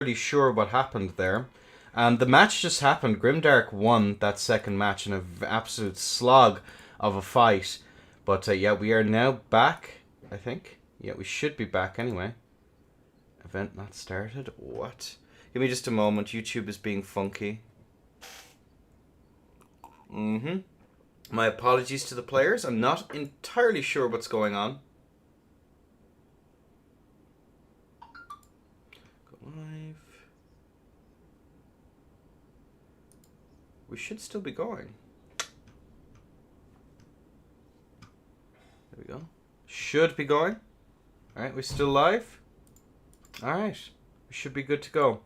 really sure what happened there. The match just happened. Grimdark won that second match in an absolute slog of a fight. But yeah, we are now back, I think. Yeah, we should be back anyway. Event not started? What? Give me just a moment. YouTube is being funky. My apologies to the players. I'm not entirely sure what's going on. Go live. We should still be going. There we go. Should be going. Alright, we're still live. Alright. We should be good to go.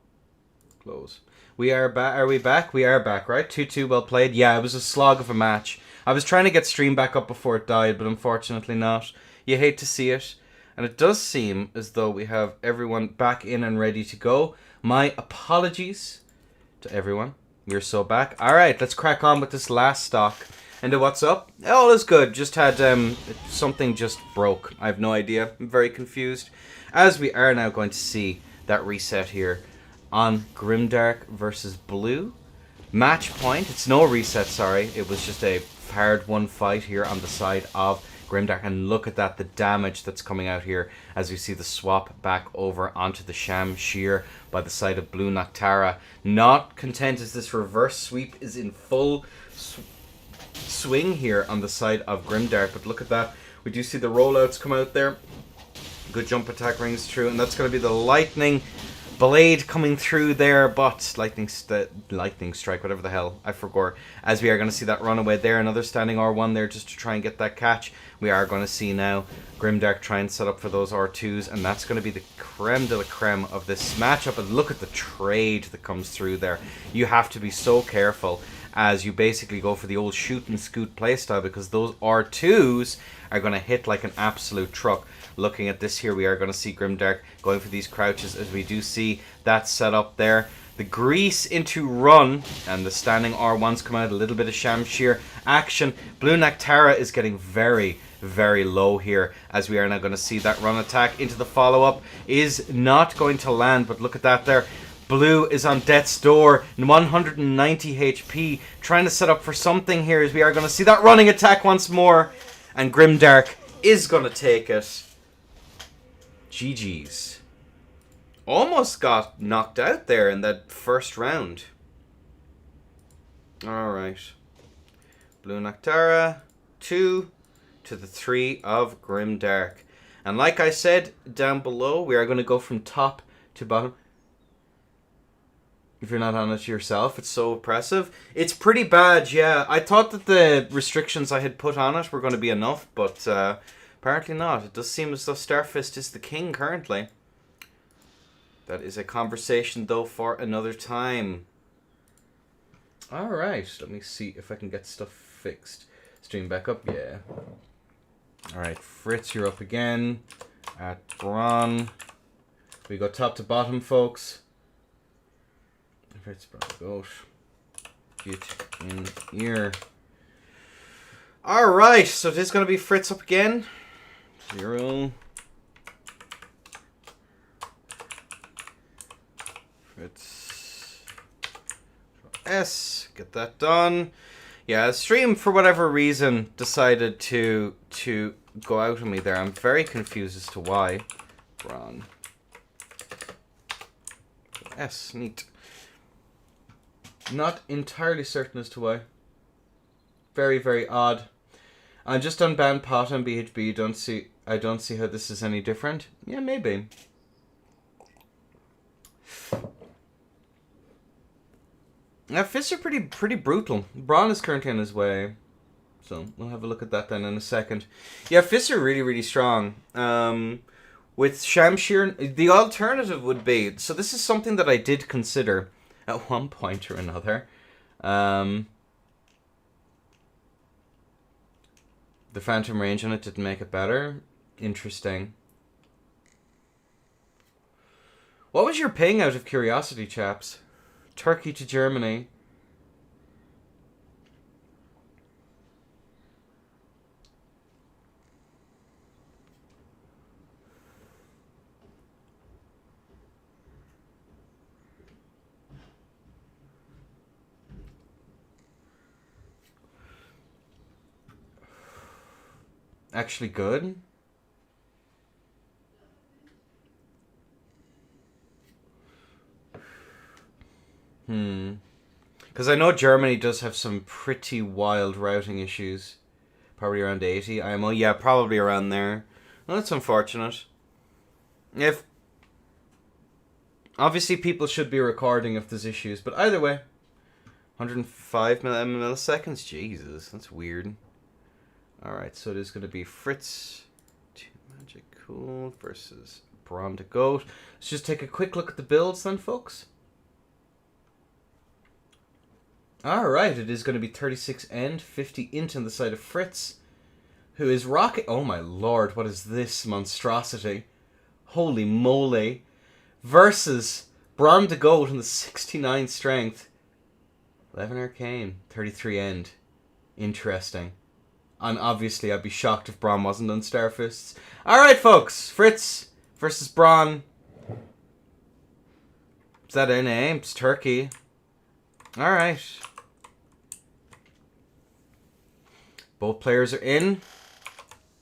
Close. We are back. Are we back? We are back, right? 2-2, well played. Yeah, it was a slog of a match. I was trying to get stream back up before it died, but unfortunately not. You hate to see it. And it does seem as though we have everyone back in and ready to go. My apologies to everyone. We're so back. Alright, let's crack on with this last stock. And what's up? All is good. Just had something just broke. I have no idea. I'm very confused. As we are now going to see that reset here on Grimdark versus Blue. Match point. It's no reset, sorry. It was just a hard one fight here on the side of Grimdark. And look at that, the damage that's coming out here as we see the swap back over onto the Sham Shear by the side of Blue Noctara. Not content as this reverse sweep is in full swing here on the side of Grimdark. But look at that. We do see the rollouts come out there. Good jump attack rings true. And that's going to be the lightning blade coming through there, but lightning strike, whatever the hell, I forgot. As we are going to see that runaway there, another standing R1 there just to try and get that catch. We are going to see now Grimdark try and set up for those R2s, and that's going to be the creme de la creme of this matchup. And look at the trade that comes through there. You have to be so careful as you basically go for the old shoot and scoot playstyle, because those R2s are going to hit like an absolute truck. Looking at this here, we are going to see Grimdark going for these crouches as we do see that set up there. The grease into run, and the standing R1s come out, a little bit of Shamshir action. Blue Noctara is getting very, very low here as we are now going to see that run attack into the follow-up is not going to land, but look at that there. Blue is on death's door, 190 HP, trying to set up for something here as we are going to see that running attack once more, and Grimdark is going to take it. GG's. Almost got knocked out there in that first round. Alright. Blue Noctara, 2 to the 3 of Grimdark. And like I said down below, we are going to go from top to bottom. If you're not on it yourself, it's so oppressive. It's pretty bad, yeah. I thought that the restrictions I had put on it were going to be enough, but apparently not. It does seem as though Starfist is the king currently. That is a conversation, though, for another time. Alright, let me see if I can get stuff fixed. Stream back up, yeah. Alright, Fritz, you're up again. At Bron. We go top to bottom, folks. Fritz, Bron, goat. Get in here. Alright, so this is going to be Fritz up again. 0. Fritz. S. Get that done. Yeah, stream for whatever reason decided to go out on me there. I'm very confused as to why. Bron. S. Neat. Not entirely certain as to why. Very, very odd. I'm just unbanned pot on BHB. I don't see how this is any different. Yeah, maybe. Now, fists are pretty brutal. Bron is currently on his way. So, we'll have a look at that then in a second. Yeah, fists are really, really strong. With Shamshir, the alternative would be... So, this is something that I did consider at one point or another. The phantom range on it didn't make it better. Interesting. What was your ping out of curiosity, chaps? Turkey to Germany. actually good. Because I know Germany does have some pretty wild routing issues. Probably around 80 IMO. Yeah, probably around there. Well, that's unfortunate. If obviously people should be recording if there's issues, but either way, 105 milliseconds. Jesus, that's weird. All right, so it is going to be Fritz to Magic Cool versus Bron to Goat. Let's just take a quick look at the builds then, folks. All right, it is going to be 36 end, 50 int on the side of Fritz, who is rocking. Oh my lord, what is this monstrosity? Holy moly. Versus Bron to Goat in the 69 strength. 11 arcane, 33 end. Interesting. And obviously, I'd be shocked if Bron wasn't on Starfists. All right, folks, Fritz versus Bron. Is that in aim? It's Turkey. All right. Both players are in.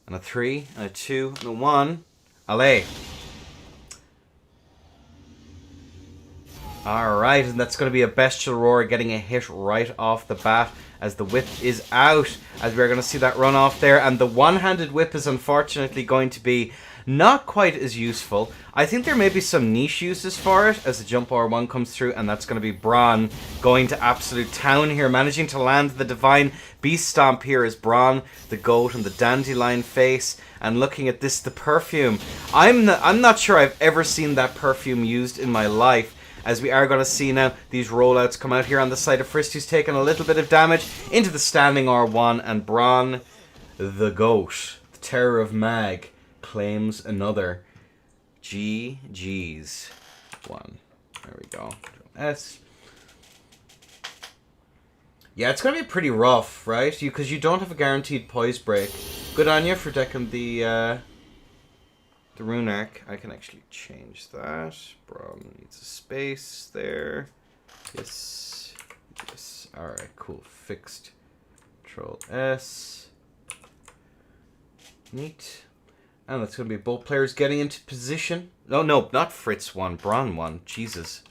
And a 3, and a 2, and a 1. Allez. Alright, and that's going to be a Bestial Roar getting a hit right off the bat as the whip is out. As we're going to see that run off there. And the one-handed whip is unfortunately going to be not quite as useful. I think there may be some niche uses for it as the jump R1 comes through, and that's going to be Bron going to absolute town here, managing to land the Divine Beast Stomp here as Bron, the Goat, and the Dandelion face. And looking at this, the perfume. I'm not sure I've ever seen that perfume used in my life, as we are going to see now these rollouts come out here on the side of Fritz, who's taken a little bit of damage into the standing R1, and Bron, the Goat, the Terror of Mag, claims another. GG's. 1. There we go. S. Yeah, it's going to be pretty rough, right? Because you don't have a guaranteed poise break. Good on you for decking the Rune Arc. I can actually change that. Bron needs a space there. Yes. Yes. Alright, cool. Fixed. Control S. Neat. And that's going to be both players getting into position. Oh, no, not Fritz 1. Bron 1. Jesus.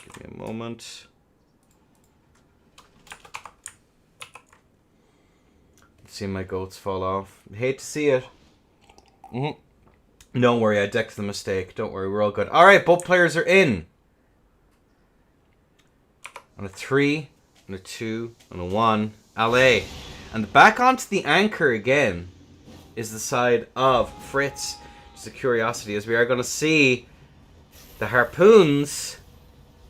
Give me a moment. See my goats fall off. Hate to see it. Don't worry, I decked the mistake. Don't worry, we're all good. Alright, both players are in. And a 3, and a 2, and a 1. Allez. And back onto the anchor again is the side of Fritz. Just a curiosity, as we are going to see the harpoons.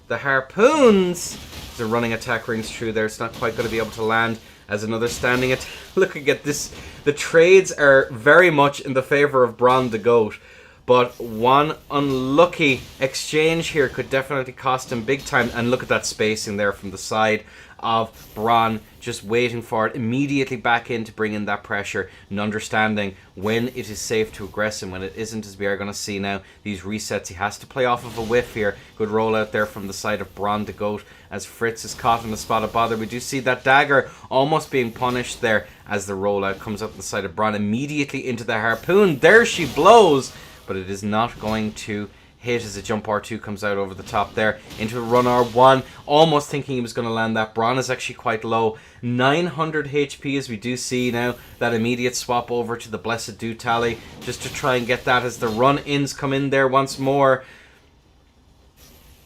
The harpoons! The running attack rings true there. It's not quite going to be able to land as another standing attack. Looking at this, the trades are very much in the favor of Bron the Goat. But one unlucky exchange here could definitely cost him big time. And look at that spacing there from the side of Bron, just waiting for it, immediately back in to bring in that pressure and understanding when it is safe to aggress him, when it isn't, as we are going to see now. These resets, he has to play off of a whiff here. Good roll out there from the side of Bron the Goat as Fritz is caught in the spot of bother. We do see that dagger almost being punished there as the rollout comes up the side of Bron, immediately into the harpoon. There she blows, but it is not going to hit as a jump R2 comes out over the top there into a run R1, almost thinking he was going to land that. Bron is actually quite low, 900 HP, as we do see now that immediate swap over to the Blessed Do Tally just to try and get that as the run-ins come in there once more.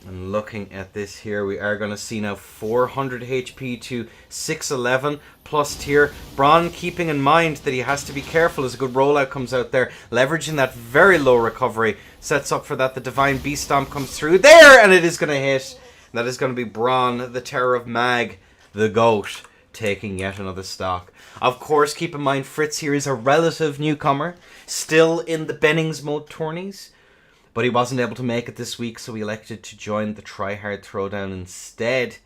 And looking at this here, we are going to see now 400 HP to 611 plus tier. Bron keeping in mind that he has to be careful as a good rollout comes out there, leveraging that very low recovery, sets up for that. The Divine Beast Stomp comes through there, and it is going to hit. That is going to be Bron, the Terror of Mag, the Goat, taking yet another stock. Of course, keep in mind Fritz here is a relative newcomer, still in the Bennings mode tourneys. But he wasn't able to make it this week, so he elected to join the Tryhard Throwdown instead.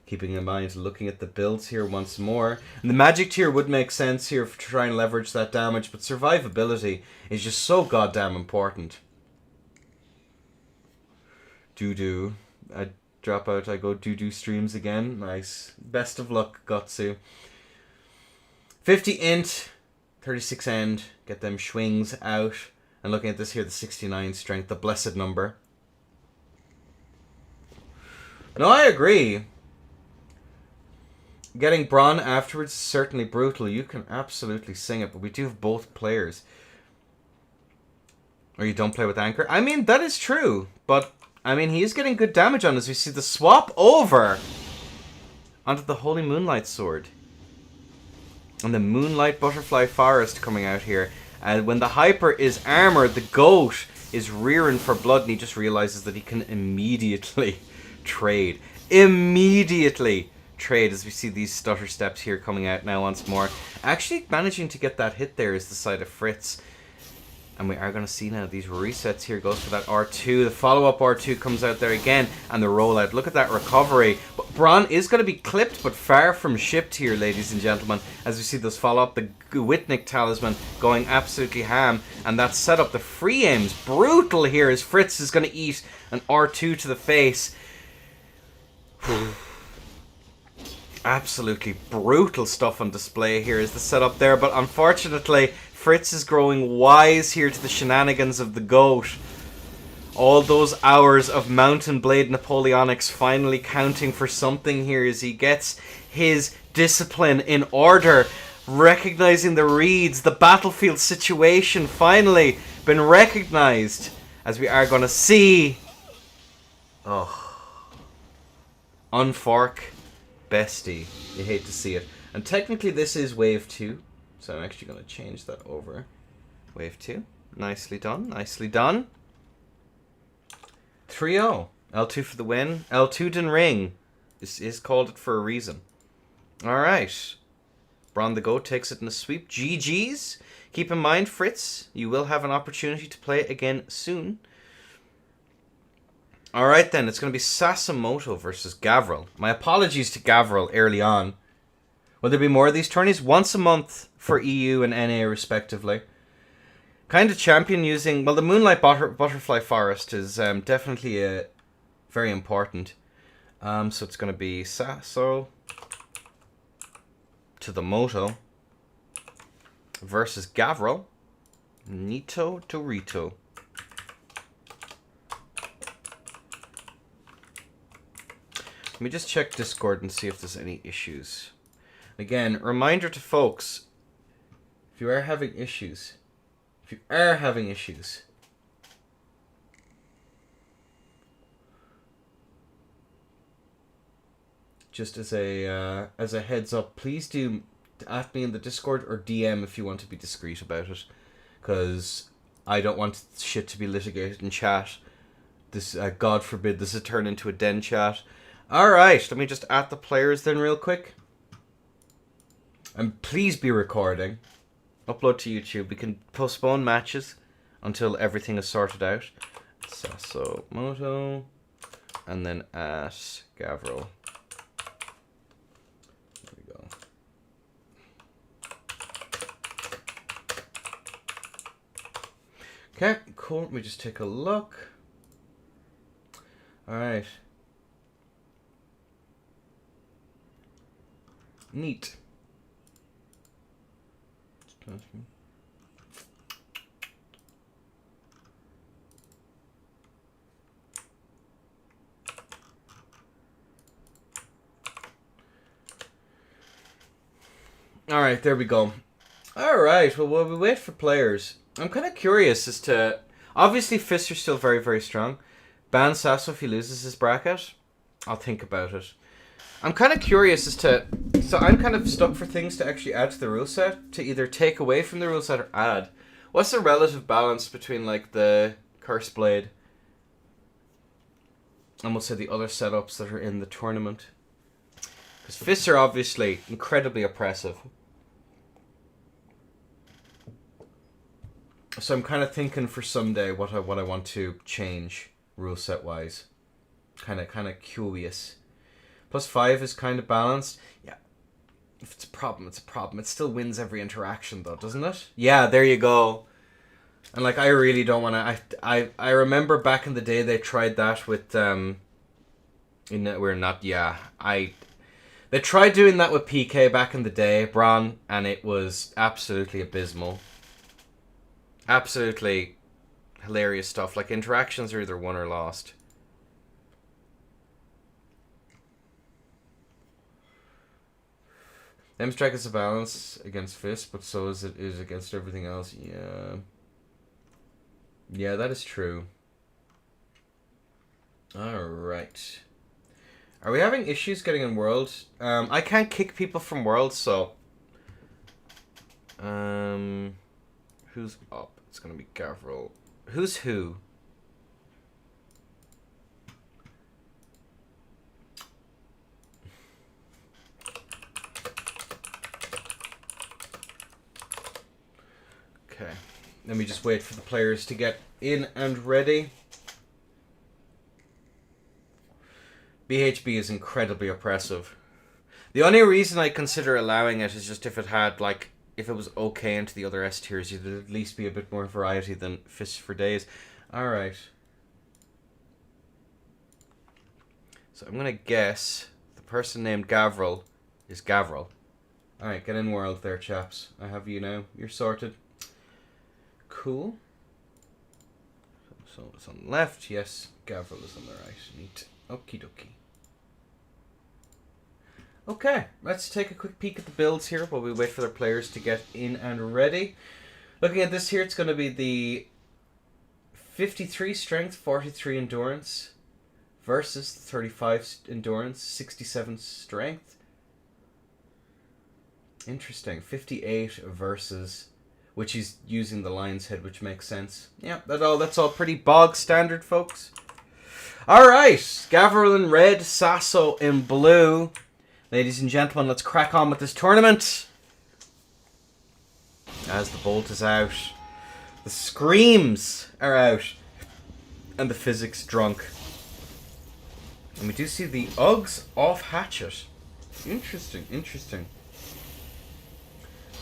Keeping in mind, looking at the builds here once more. And the magic tier would make sense here to try and leverage that damage, but survivability is just so goddamn important. Doo-doo. I drop out, I go doo-doo streams again. Nice. Best of luck, Gotsu. 50 int. 36 end. Get them swings out. And looking at this here, the 69 strength, the blessed number. No, I agree. Getting Bron afterwards is certainly brutal. You can absolutely sing it, but we do have both players. Or you don't play with Anchor. I mean, that is true. But, I mean, he is getting good damage on as we see the swap over onto the Holy Moonlight Sword. And the Moonlight Butterfly Forest coming out here. And when the Hyper is armored, the goat is rearing for blood, and he just realizes that he can immediately trade. Immediately trade, as we see these stutter steps here coming out now once more. Actually managing to get that hit there is the side of Fritz. And we are going to see now these resets here. Goes for that R2. The follow-up R2 comes out there again. And the rollout. Look at that recovery. But Bron is going to be clipped, but far from shipped here, ladies and gentlemen. As we see those follow-up. The Witnick Talisman going absolutely ham. And that setup. The free aims. Brutal here as Fritz is going to eat an R2 to the face. Absolutely brutal stuff on display here is the setup there. But unfortunately, Fritz is growing wise here to the shenanigans of the goat. All those hours of Mountain Blade Napoleonics finally counting for something here as he gets his discipline in order. Recognizing the reads, the battlefield situation finally been recognized. As we are going to see... Unfork Bestie. You hate to see it. And technically this is wave 2. So I'm actually going to change that over. Wave 2. Nicely done. Nicely done. 3-0. L2 for the win. L2 den Ring. This is called it for a reason. Alright. Bron the Goat takes it in a sweep. GG's. Keep in mind, Fritz, you will have an opportunity to play again soon. Alright then, it's going to be Sasamoto versus Gavil. My apologies to Gavil early on. Will there be more of these tourneys? Once a month for EU and NA respectively. Kind of champion using... Well, the Moonlight Butterfly Forest is definitely very important. So it's going to be Saso to the Moto versus Gavil. Nito to Rito. Let me just check Discord and see if there's any issues. Again, reminder to folks, if you are having issues, just as a heads up, please do at me in the Discord or DM if you want to be discreet about it, because I don't want shit to be litigated in chat. This, God forbid, this has turned into a den chat. Alright, let me just add the players then real quick. And please be recording. Upload to YouTube. We can postpone matches until everything is sorted out. Sasamoto. And then at Gavil. There we go. Okay, cool. Let me just take a look. Alright. Neat. Alright, there we go. Alright, well, while we wait for players, I'm kind of curious as to... Obviously, fists are still very, very strong. Ban Sasso if he loses his bracket. I'll think about it. I'm kind of curious as to... So I'm kind of stuck for things to actually add to the rule set, to either take away from the rule set or add. What's the relative balance between, like, the Curse Blade and we'll say the other setups that are in the tournament? Because fists are obviously incredibly oppressive. So I'm kind of thinking for someday what I want to change rule set wise. Kind of curious. +5 is kind of balanced. Yeah. If it's a problem, it's a problem. It still wins every interaction though, doesn't it? Yeah, there you go. And like, I really don't want to... I remember back in the day they tried that with... we're not... Yeah. They tried doing that with PK back in the day, Bron, and it was absolutely abysmal. Absolutely hilarious stuff. Like, interactions are either won or lost. M-Strike is a balance against Fist, but so is it against everything else. Yeah. Yeah, that is true. Alright. Are we having issues getting in World? I can't kick people from World, so... Who's up? It's gonna be Gavil. Who's who? Okay. Let me just wait for the players to get in and ready. BHB is incredibly oppressive. The only reason I consider allowing it is just if it had, like, if it was okay into the other S tiers, you'd at least be a bit more variety than Fists for Days. Alright. So I'm gonna guess the person named Gavil is Gavil. Alright, get in World there, chaps. I have you now. You're sorted. Cool. So it's on the left. Yes, Gavil is on the right. Neat. Okie dokie. Okay, let's take a quick peek at the builds here while we wait for their players to get in and ready. Looking at this here, it's going to be the 53 strength, 43 endurance versus 35 endurance, 67 strength. Interesting. 58 versus, which is using the lion's head, which makes sense. Yeah, that's all pretty bog standard, folks. Alright, Gavil in red, Sasso in blue. Ladies and gentlemen, let's crack on with this tournament. As the bolt is out, the screams are out, and the physics drunk. And we do see the Uggs off hatchet. Interesting, interesting.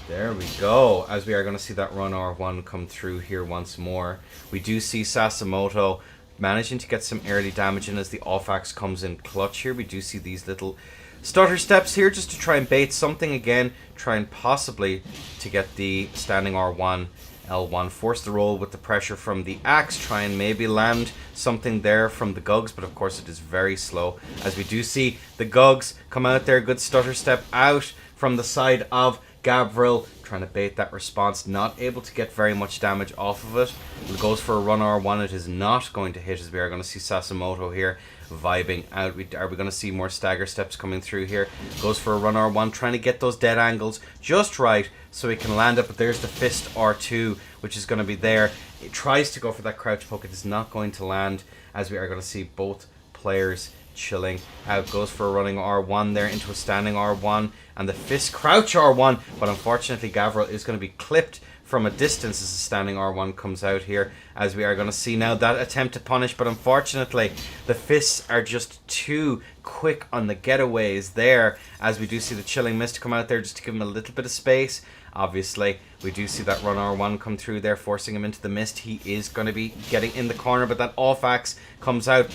There we go, as we are going to see that run R1 come through here once more. We do see Sasamoto managing to get some early damage in as the off-axe comes in clutch here. We do see these little stutter steps here just to try and bait something again, try and possibly to get the standing R1, L1, force the roll with the pressure from the axe, try and maybe land something there from the Gugs, but of course it is very slow, as we do see the Gugs come out there, good stutter step out from the side of Gavil, trying to bait that response, not able to get very much damage off of it. It goes for a run R1, it is not going to hit, as we are going to see Sasamoto here vibing out. Are we going to see more stagger steps coming through here? Goes for a run R1, trying to get those dead angles just right so he can land it, but there's the fist R2, which is going to be there. It tries to go for that crouch poke, it is not going to land, as we are going to see both players chilling out. Goes for a running R1 there into a standing R1 and the fist crouch R1, but unfortunately Gavil is going to be clipped from a distance as the standing R1 comes out here, as we are going to see now that attempt to punish, but unfortunately the fists are just too quick on the getaways there, as we do see the chilling mist come out there just to give him a little bit of space. Obviously we do see that run R1 come through there, forcing him into the mist. He is going to be getting in the corner, but that off axe comes out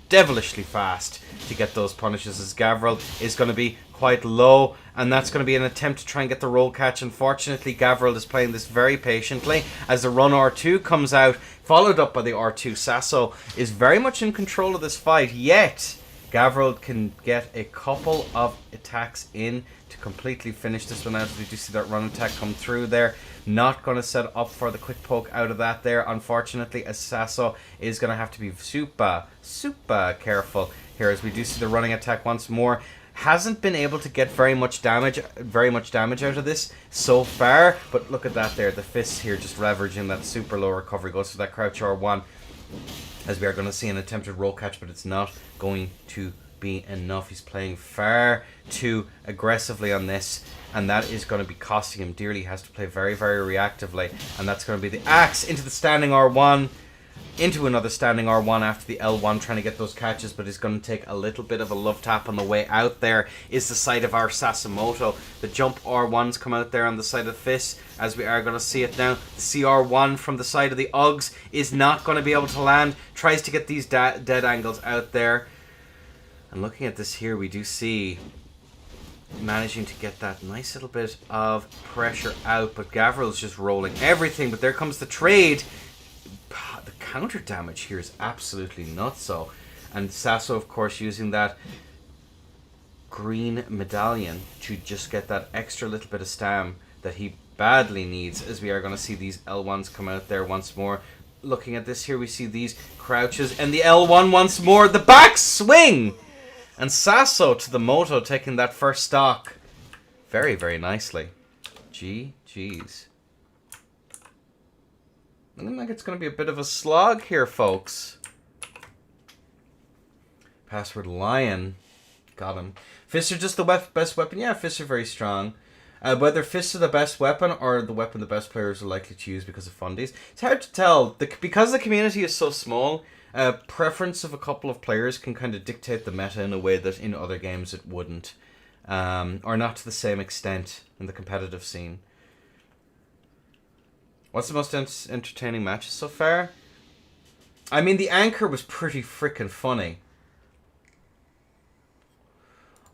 devilishly fast to get those punishes, as Gavil is going to be quite low, and that's going to be an attempt to try and get the roll catch. Unfortunately Gavil is playing this very patiently as the run R2 comes out, followed up by the R2. Sasso is very much in control of this fight, yet Gavil can get a couple of attacks in to completely finish this one out. We do see that run attack come through there. Not going to set up for the quick poke out of that there, unfortunately, as Sasso is going to have to be super careful here, as we do see the running attack once more. Hasn't been able to get very much damage out of this so far, but look at that there, the fists here just leveraging that super low recovery. Goes for that crouch R1, as we are going to see an attempted roll catch, but it's not going to be enough. He's playing far too aggressively on this, and that is going to be costing him dearly. He has to play very reactively, and that's going to be the axe into the standing R1, into another standing R1 after the L1, trying to get those catches, but is going to take a little bit of a love tap on the way out. There is the side of our Sasamoto. The jump R1s come out there on the side of Fist, as we are going to see it now. The CR1 from the side of the Uggs is not going to be able to land. Tries to get these dead angles out there. And looking at this here, we do see managing to get that nice little bit of pressure out, but Gavil's just rolling everything. But there comes the trade. The counter damage here is absolutely nuts. So, and Sasso, of course, using that green medallion to just get that extra little bit of stam that he badly needs, as we are going to see these L1s come out there once more. Looking at this here, we see these crouches and the L1 once more. The back swing! And Sasso to the Moto taking that first stock very, very nicely. GG's. Looking like it's going to be a bit of a slog here, folks. Password Lion. Got him. Fists are just the best weapon. Yeah, fists are very strong. Whether fists are the best weapon or the weapon the best players are likely to use because of fundies, it's hard to tell. Because the community is so small, preference of a couple of players can kind of dictate the meta in a way that in other games it wouldn't. Or not to the same extent in the competitive scene. What's the most entertaining matches so far? I mean, the anchor was pretty freaking funny.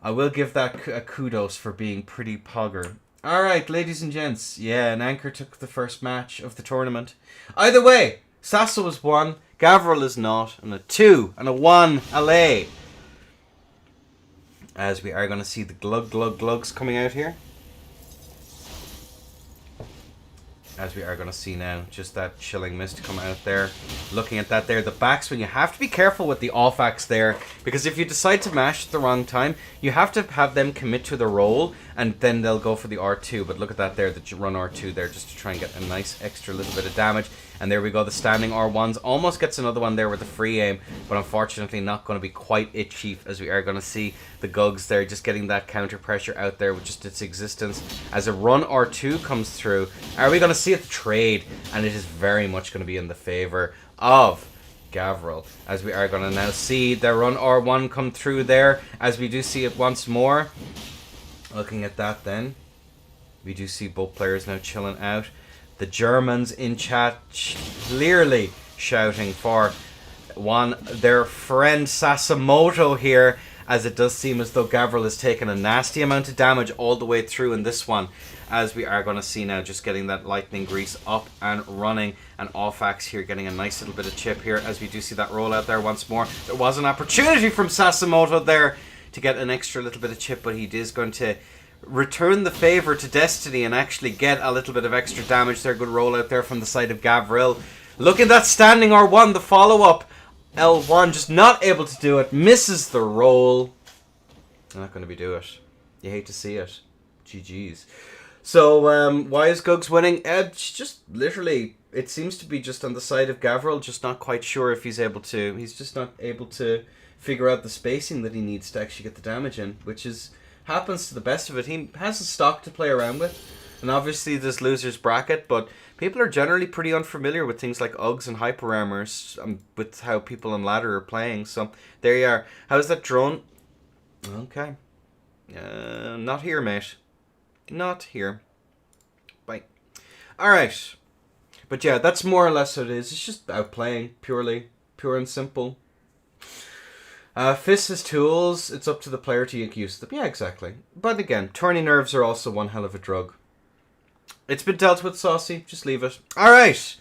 I will give that a kudos for being pretty pogger. Alright, ladies and gents. Yeah, an anchor took the first match of the tournament. Either way, Sasso is 1, Gavil is not, and a 2 and a 1, allay. As we are going to see the glugs coming out here. As we are going to see now, just that chilling mist come out there. Looking at that there, the backswing. You have to be careful with the off-axe there, because if you decide to mash at the wrong time, you have to have them commit to the roll, and then they'll go for the R2. But look at that there, the run R2 there, just to try and get a nice extra little bit of damage. And there we go, the standing R1s. Almost gets another one there with the free aim, but unfortunately not going to be quite it, Chief, as we are going to see the Gugs there, just getting that counter pressure out there with just its existence. As a run R2 comes through, are we going to see it trade? And it is very much going to be in the favor of Gavil, as we are going to now see the run R1 come through there, as we do see it once more. Looking at that then, we do see both players now chilling out. The Germans in chat clearly shouting for their friend Sasamoto here, as it does seem as though Gavil has taken a nasty amount of damage all the way through in this one, as we are going to see now just getting that lightning grease up and running, and off-axe here getting a nice little bit of chip here, as we do see that roll out there once more. There was an opportunity from Sasamoto there to get an extra little bit of chip, but he is going to return the favor to Destiny and actually get a little bit of extra damage there. Good roll out there from the side of Gavil. Look at that standing R1, the follow-up. L1 just not able to do it. Misses the roll. Not going to be do it. You hate to see it. GG's. So, why is Gugs winning? It's just literally, it seems to be just on the side of Gavil. Just not quite sure if he's able to. He's just not able to figure out the spacing that he needs to actually get the damage in, which is happens to the best of it. He has a stock to play around with, and obviously this loser's bracket, but people are generally pretty unfamiliar with things like Uggs and hyper armors, with how people on ladder are playing. So there you are. How's that drone? Okay. Not here, mate. Not here. Bye. Alright. But yeah, that's more or less what it is. It's just outplaying, purely. Pure and simple. Fists as tools, it's up to the player to make use of them. Yeah, exactly. But again, tourney nerves are also one hell of a drug. It's been dealt with, Saucy. Just leave it. Alright.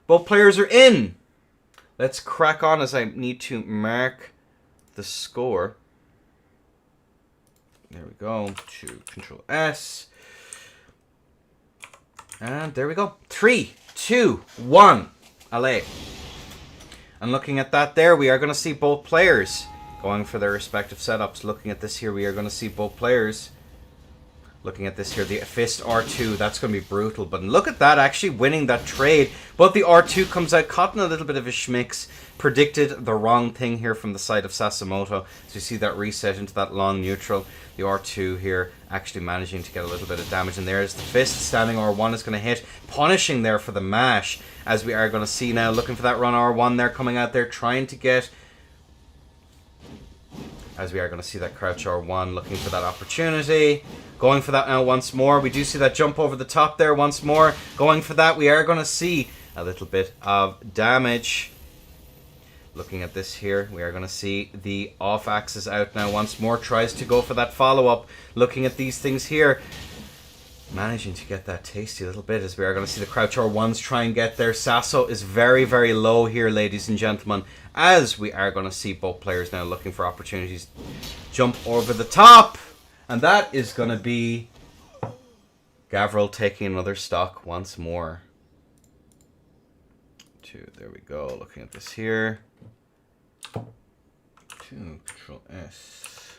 Both players are in. Let's crack on, as I need to mark the score. There we go. To Control S. And there we go. 3, 2, 1. Allez. And looking at that there, we are going to see both players going for their respective setups. Looking at this here, we are going to see both players. Looking at this here, the fist R2, that's going to be brutal. But look at that, actually winning that trade. But the R2 comes out, caught in a little bit of a schmicks. Predicted the wrong thing here from the side of Sasamoto. So you see that reset into that long neutral. The R2 here actually managing to get a little bit of damage. And there's the fist. Standing R1 is going to hit. Punishing there for the mash. As we are going to see now, looking for that run R1 there, coming out there, trying to get... As we are going to see that crouch R1, looking for that opportunity. Going for that now once more. We do see that jump over the top there once more. Going for that, we are going to see a little bit of damage. Looking at this here, we are going to see the off axis out now once more. Tries to go for that follow-up. Looking at these things here. Managing to get that tasty little bit as we are going to see the crouch R1s try and get there. Sasso is very, very low here, ladies and gentlemen. As we are going to see both players now looking for opportunities. Jump over the top. And that is going to be Gavil taking another stock once more. There we go. Looking at this here. 2, Control S.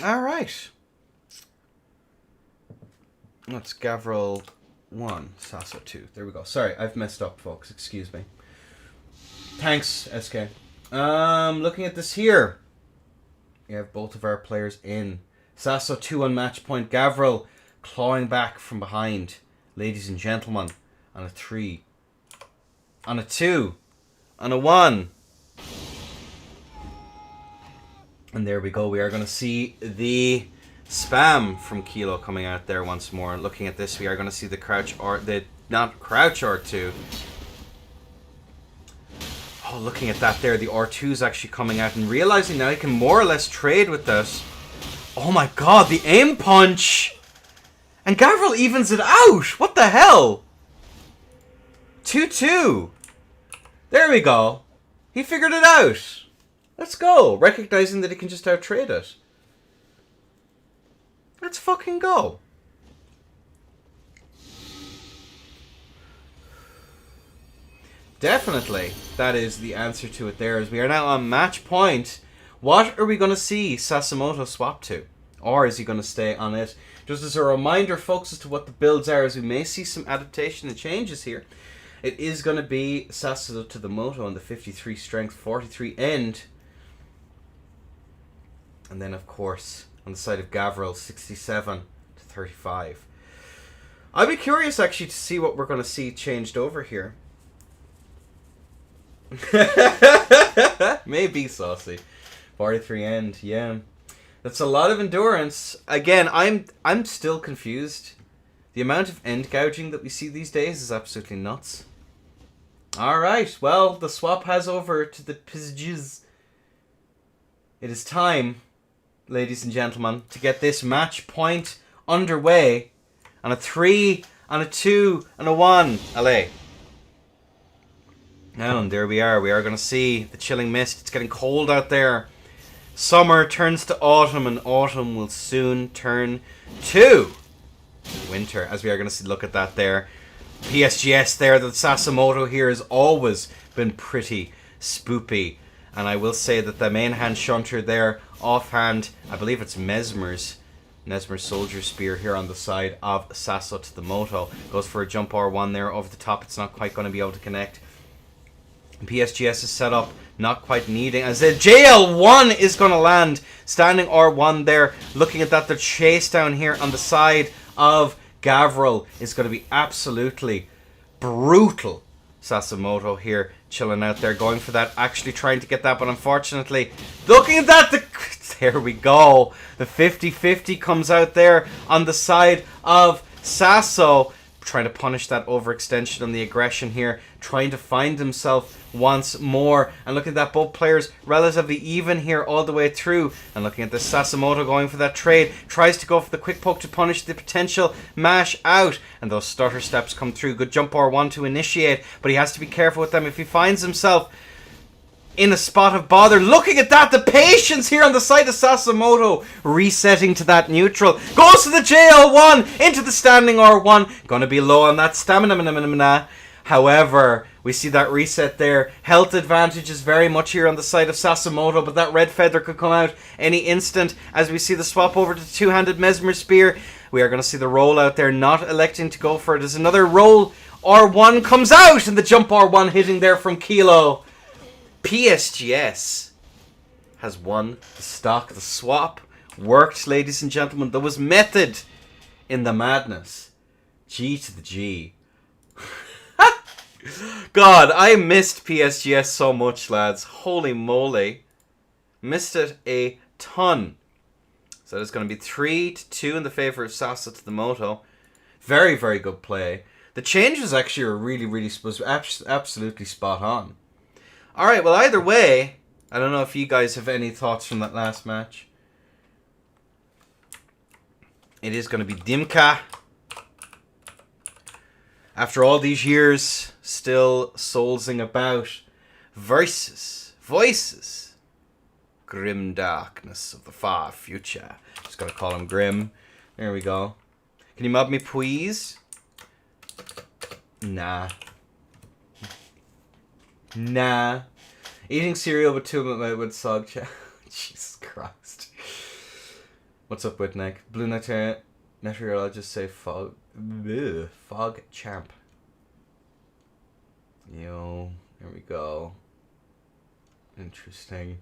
All right. That's Gavil 1, Sasso 2. There we go. Sorry, I've messed up, folks. Excuse me. Thanks, SK. Looking at this here. We have both of our players in. Sasso 2 on match point. Gavil clawing back from behind. Ladies and gentlemen. On a 3. On a 2. On a 1. And there we go. We are going to see the spam from Kilo coming out there once more. Looking at this, we are going to see the crouch R... not crouch R2. Oh, looking at that there, the R2 is actually coming out and realizing now he can more or less trade with this. Oh my god, the aim punch! And Gavil evens it out! What the hell? 2-2. There we go. He figured it out. Let's go. Recognizing that he can just out-trade it. Let's fucking go. Definitely, that is the answer to it there. As we are now on match point, what are we going to see Sasamoto swap to? Or is he going to stay on it? Just as a reminder, folks, as to what the builds are, as we may see some adaptation and changes here. It is going to be Sasamoto to the Moto on the 53 strength, 43 end. And then, of course, on the side of Gavil, 67 to 35. I'd be curious, actually, to see what we're going to see changed over here. Maybe saucy. 43 end, yeah. That's a lot of endurance. Again, I'm still confused. The amount of end gouging that we see these days is absolutely nuts. Alright, well, the swap has over to the Pizges. It is time, ladies and gentlemen, to get this match point underway. On a 3, on a 2, and a 1. Allez. Now, and there we are. We are going to see the chilling mist. It's getting cold out there. Summer turns to autumn, and autumn will soon turn to winter. As we are going to see, look at that there. PSGS there. The Sasamoto here has always been pretty spoopy. And I will say that the main hand shunter there, offhand, I believe it's Memor's Soldier Spear here on the side of Sasso to the Moto. Goes for a jump R1 there over the top. It's not quite going to be able to connect. PSGS is set up, not quite needing, as the JL1 is going to land. Standing R1 there, looking at that, the chase down here on the side of Gavil is going to be absolutely brutal. Sasamoto here, chilling out there, going for that, actually trying to get that, but unfortunately, looking at that, there we go. The 50-50 comes out there on the side of Sasso. Trying to punish that overextension on the aggression here. Trying to find himself once more. And looking at that, both players relatively even here all the way through. And looking at the Sasamoto going for that trade. Tries to go for the quick poke to punish the potential mash out. And those stutter steps come through. Good jump R1 to initiate. But he has to be careful with them if he finds himself in a spot of bother. Looking at that, the patience here on the side of Sasamoto, resetting to that neutral. Goes to the JL1, into the standing R1. Gonna be low on that stamina. However, we see that reset there. Health advantage is very much here on the side of Sasamoto, but that red feather could come out any instant as we see the swap over to the two-handed Memor Spear. We are going to see the roll out there, not electing to go for it. As another roll R1 comes out, and the jump R1 hitting there from Kilo. PSGS has won the stock. The swap worked, ladies and gentlemen. There was method in the madness. G to the G. God, I missed PSGS so much, lads. Holy moly. Missed it a ton. So it's going to be 3-2 in the favour of Sasso to the Moto. Very, very good play. The changes actually are was absolutely spot on. Alright, well, either way, I don't know if you guys have any thoughts from that last match. It is going to be Dimka. After all these years, still soulsing about. Voices. Grim darkness of the far future. Just gotta call him Grim. There we go. Can you mob me, please? Nah. Eating cereal with 2 with sog chat. Jesus Christ. What's up, Whitneck? Blue Meteorologist say fog. Ugh, fog champ. Yo, there we go. Interesting.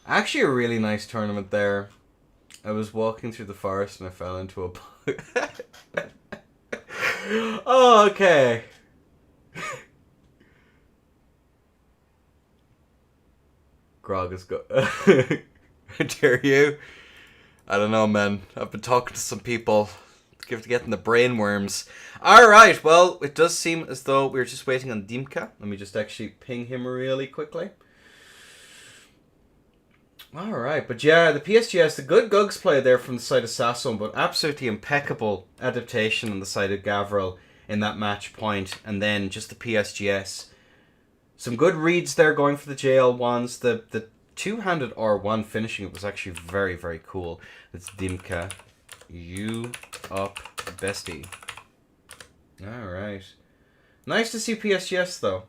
Actually, a really nice tournament there. I was walking through the forest and I fell into a bug. Oh, okay. Grog is go. I dare you. I don't know, man. I've been talking to some people. Getting the brainworms. Alright, well, it does seem as though we're just waiting on Dimka. Let me just actually ping him really quickly. Alright, but yeah, the PSGS, the good Gugs play there from the side of Sasamoto, but absolutely impeccable adaptation on the side of Gavil in that match point. And then just the PSGS. Some good reads there going for the JL1s. The two-handed R1 finishing it was actually very, very cool. It's Dimka. You up, bestie. Alright. Nice to see PSGS, though.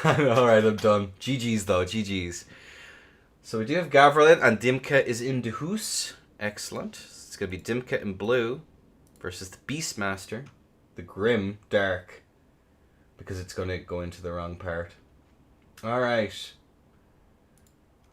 Alright, I'm done. GG's, though. GG's. So we do have Gavil in, and Dimka is in the hoose. Excellent. It's going to be Dimka in blue versus the Beastmaster, the Grim Dark, because it's going to go into the wrong part. Alright.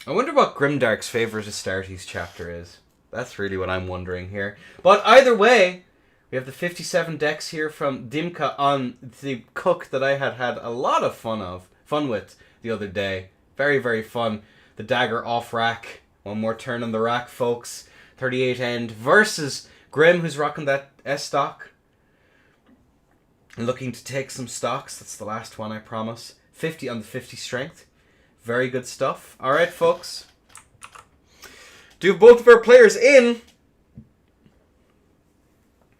I wonder what Grimdark's favourite Astartes chapter is. That's really what I'm wondering here. But either way, we have the 57 decks here from Dimka on the cook that I had a lot of fun with the other day. Very, very fun. The dagger off rack. One more turn on the rack, folks. 38 end versus Grim, who's rocking that S-stock. Looking to take some stocks. That's the last one, I promise. 50 on the 50 strength. Very good stuff. Alright, folks. Do have both of our players in.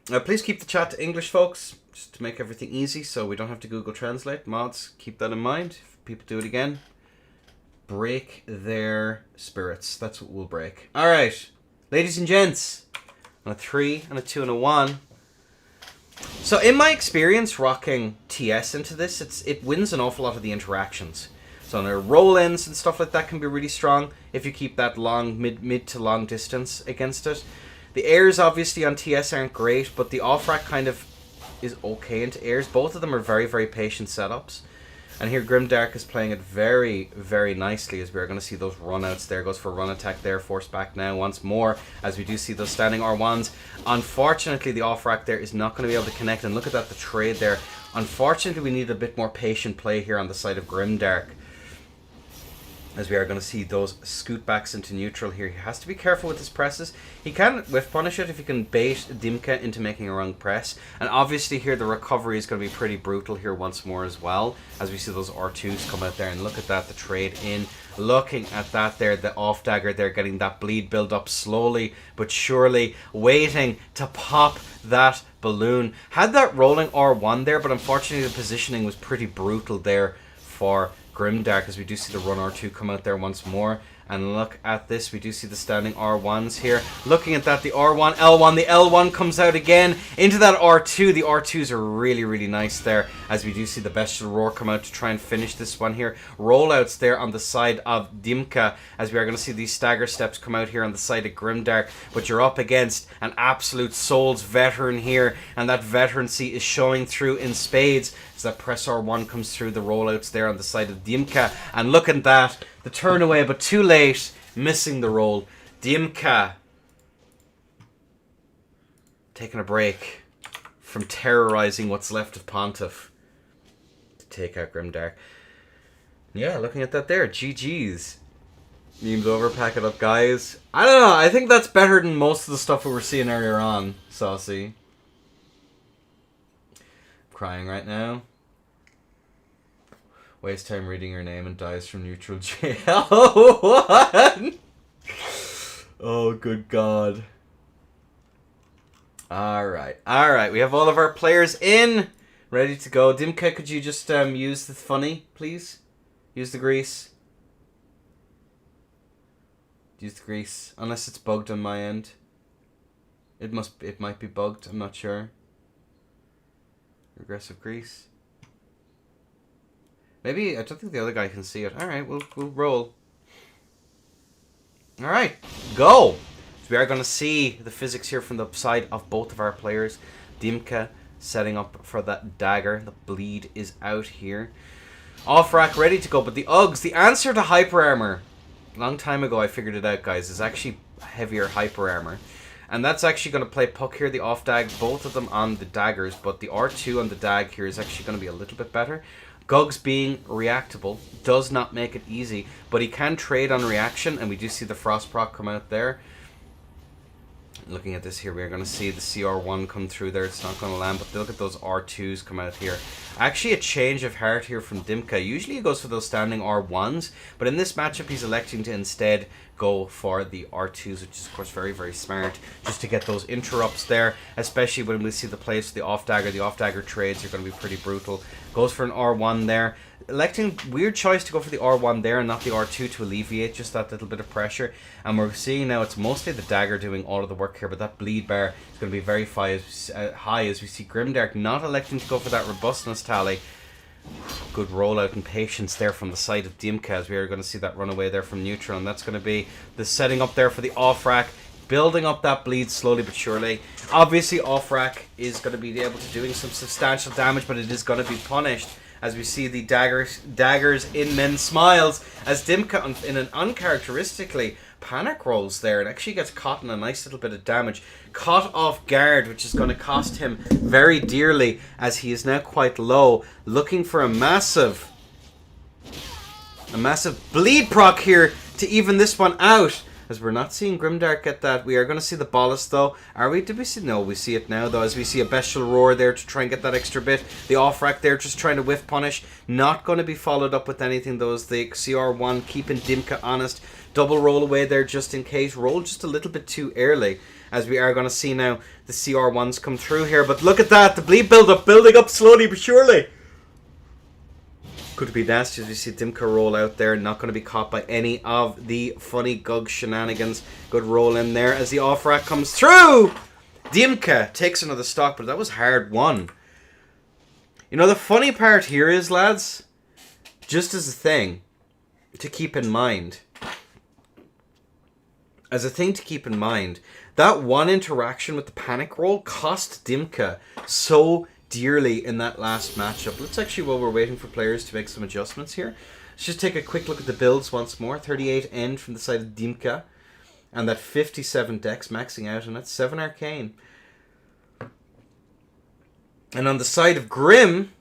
Please keep the chat to English, folks, just to make everything easy so we don't have to Google Translate. Mods, keep that in mind. If people do it again, break their spirits. That's what we'll break. Alright, ladies and gents. On a 3, and a 2, and a 1. So in my experience rocking TS into this, it wins an awful lot of the interactions. So on our roll-ins and stuff like that can be really strong if you keep that long, mid to long distance against it. The airs obviously on TS aren't great, but the off-rack kind of is okay into airs. Both of them are very, very patient setups. And here Grimdark is playing it very, very nicely as we're going to see those run-outs there. Goes for a run attack there, forced back now once more as we do see those standing R1s. Unfortunately, the off-rack there is not going to be able to connect. And look at that, the trade there. Unfortunately, we need a bit more patient play here on the side of Grimdark, as we are going to see those scoot backs into neutral here. He has to be careful with his presses. He can whiff punish it if he can bait Dimka into making a wrong press. And obviously here the recovery is going to be pretty brutal here once more as well, as we see those R2s come out there. And look at that, the trade in. Looking at that there, the off dagger there, getting that bleed build up slowly but surely, waiting to pop that balloon. Had that rolling R1 there, but unfortunately the positioning was pretty brutal there for Grimdark, as we do see the run R2 come out there once more. And look at this, we do see the standing R1s here. Looking at that, the R1, L1, the L1 comes out again into that R2. The R2s are really, really nice there, as we do see the Bestial Roar come out to try and finish this one here. Rollouts there on the side of Dimka, as we are going to see these stagger steps come out here on the side of Grimdark. But you're up against an absolute Souls veteran here, and that veterancy is showing through in spades. As that press R1 comes through, the rollouts there on the side of Dimka. And look at that, the turn away, but too late, missing the roll. Dimka taking a break from terrorizing what's left of Pontiff to take out Grimdark. Yeah, looking at that there, GG's. Memes over, pack it up, guys. I don't know. I think that's better than most of the stuff we were seeing earlier on, Saucy. Crying right now. Waste time reading your name and dies from neutral jail. What? Oh, good God. Alright. Alright. We have all of our players in. Ready to go. Dimka, could you just use the funny, please? Use the grease. Use the grease. Unless it's bugged on my end. It might be bugged. I'm not sure. Regressive grease. Maybe, I don't think the other guy can see it. Alright, we'll roll. Alright, go! So we are going to see the physics here from the side of both of our players. Dimka setting up for that dagger. The bleed is out here. Off rack, ready to go. But the Uggs, the answer to hyper armor. A long time ago I figured it out, guys. Is actually heavier hyper armor. And that's actually going to play puck here, the off dag, both of them on the daggers. But the R2 on the dag here is actually going to be a little bit better. Gugs being reactable does not make it easy, but he can trade on reaction, and we do see the Frost proc come out there. Looking at this here, we're going to see the CR1 come through there. It's not going to land, but look at those R2s come out here. Actually, a change of heart here from Dimka. Usually he goes for those standing R1s, but in this matchup he's electing to instead go for the R2s, which is of course very, very smart, just to get those interrupts there, especially when we see the plays for the off-dagger. The off-dagger trades are going to be pretty brutal. Goes for an R1 there. Electing, weird choice to go for the R1 there and not the R2 to alleviate just that little bit of pressure. And we're seeing now it's mostly the dagger doing all of the work here, but that bleed bar is going to be very high as we see Grimdark not electing to go for that robustness tally. Good rollout and patience there from the side of Dimka, as we are going to see that runaway there from neutral, and that's going to be the setting up there for the off rack, building up that bleed slowly but surely. Obviously off rack is going to be able to doing some substantial damage, but it is going to be punished as we see the daggers in men's smiles as Dimka in an uncharacteristically panic rolls there and actually gets caught in a nice little bit of damage. Caught off guard, which is going to cost him very dearly as he is now quite low, looking for a massive bleed proc here to even this one out. As we're not seeing Grimdark get that. We are going to see the Bolus though. Are we? Did we see? No, we see it now though, as we see a Bestial Roar there to try and get that extra bit. The off-rack there just trying to whiff punish. Not going to be followed up with anything though, as the CR1 keeping Dimka honest. Double roll away there just in case. Roll just a little bit too early, as we are going to see now the CR1s come through here. But look at that, the bleed build-up, building up slowly but surely. Could be nasty as we see Dimka roll out there. Not going to be caught by any of the funny Gug shenanigans. Good roll in there as the off-rack comes through. Dimka takes another stock, but that was hard won. You know, the funny part here is, lads, just as a thing to keep in mind, that one interaction with the panic roll cost Dimka so dearly in that last matchup. Let's actually, while we're waiting for players to make some adjustments here, let's just take a quick look at the builds once more. 38 end from the side of Dimka, and that 57 dex maxing out, and that's 7 arcane. And on the side of Grim,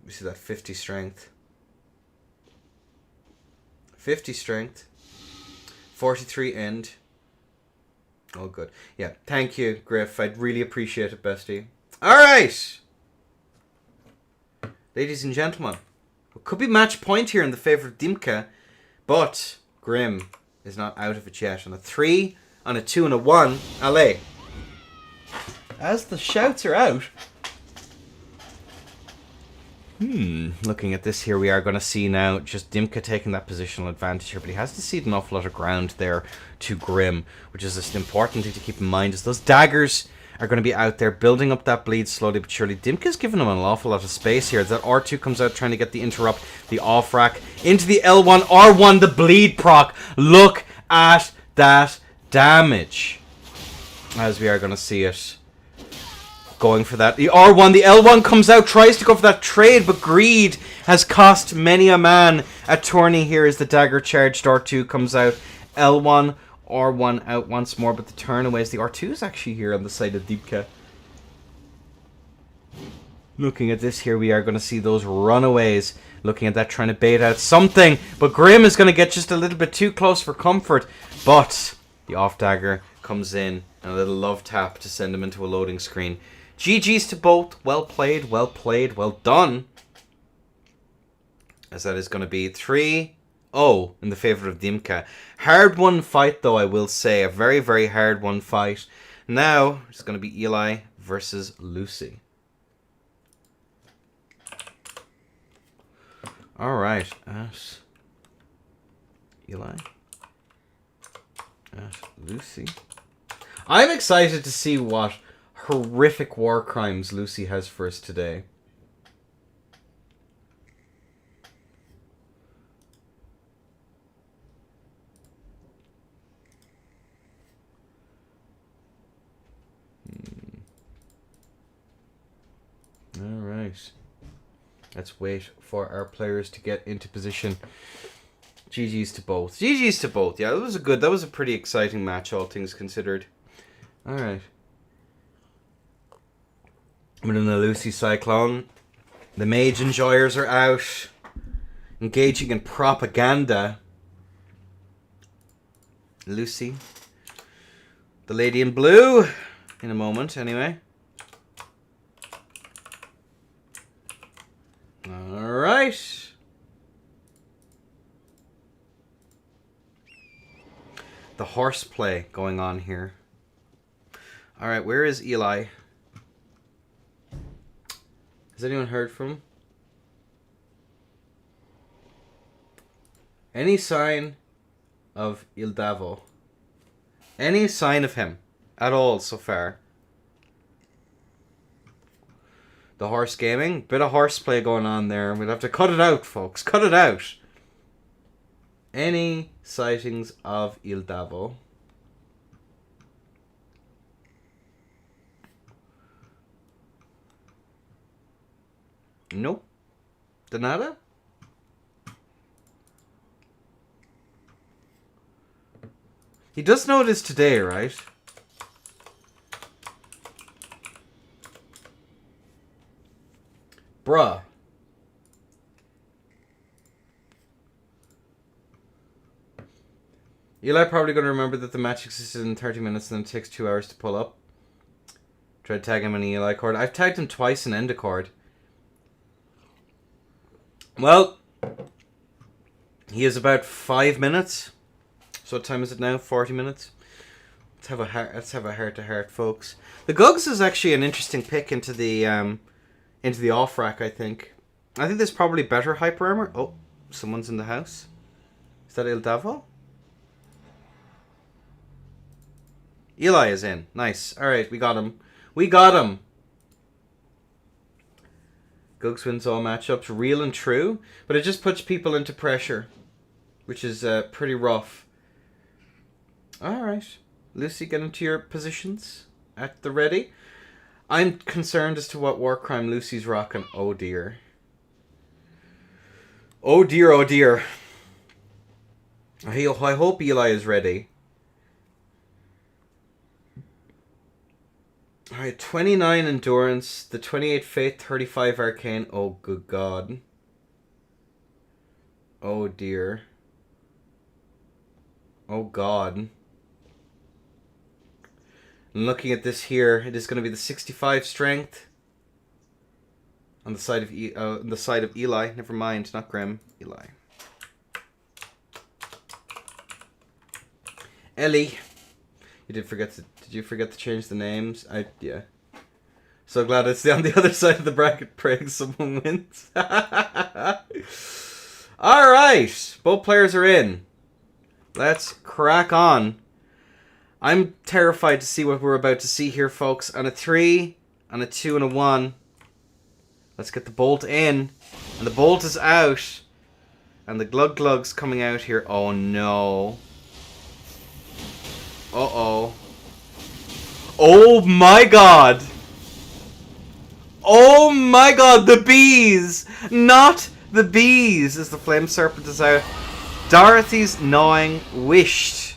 we see that 50 strength. 50 strength. 43 end. Oh, good. Yeah, thank you, Griff. I'd really appreciate it, bestie. Alright! Ladies and gentlemen, it could be match point here in the favour of Dimka, but Grim is not out of it yet. On a 3, on a 2, and a 1, allez. As the shouts are out. Looking at this here, we are going to see now just Dimka taking that positional advantage here, but he has to cede an awful lot of ground there to Grim, which is just an important thing to keep in mind, as those daggers are going to be out there building up that bleed slowly but surely. Dimka's giving him an awful lot of space here. As that R2 comes out trying to get the interrupt, the off rack into the L1, R1, the bleed proc. Look at that damage. As we are going to see it. Going for that. The R1, the L1 comes out, tries to go for that trade, but greed has cost many a man a tourney here as the dagger charged R2 comes out. L1, R1 out once more, but the turnaways, the R2 is actually here on the side of Dimka. Looking at this here, we are going to see those runaways. Looking at that, trying to bait out something. But Grim is going to get just a little bit too close for comfort. But the off dagger comes in. And a little love tap to send him into a loading screen. GG's to both. Well played, well done. As that is going to be 3-0 in the favour of Dimka. Hard won fight though, I will say. A very, very hard won fight. Now, it's going to be Eli versus Lucy. Alright, at Eli. At Lucy. I'm excited to see what horrific war crimes Lucy has for us today. Alright. Let's wait for our players to get into position. GG's to both. GG's to both. Yeah, that was a pretty exciting match, all things considered. Alright. We're in the Lucy Cyclone. The mage enjoyers are out. Engaging in propaganda. Lucy. The lady in blue. In a moment, anyway. Alright. The horseplay going on here. Alright, where is Eli? Has anyone heard from him? Any sign of Ildavo? Any sign of him at all so far? The horse gaming? Bit of horseplay going on there. We'll have to cut it out, folks. Cut it out. Any sightings of Ildavo? Nope. De nada? He does know it is today, right? Bruh. Eli probably going to remember that the match existed in 30 minutes and it takes 2 hours to pull up. Try to tag him in the Eli cord. I've tagged him twice in Endacord. Well, he is about 5 minutes. So what time is it now? 40 minutes? Let's have a heart-to-heart, folks. The Gugs is actually an interesting pick into the off rack, I think. I think there's probably better hyper armor. Oh, someone's in the house. Is that Ildavo? Eli is in. Nice. Alright, we got him. We got him! Gugs wins all matchups. Real and true. But it just puts people into pressure. Which is pretty rough. Alright. Lucy, get into your positions. At the ready. I'm concerned as to what war crime Lucy's rocking. Oh dear. Oh dear, oh dear. I hope Eli is ready. Alright, 29 endurance, the 28 faith, 35 arcane. Oh good god. Oh dear. Oh god. And looking at this here, it is going to be the 65 strength on the side of Eli. Never mind, not Grim. Eli. Ellie. You did you forget to change the names? Yeah. So glad it's on the other side of the bracket, praying someone wins. Alright, both players are in. Let's crack on. I'm terrified to see what we're about to see here, folks. On a 3, on a 2, and a 1. Let's get the bolt in. And the bolt is out. And the glug's coming out here. Oh no. Uh-oh. Oh my god! Oh my god, the bees! Not the bees! As the flame serpent is out. Dorothy's gnawing wished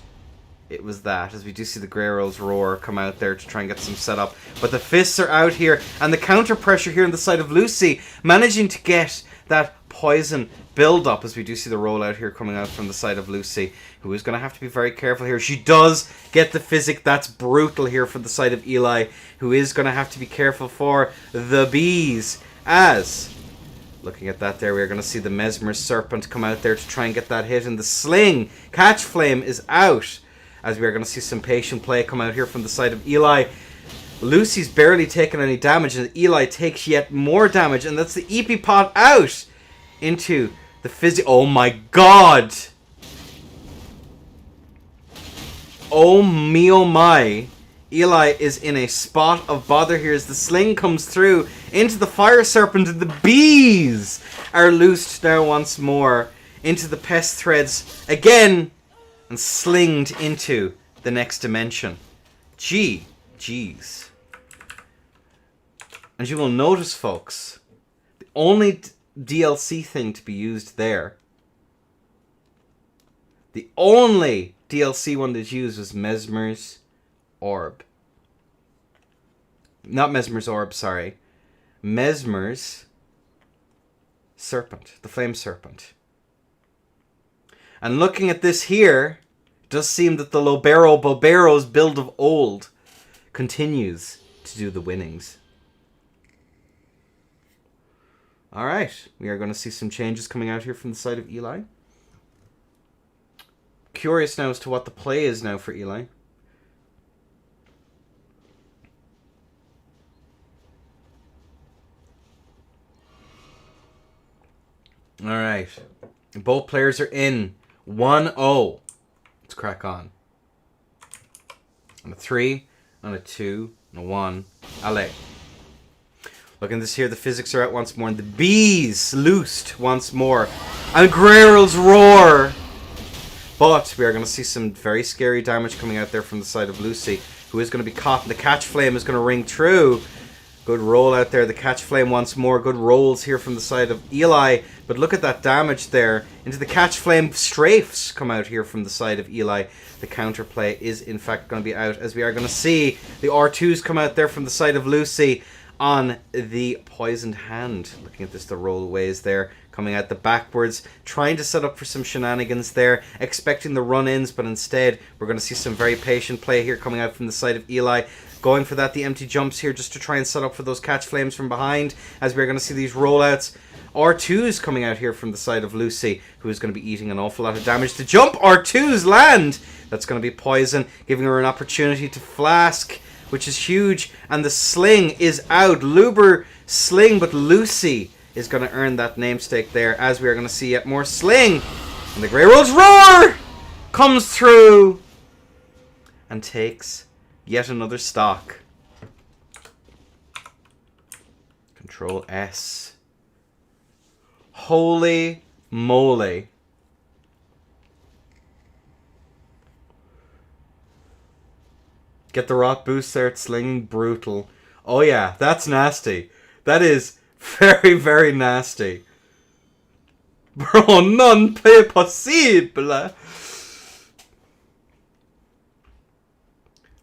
it was that, as we do see the Grey Rolls Roar come out there to try and get some setup. But the fists are out here, and the counter pressure here on the side of Lucy, managing to get that poison build up, as we do see the rollout here coming out from the side of Lucy, who is going to have to be very careful here. She does get the physic. That's brutal here from the side of Eli, who is going to have to be careful for the bees. As, looking at that there, we are going to see the Mesmer Serpent come out there to try and get that hit, and the Sling Catch Flame is out, as we are going to see some patient play come out here from the side of Eli. Lucy's barely taken any damage, and Eli takes yet more damage, and that's the EP pot out into the physic. Oh my god! Oh me oh my. Eli is in a spot of bother here as the sling comes through into the Fire Serpent, and the bees are loosed now once more into the pest threads again and slinged into the next dimension. Jeez. And you will notice, folks, the only DLC thing to be used there, the only DLC one that's used was Mesmer's Orb. Not Mesmer's Orb, sorry. Mesmer's Serpent, the Flame Serpent. And looking at this here, it does seem that the Lobero Bobero's build of old continues to do the winnings. Alright, we are going to see some changes coming out here from the side of Eli. Curious now as to what the play is now for Eli. Alright, both players are in. 1-0. Let's crack on. On a 3, on a 2, on a 1. Allez. Looking at this here, the physics are out once more, and the bees loosed once more. And Grey Rolls Roar! But we are going to see some very scary damage coming out there from the side of Lucy, who is going to be caught, and the Catch Flame is going to ring true. Good roll out there, the Catch Flame once more. Good rolls here from the side of Eli. But look at that damage there. Into the Catch Flame, strafes come out here from the side of Eli. The counterplay is in fact going to be out, as we are going to see the R2s come out there from the side of Lucy on the Poisoned Hand. Looking at this, the rollaways there coming out the backwards, trying to set up for some shenanigans there, expecting the run-ins, but instead we're going to see some very patient play here coming out from the side of Eli. Going for that, the empty jumps here just to try and set up for those Catch Flames from behind, as we're going to see these rollouts. R2s coming out here from the side of Lucy, who is going to be eating an awful lot of damage. The jump, R2s land! That's going to be poison, giving her an opportunity to flask, which is huge. And the sling is out. Luber sling, but Lucy is going to earn that namesake there, as we are going to see yet more sling. And the Grey Rolls Roar comes through and takes yet another stock. Control S. Holy moly. Get the rot boost there, it's slinging brutal. Oh yeah, that's nasty. That is very, very nasty. Bro, non peut possible.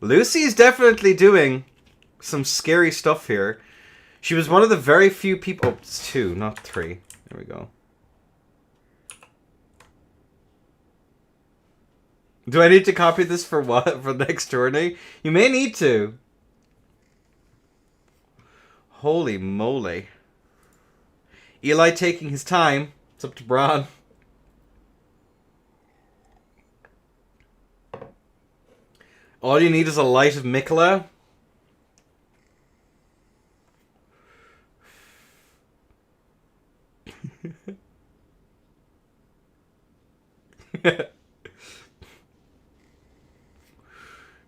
Lucy's definitely doing some scary stuff here. She was one of the very few people... Oh, it's 2, not 3. There we go. Do I need to copy this for what? For the next tourney? You may need to. Holy moly. Eli taking his time. It's up to Bron. All you need is a light of Mikola.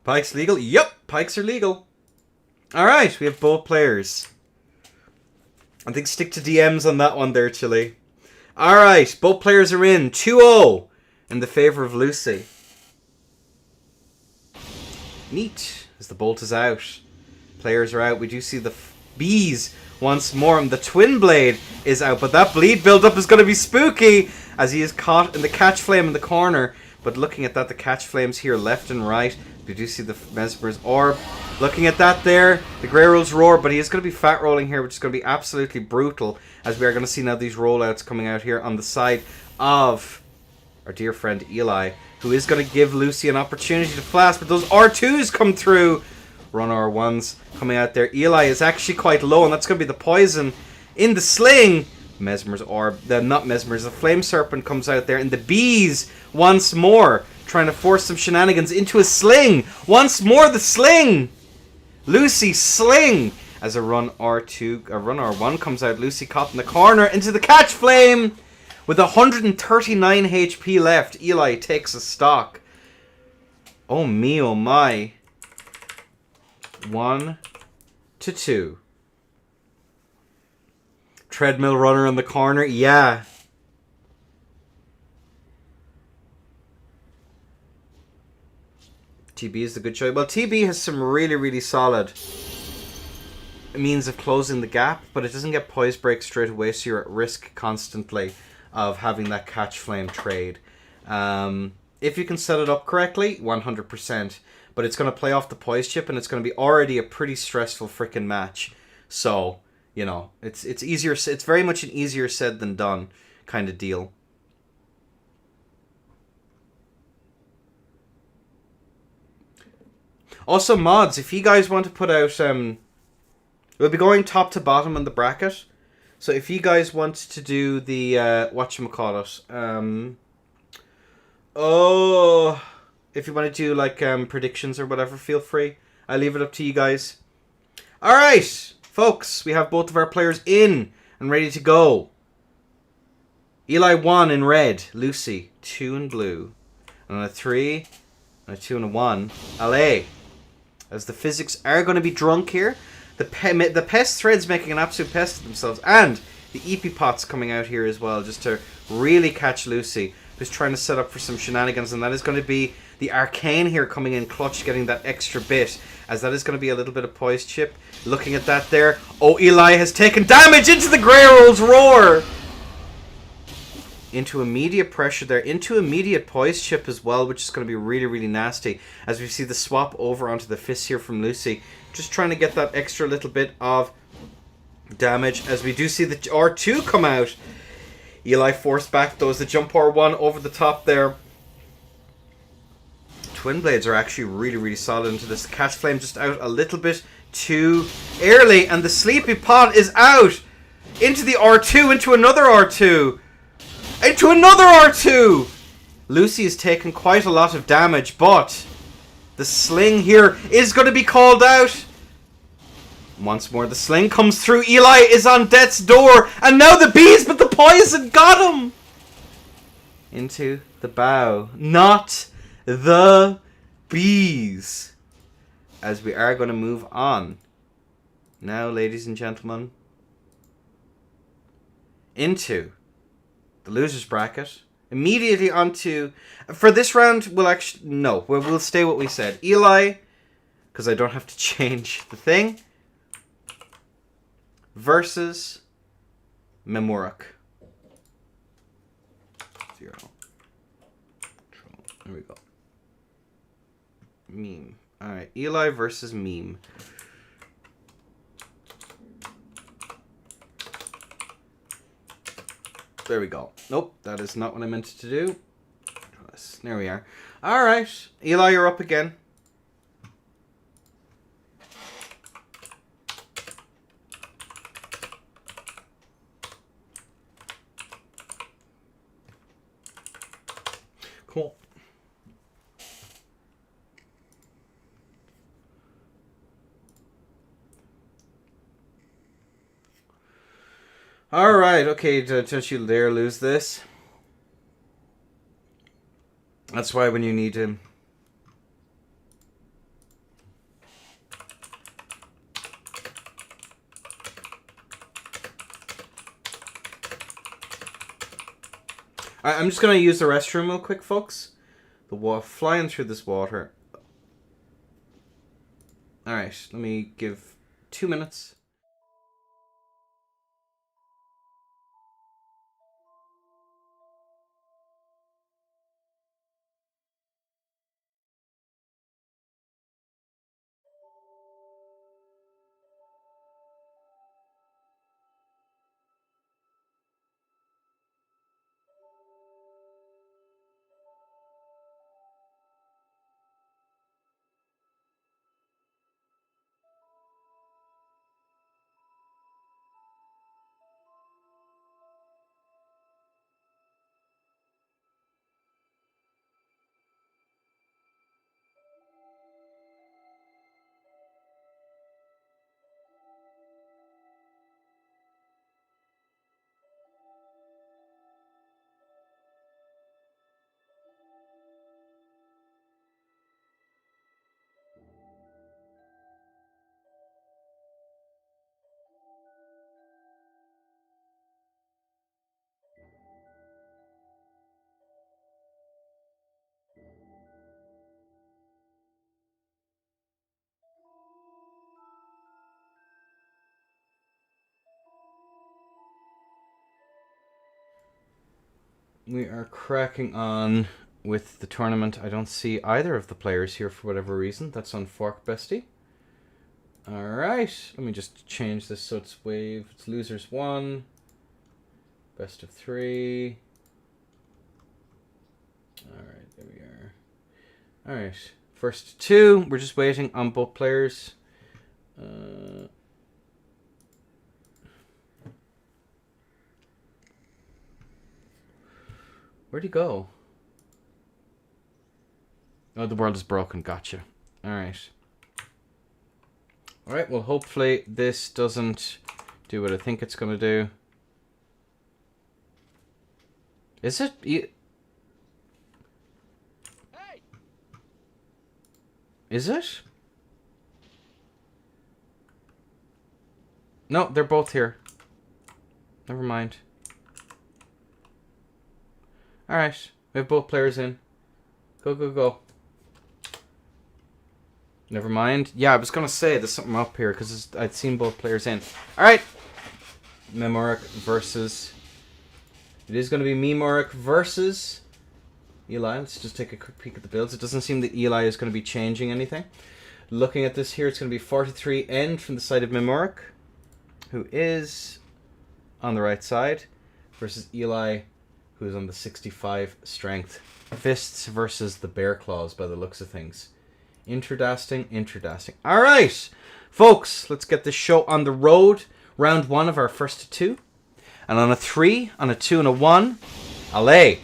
Pikes legal? Yep, pikes are legal. Alright, we have both players. I think stick to DMs on that one there, Chile. Alright, both players are in. 2-0 in the favour of Lucy. Neat, as the bolt is out. Players are out. We do see the bees once more, and the twin blade is out. But that bleed build-up is going to be spooky, as he is caught in the Catch Flame in the corner But looking at that, the catch flames here left and right. We do see the Mesmer's orb. Looking at that there, the Grey Rolls roar, but he is going to be fat rolling here, which is going to be absolutely brutal, as we are going to see now these rollouts coming out here on the side of our dear friend Eli, who is going to give Lucy an opportunity to flash, but those R2s come through. Run R1s coming out there. Eli is actually quite low, and that's going to be the poison in the sling. Mesmer's orb, not Mesmer's, the Flame Serpent comes out there, and the bees once more trying to force some shenanigans into a sling. Once more the sling. Lucy sling as a run R2, a run R1 comes out. Lucy caught in the corner into the catch flame with 139 HP left. Eli takes a stock. Oh me, oh my. 1 to 2. Treadmill runner in the corner, yeah. TB is the good choice. Well, TB has some really, really solid means of closing the gap, but it doesn't get poise break straight away, so you're at risk constantly of having that catch flame trade. If you can set it up correctly, 100%. But it's going to play off the poise chip, and it's going to be already a pretty stressful freaking match. So, you know, it's easier. It's very much an easier said than done kind of deal. Also, mods, if you guys want to put out, we'll be going top to bottom in the bracket. So if you guys want to do the, whatchamacallit, if you want to do, like, predictions or whatever, feel free. I leave it up to you guys. Alright, folks, we have both of our players in and ready to go. Eli 1 in red, Lucy 2 in blue. And on a 3, and a 2 and a 1, LA. As the physics are going to be drunk here. The pest threads making an absolute pest of themselves. And the EP pots coming out here as well, just to really catch Lucy, who's trying to set up for some shenanigans. And that is going to be the Arcane here coming in clutch, getting that extra bit, as that is going to be a little bit of poise chip. Looking at that there. Oh, Eli has taken damage into the Grey Rolls roar. Into immediate pressure there, into immediate poise chip as well, which is going to be really, really nasty. As we see the swap over onto the fist here from Lucy. Just trying to get that extra little bit of damage, as we do see the R2 come out. Eli forced back those, the jump R1 over the top there. Twin blades are actually really, really solid into this. The catch flame just out a little bit too early, and the sleepy pot is out into the R2, into another R2. Into another R2! Lucy is taking quite a lot of damage, but the sling here is going to be called out. Once more, the sling comes through. Eli is on death's door, and now the bees, but the poison got him! Into the bow. Not the bees. As we are going to move on. Now, ladies and gentlemen, into the loser's bracket. Immediately onto... For this round, we'll actually... No, we'll stay what we said. Eli, because I don't have to change the thing, versus Memor. 0. There we go. Meme. Alright, Eli versus Meme. There we go. Nope, that is not what I meant to do. There we are. Alright, Eli, you're up again. Cool. Alright, okay, don't you dare lose this. That's why when you need him. I'm just going to use the restroom real quick, folks. Flying through this water. Alright, let me give 2 minutes. We are cracking on with the tournament. I don't see either of the players here for whatever reason. That's on Fork Bestie. Alright, let me just change this so it's wave. It's losers 1. Best of 3. Alright, there we are. Alright, first 2. We're just waiting on both players. Where'd he go? Oh, the world is broken. Gotcha. Alright. Alright, well, hopefully this doesn't do what I think it's going to do. Is it? Is it? No, they're both here. Never mind. Alright, we have both players in. Go, go, go. Never mind. Yeah, I was going to say there's something up here because I'd seen both players in. Alright. Memor versus... It is going to be Memor versus Eli. Let's just take a quick peek at the builds. It doesn't seem that Eli is going to be changing anything. Looking at this here, it's going to be 43 end from the side of Memor, who is on the right side, versus Eli, who's on the 65 strength. Fists versus the bear claws by the looks of things. Interdasting. Alright, folks, let's get this show on the road. Round 1 of our first 2. And on a 3, on a 2 and a 1, allez.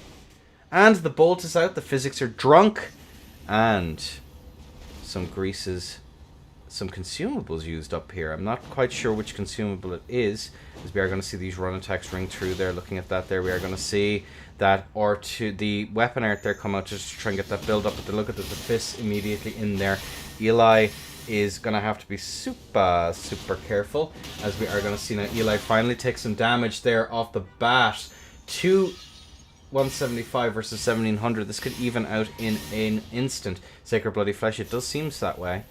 And the bolt is out, the physics are drunk. And some greases, some consumables used up here. I'm not quite sure which consumable it is, as we are going to see these run attacks ring through there. Looking at that there, we are going to see that R2, the weapon art there come out just to try and get that build up. But look at the fists immediately in there. Eli is going to have to be super careful, as we are going to see now Eli finally take some damage there off the bat. 175 versus 1700. This could even out in an instant. Sacred Bloody Flesh, it does seem that way,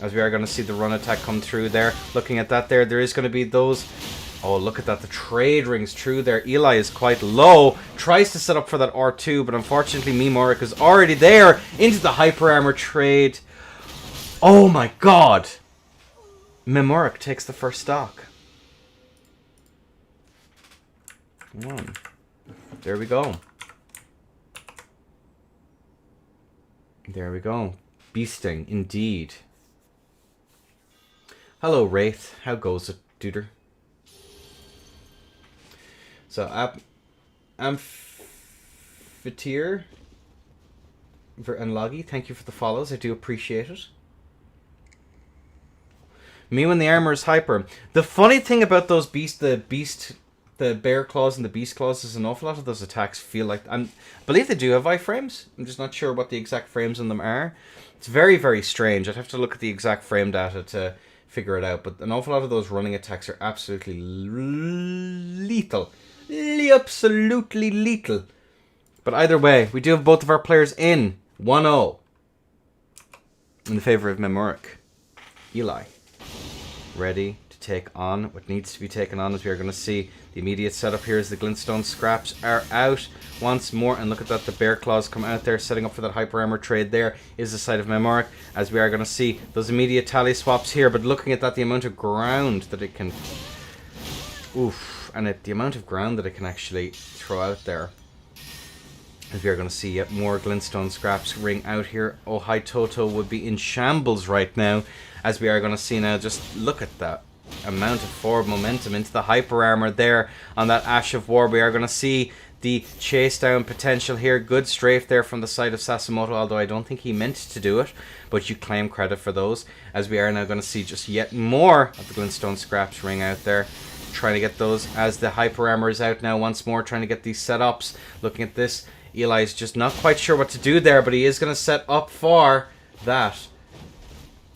as we are going to see the run attack come through there. Looking at that there is going to be those... Oh, look at that. The trade rings through there. Eli is quite low. Tries to set up for that R2, but unfortunately Memor is already there into the hyper armor trade. Oh my god. Memor takes the first stock. One. There we go. There we go. Beasting, indeed. Hello, Wraith. How goes it, Duder? So, Amphitheer and Loggy, thank you for the follows. I do appreciate it. Me when the armor is hyper. The funny thing about those the bear claws and the beast claws is an awful lot of those attacks feel like... I believe they do have iframes. I'm just not sure what the exact frames on them are. It's very, very strange. I'd have to look at the exact frame data to figure it out. But an awful lot of those running attacks are absolutely lethal. Absolutely lethal. But either way, we do have both of our players in 1-0 in the favor of Memor. Eli, ready to take on what needs to be taken on, as we are going to see the immediate setup here as the glintstone scraps are out once more. And look at that, the bear claws come out there, setting up for that hyper armor trade. There is the side of Memor, as we are going to see those immediate tally swaps here. But looking at that, the amount of ground that it can... Oof. And the amount of ground that it can actually throw out there. As we are going to see yet more glintstone scraps ring out here. Oh, High Toto would be in shambles right now. As we are going to see now, just look at that amount of forward momentum into the hyper armor there on that Ash of War. We are going to see the chase down potential here. Good strafe there from the side of Sasamoto, although I don't think he meant to do it. But you claim credit for those. As we are now going to see just yet more of the glintstone scraps ring out there. Trying to get those as the hyper armor is out now once more, trying to get these setups. Looking at this, Eli's just not quite sure what to do there, but he is going to set up for that.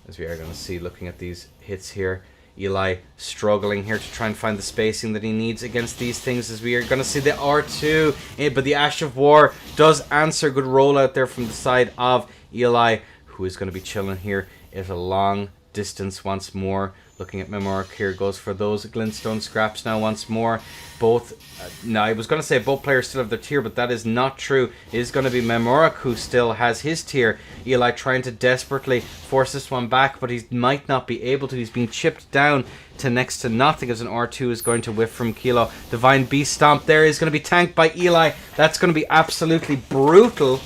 As we are going to see, looking at these hits here, Eli struggling here to try and find the spacing that he needs against these things, as we are going to see the R2, but the Ash of War does answer. Good roll out there from the side of Eli, who is going to be chilling here at a long distance once more. Looking at Memor here, goes for those glintstone scraps now once more. Both, now I was going to say both players still have their tier, but that is not true. It is going to be Memor who still has his tier. Eli trying to desperately force this one back, but he might not be able to. He's being chipped down to next to nothing as an R2 is going to whiff from Kilo. Divine Beast Stomp there is going to be tanked by Eli. That's going to be absolutely brutal.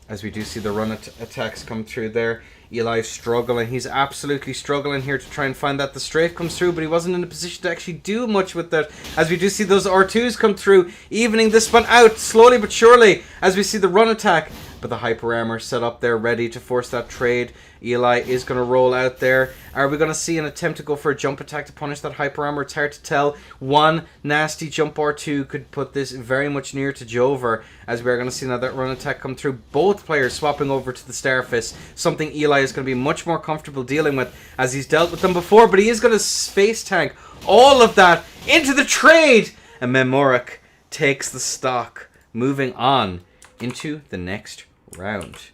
As we do see the run attacks come through there. Eli's struggling. He's absolutely struggling here to try and find that the strafe comes through, but he wasn't in a position to actually do much with that. As we do see those R2s come through, evening this one out slowly but surely as we see the run attack. But the hyper armor set up there ready to force that trade. Eli is going to roll out there. Are we going to see an attempt to go for a jump attack to punish that hyper armor? It's hard to tell. One nasty jump R2 could put this very much near to Jover, as we are going to see now that run attack come through. Both players swapping over to the Starfist, something Eli is going to be much more comfortable dealing with as he's dealt with them before, but he is going to face tank all of that into the trade. And Memoric takes the stock, moving on into the next round.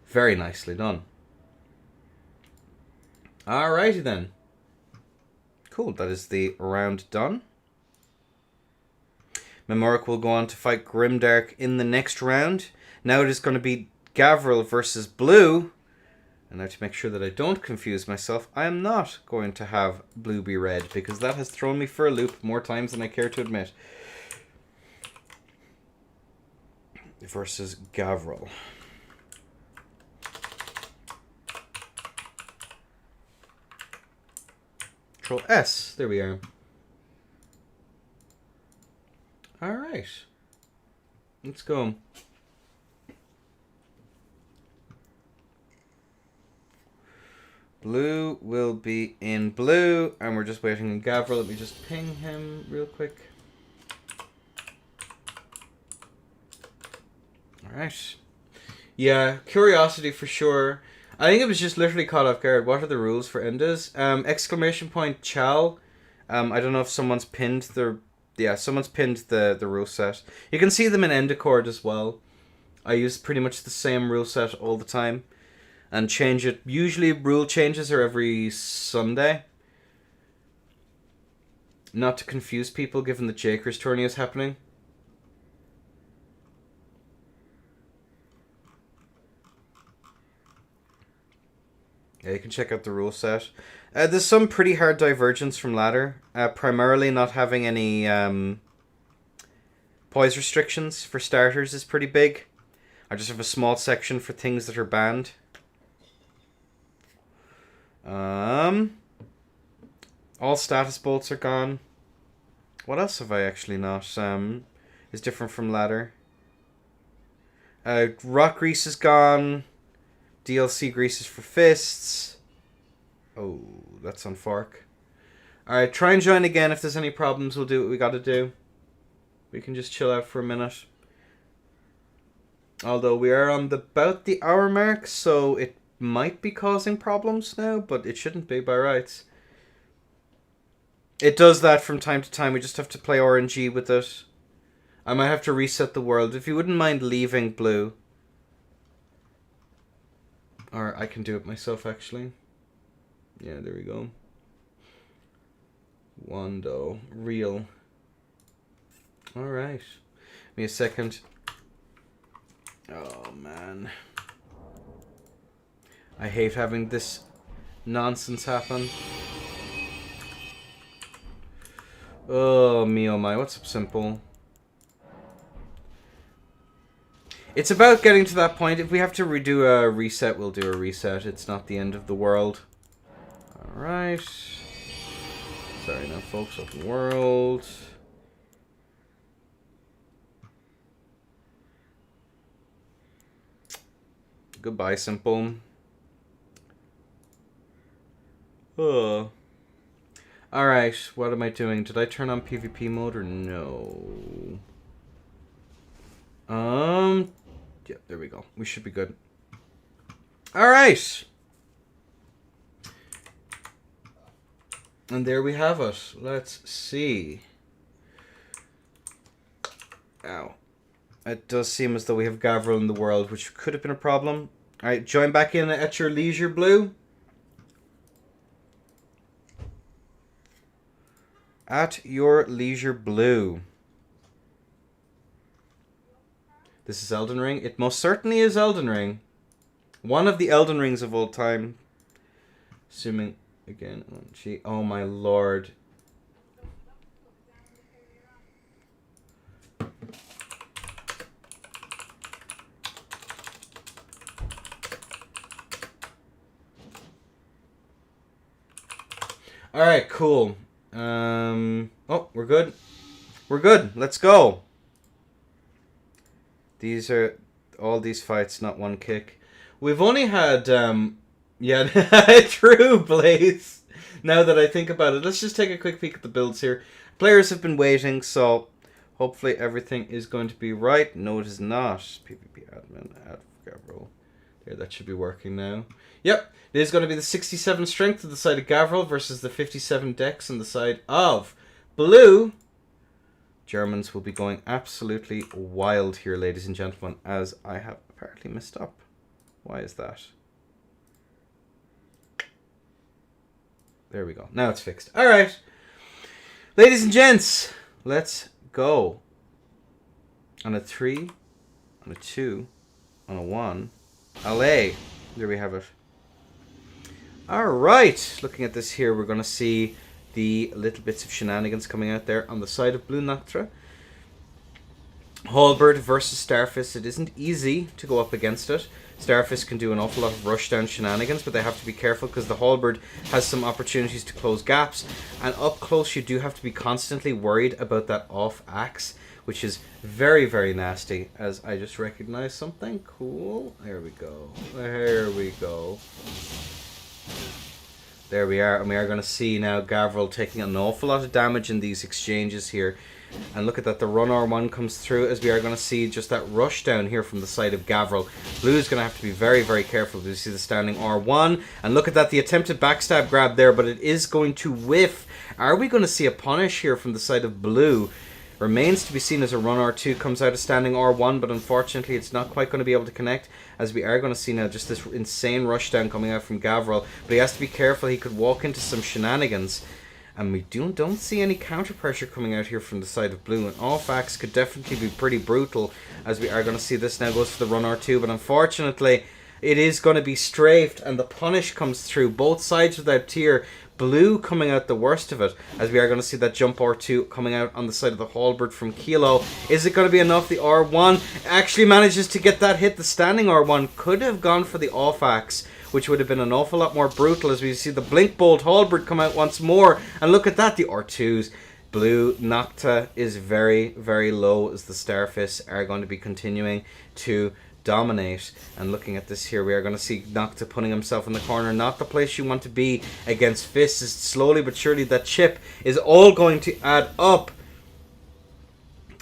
Very nicely done. Alrighty then. Cool, that is the round done. Memoric will go on to fight Grimdark in the next round. Now it is going to be Gavil versus Blue. And now to make sure that I don't confuse myself, I am not going to have Blue be red, because that has thrown me for a loop more times than I care to admit. Versus Gavil. Control S. There we are. Alright. Let's go. Blue will be in blue, and we're just waiting on Gavil. Let me just ping him real quick. Alright. Yeah, curiosity for sure. I think it was just literally caught off guard. What are the rules for Endas? Exclamation point Chal. I don't know if someone's pinned the... Yeah, someone's pinned the rule set. You can see them in Endacord as well. I use pretty much the same rule set all the time. And change it. Usually rule changes are every Sunday. Not to confuse people given the Jakers tourney is happening. Yeah, you can check out the rule set. There's some pretty hard divergence from ladder. Primarily not having any poise restrictions for starters is pretty big. I just have a small section for things that are banned. All status bolts are gone. What else have I actually not? Is different from ladder. Rock grease is gone. DLC greases for fists. Oh, that's on fork. Alright, try and join again. If there's any problems, we'll do what we gotta do. We can just chill out for a minute. Although we are on about the hour mark, so it might be causing problems now, but it shouldn't be by rights. It does that from time to time. We just have to play RNG with it. I might have to reset the world. If you wouldn't mind leaving blue. Or I can do it myself, actually. Yeah, there we go. Wando. Real. Alright. Give me a second. Oh, man. I hate having this nonsense happen. Oh, me oh my. What's up, Simple? It's about getting to that point. If we have to redo a reset, we'll do a reset. It's not the end of the world. Alright. Sorry now, folks. Open world. Goodbye, Simple. Oh. Alright, what am I doing? Did I turn on PvP mode or no? Yeah, there we go. We should be good. Alright. And there we have it. Let's see. Ow. It does seem as though we have Gavil in the world, which could have been a problem. Alright, join back in at your leisure, Blue. At your leisure, Blue. This is Elden Ring. It most certainly is Elden Ring. One of the Elden Rings of all time. Assuming, again, oh my lord. Alright, cool. Oh, we're good. We're good. Let's go. These are all these fights, not one kick. We've only had, yeah, true, Blaze. Now that I think about it, let's just take a quick peek at the builds here. Players have been waiting, so hopefully everything is going to be right. No, it is not. PvP admin, add Gavil. There, that should be working now. Yep, it is going to be the 67 strength to the side of Gavil versus the 57 dex on the side of Blue. Germans will be going absolutely wild here, ladies and gentlemen, as I have apparently messed up. Why is that? There we go. Now it's fixed. All right. Ladies and gents, let's go. On a 3, on a 2, on a 1. Allez. There we have it. All right. Looking at this here, we're going to see the little bits of shenanigans coming out there on the side of Blue Noctra. Halberd versus Starfist. It isn't easy to go up against it. Starfist can do an awful lot of rushdown shenanigans, but they have to be careful because the Halberd has some opportunities to close gaps. And up close, you do have to be constantly worried about that off axe, which is very, very nasty. As I just recognize something cool. There we go. There we go. There we are, and we are going to see now Gavil taking an awful lot of damage in these exchanges here. And look at that, the run R1 comes through, as we are going to see just that rush down here from the side of Gavil. Blue is going to have to be very, very careful. You see the standing R1, and look at that, the attempted backstab grab there, but it is going to whiff. Are we going to see a punish here from the side of Blue? Remains to be seen as a run R2 comes out of standing R1, but unfortunately it's not quite going to be able to connect, as we are going to see now just this insane rushdown coming out from Gavil. But he has to be careful, he could walk into some shenanigans. And we don't see any counter pressure coming out here from the side of Blue. And off axe could definitely be pretty brutal, as we are going to see this now goes for the run R2. But unfortunately, it is going to be strafed, and the punish comes through. Both sides without tier. Blue coming out the worst of it, as we are going to see that jump R2 coming out on the side of the Halberd from Kilo. Is it going to be enough? The R1 actually manages to get that hit. The standing R1 could have gone for the off axe, which would have been an awful lot more brutal, as we see the Blink Bolt Halberd come out once more. And look at that, the R2s. Blue Nocta is very, very low, as the Starfists are going to be continuing to dominate. And looking at this here, we are going to see Nocta putting himself in the corner. Not the place you want to be against Fists. Is slowly but surely that chip is all going to add up.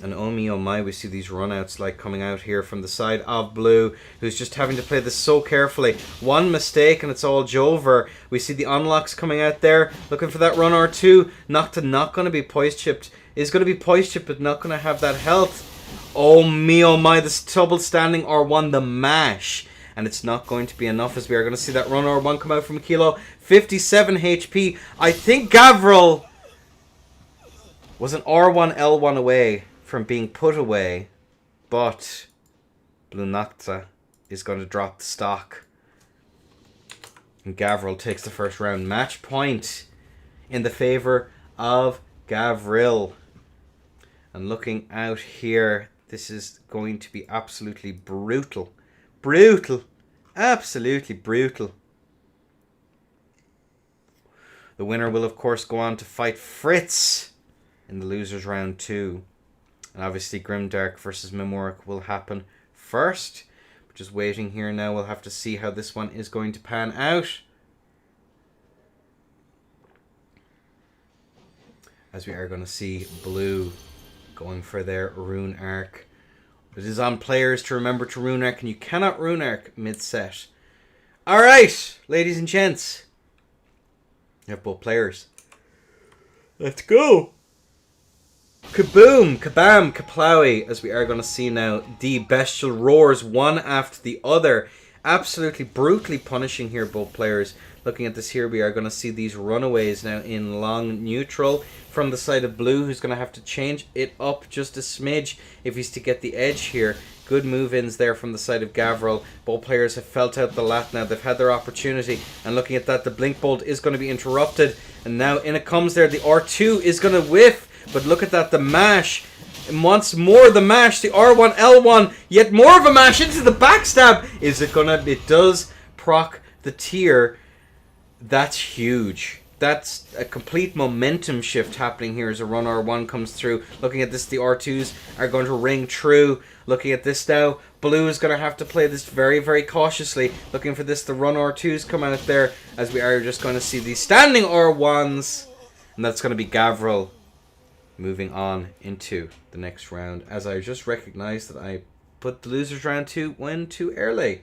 And oh me, oh my, we see these runouts like coming out here from the side of Blue, who's just having to play this so carefully. One mistake and it's all Jover. We see the unlocks coming out there, looking for that run R2. Nocta not going to be poise chipped. Is going to be poise chipped, but not going to have that health. Oh me, oh my, this double standing R1, the mash. And it's not going to be enough, as we are going to see that run R1 come out from Kilo. 57 HP. I think Gavil was an R1 L1 away from being put away, but Blue Nocta is going to drop the stock, and Gavil takes the first round. Match point in the favor of Gavil. And looking out here, this is going to be absolutely brutal. Brutal. Absolutely brutal. The winner will of course go on to fight Fritz in the losers round 2. And obviously Grimdark versus Memor will happen first. We're just waiting here now. We'll have to see how this one is going to pan out, as we are going to see Blue going for their Rune Arc. It is on players to remember to Rune Arc, and you cannot Rune Arc mid-set. Alright, ladies and gents. You have both players. Let's go. Kaboom, kabam, kaplowy, as we are going to see now the bestial roars one after the other absolutely brutally punishing here both players. Looking at this here, we are going to see these runaways now in long neutral from the side of blue, who's going to have to change it up just a smidge if he's to get the edge here. Good move-ins there from the side of Gavil. Both players have felt out the lat now. They've had their opportunity. And looking at that, the blink bolt is going to be interrupted. And now in it comes there. The R2 is going to whiff. But look at that, the mash. And once more the mash. The R1, L1. Yet more of a mash into the backstab. Is it going to... It does proc the tier. That's huge. That's a complete momentum shift happening here as a run R1 comes through. Looking at this, the R2s are going to ring true. Looking at this now, blue is going to have to play this very, very cautiously. Looking for this, the run R2s come out there as we are just going to see the standing R1s. And that's going to be Gavil moving on into the next round. As I just recognized that I put the losers round 2 win too early.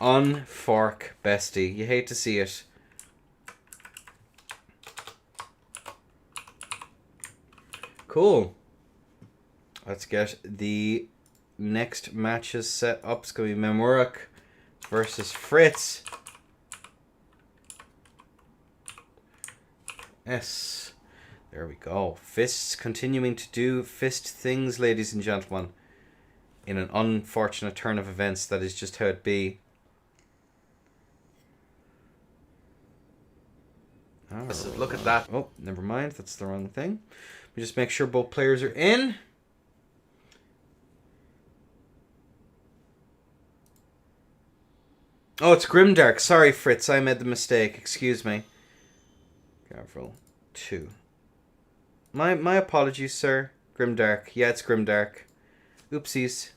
Unfork, bestie. You hate to see it. Cool. Let's get the next matches set up. It's going to be Memor versus Fritz. Yes. There we go. Fists continuing to do fist things, ladies and gentlemen. In an unfortunate turn of events, that is just how it be. Oh, look at that. Oh, never mind. That's the wrong thing. We just make sure both players are in. Oh, it's Grimdark. Sorry, Fritz. I made the mistake. Excuse me. Gavil 2. My apologies, sir. Grimdark. Yeah, it's Grimdark. Oopsies.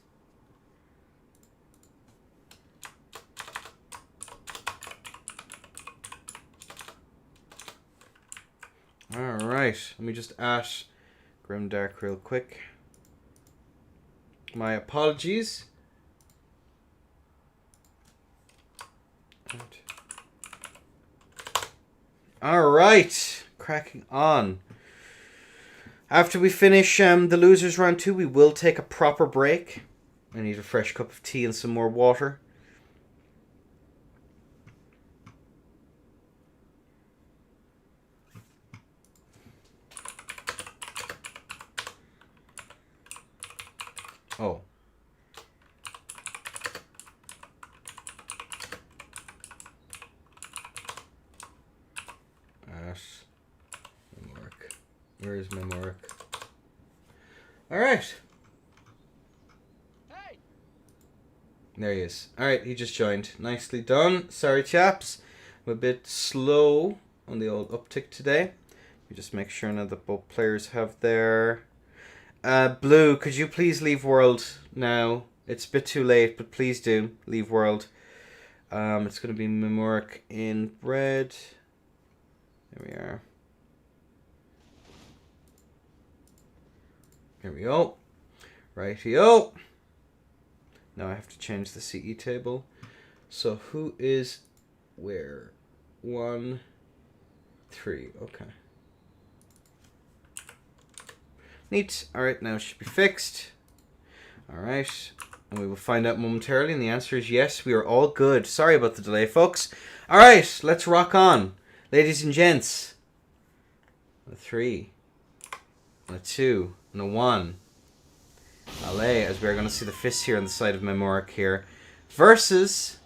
Alright, let me just add Grimdark real quick. My apologies. Alright, cracking on. After we finish the losers round 2, we will take a proper break. I need a fresh cup of tea and some more water. Oh. Ash. Memor. Where is Memor? Alright. Hey. There he is. Alright, he just joined. Nicely done. Sorry, chaps. I'm a bit slow on the old uptick today. We just make sure now that both players have their... Blue, could you please leave world now? It's a bit too late, but please do leave world. It's going to be Memor in red. There we are. Here we go. Rightio. Now I have to change the CE table. So who is where? 1, 3. Okay. Neat. Alright, now it should be fixed. Alright. And we will find out momentarily. And the answer is yes, we are all good. Sorry about the delay, folks. Alright, let's rock on. Ladies and gents. A 3. And a 2. And a 1. Allez, as we are going to see the fist here on the side of Memor here. Versus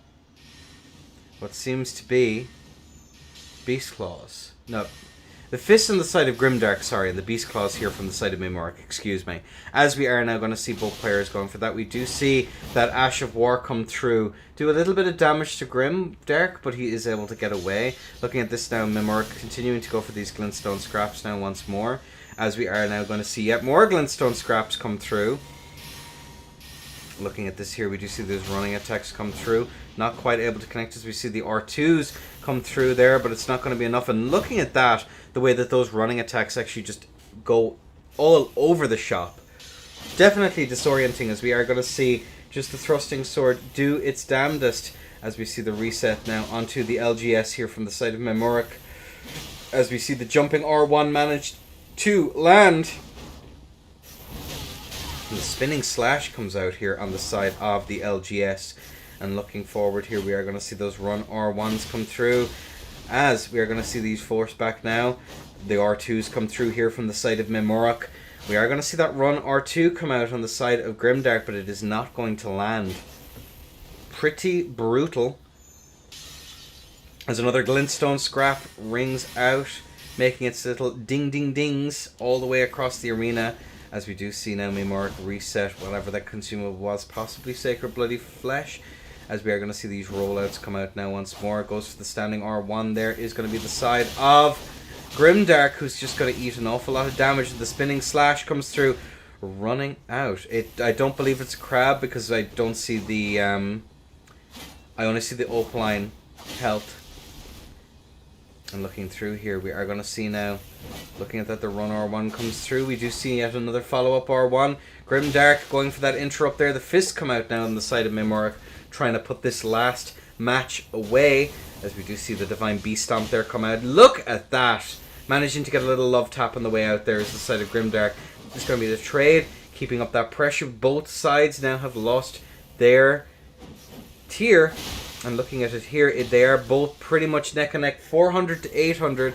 what seems to be Beast Claws. No. The fist on the side of Grimdark, sorry, and the Beast Claws here from the side of Memor, excuse me. As we are now going to see both players going for that, we do see that Ash of War come through, do a little bit of damage to Grimdark, but he is able to get away. Looking at this now, Memor continuing to go for these glintstone scraps now once more. As we are now going to see yet more glintstone scraps come through. Looking at this here, we do see those running attacks come through. Not quite able to connect as we see the R2s come through there, but it's not going to be enough. And looking at that, the way that those running attacks actually just go all over the shop. Definitely disorienting, as we are going to see just the thrusting sword do its damnedest as we see the reset now onto the LGS here from the side of Memor. As we see the jumping R1 managed to land. And the spinning slash comes out here on the side of the LGS And looking forward here, we are going to see those run R1s come through. As we are going to see these force back now. The R2s come through here from the side of Memor. We are going to see that run R2 come out on the side of Grimdark, but it is not going to land. Pretty brutal. As another glintstone scrap rings out, making its little ding ding dings all the way across the arena. As we do see now Memor reset whatever that consumable was, possibly Sacred Bloody Flesh. As we are going to see these rollouts come out now once more. It goes for the standing R1 there. Is going to be the side of Grimdark, who's just going to eat an awful lot of damage. The spinning slash comes through, running out. I don't believe it's a crab because I don't see the... I only see the opaline health. And looking through here, we are going to see now, looking at that, the run R1 comes through. We do see yet another follow-up R1. Grimdark going for that interrupt there. The fist come out now on the side of Memor, trying to put this last match away. As we do see the Divine Beast Stomp there come out. Look at that! Managing to get a little love tap on the way out there is the side of Grimdark. It's going to be the trade. Keeping up that pressure. Both sides now have lost their tier. And looking at it here, they are both pretty much neck and neck. 400 to 800.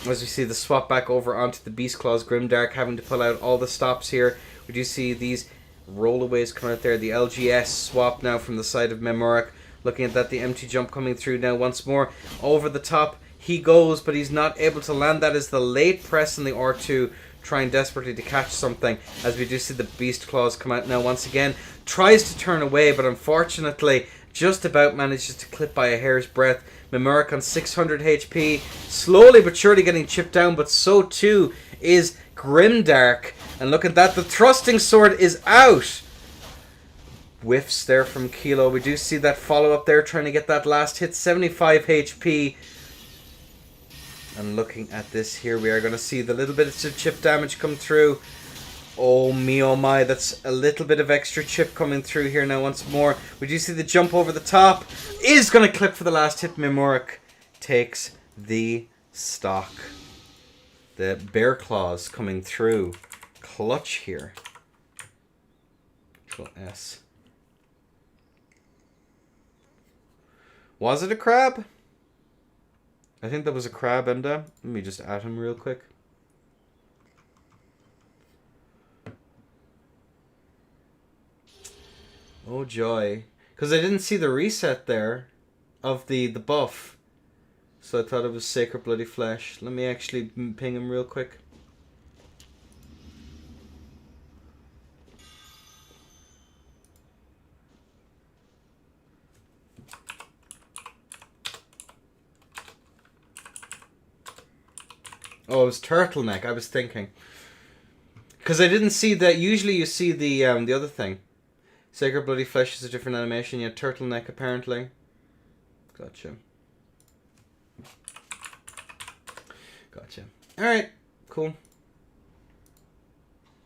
As we see the swap back over onto the Beast Claws. Grimdark having to pull out all the stops here. We do see these rollaways coming out there. The LGS swap now from the side of Memor. Looking at that, the empty jump coming through now once more. Over the top he goes, but he's not able to land. That is the late press on the R2, trying desperately to catch something. As we do see the Beast Claws come out now once again. Tries to turn away, but unfortunately just about manages to clip by a hair's breadth. Memor on 600 HP. Slowly but surely getting chipped down, but so too is Grimdark. And look at that, the thrusting sword is out. Whiffs there from Kilo. We do see that follow-up there, trying to get that last hit. 75 HP. And looking at this here, we are going to see the little bit of chip damage come through. Oh me, oh my, that's a little bit of extra chip coming through here now once more. We do see the jump over the top. Is going to clip for the last hit. Memor takes the stock. The Bear Claws coming through. Clutch here. Control S. Was it a crab? I think that was a crab, Enda. Let me just add him real quick. Oh joy. Because I didn't see the reset there of the buff. So I thought it was Sacred Bloody Flesh. Let me actually ping him real quick. Oh, it was turtleneck. I was thinking. Because I didn't see that. Usually you see the other thing. Sacred Bloody Flesh is a different animation. Yeah, turtleneck apparently. Gotcha. Gotcha. Alright. Cool.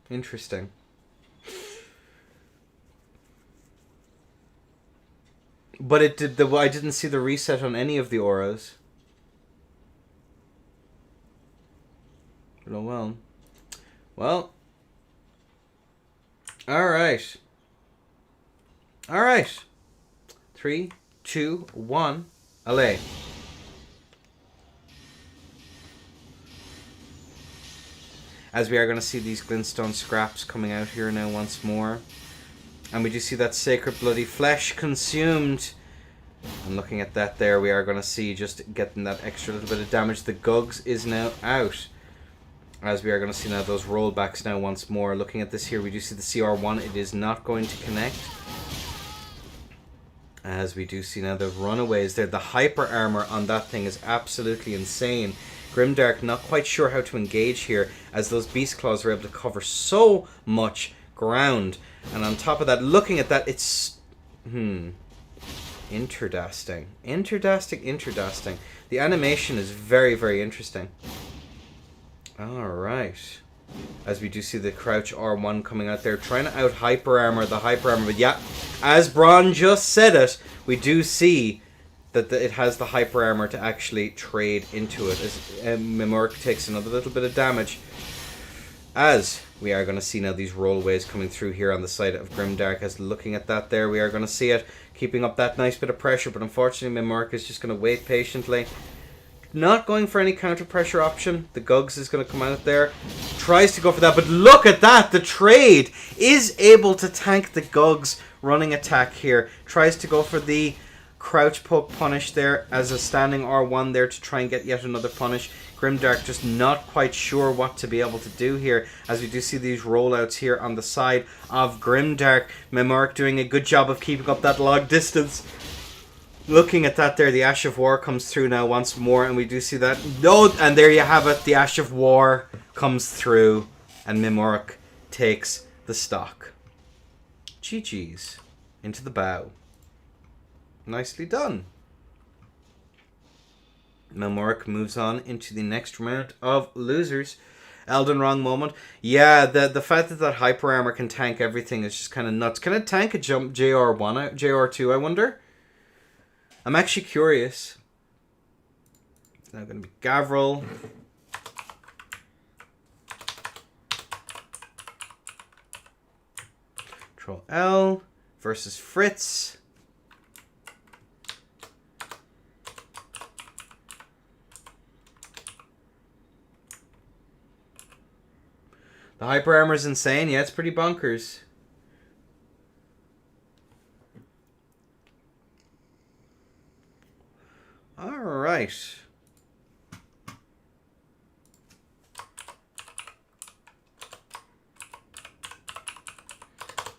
Interesting. But it did I didn't see the reset on any of the auras. But oh well. Well. Alright. Alright. 3, 2, 1. Allez. As we are going to see these glintstone scraps coming out here now once more. And we do see that Sacred Bloody Flesh consumed. And looking at that there, we are going to see just getting that extra little bit of damage. The Gugs is now out. As we are going to see now those rollbacks now once more. Looking at this here, we do see the CR1. It is not going to connect. As we do see now the runaways there. The hyper armor on that thing is absolutely insane. Grimdark not quite sure how to engage here, as those Beast Claws are able to cover so much ground. And on top of that, looking at that, it's... Interdasting. Interdasting. The animation is very, very interesting. Alright. As we do see the crouch R1 coming out there, trying to out hyper armor the hyper armor. But yeah, as Bron just said it, we do see that it has the hyper armor to actually trade into it. As Memor takes another little bit of damage. As we are going to see now these rollways coming through here on the side of Grimdark. As looking at that there, we are going to see it. keeping up that nice bit of pressure, but unfortunately Memor is just going to wait patiently. Not going for any counter pressure option. The Gugs is going to come out there. Tries to go for that, but look at that. The trade is able to tank the Gugs running attack here. Tries to go for the crouch poke punish there as a standing R1 there to try and get yet another punish. Grimdark just not quite sure what to be able to do here, as we do see these rollouts here on the side of Grimdark. Memor doing a good job of keeping up that long distance. Looking at that there, the Ash of War comes through now once more, and we do see that. No, and there you have it. The Ash of War comes through, and Memor takes the stock. GG's. Into the bow. Nicely done. Memor moves on into the next round of losers. Elden wrong moment. Yeah, the fact that that hyper armor can tank everything is just kind of nuts. Can it tank a jump JR1, JR2, I wonder? I'm actually curious. It's now going to be Gavil. Control L versus Fritz. The hyper armor is insane. Yeah, it's pretty bonkers. All right. There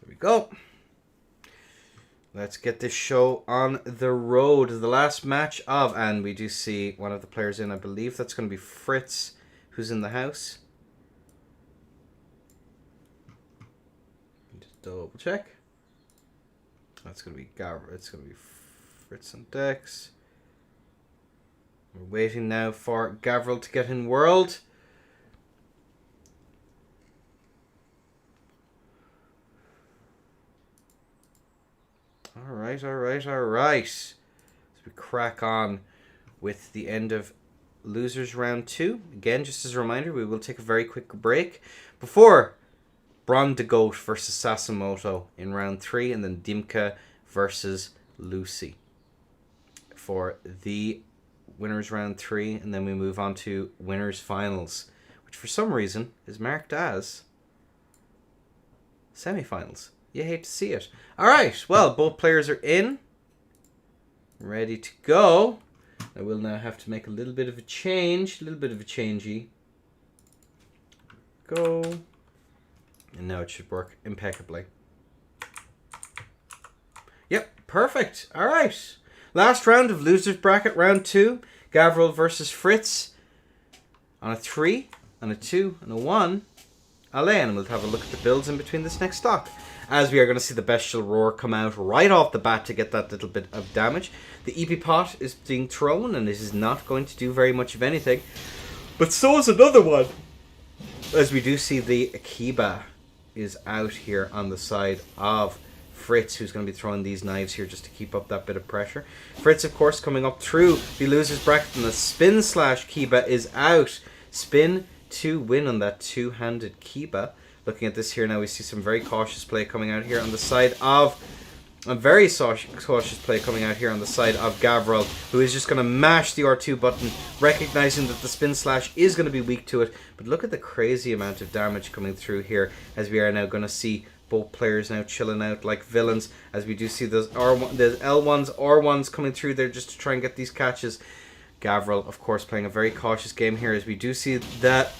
we go. Let's get this show on the road. The last match of, and we do see one of the players in. I believe that's going to be Fritz, who's in the house. Just double check. That's going to be Gavil. It's going to be Fritz and Dex. We're waiting now for Gavil to get in world. Alright. As we crack on with the end of losers round 2. Again, just as a reminder, we will take a very quick break before Bron the Goat versus Sasamoto in round 3, and then Dimka versus Lucy for the winners round 3, and then we move on to winners finals, which for some reason is marked as semifinals. You hate to see it. Alright, well, both players are in, ready to go. I will now have to make a little bit of a change, changey. Go. And now it should work impeccably. Yep, perfect. Alright. Last round of losers bracket, round 2. Gavil versus Fritz. On a 3, on a 2, and a 1. And we'll have a look at the builds in between this next stock, as we are going to see the Bestial Roar come out right off the bat to get that little bit of damage. The EP pot is being thrown, and this is not going to do very much of anything. But so is another one, as we do see the Akiba is out here on the side of Fritz, who's going to be throwing these knives here just to keep up that bit of pressure. Fritz, of course, coming up through the losers bracket, and the spin slash Kiba is out. Spin to win on that two-handed Kiba. Looking at this here now, we see some very cautious play coming out here on the side of... A very cautious play coming out here on the side of Gavil, who is just going to mash the R2 button, recognizing that the spin slash is going to be weak to it. But look at the crazy amount of damage coming through here, as we are now going to see both players now chilling out like villains, as we do see those R1, the L1s, R1s coming through there just to try and get these catches. Gavil, of course, playing a very cautious game here, as we do see that...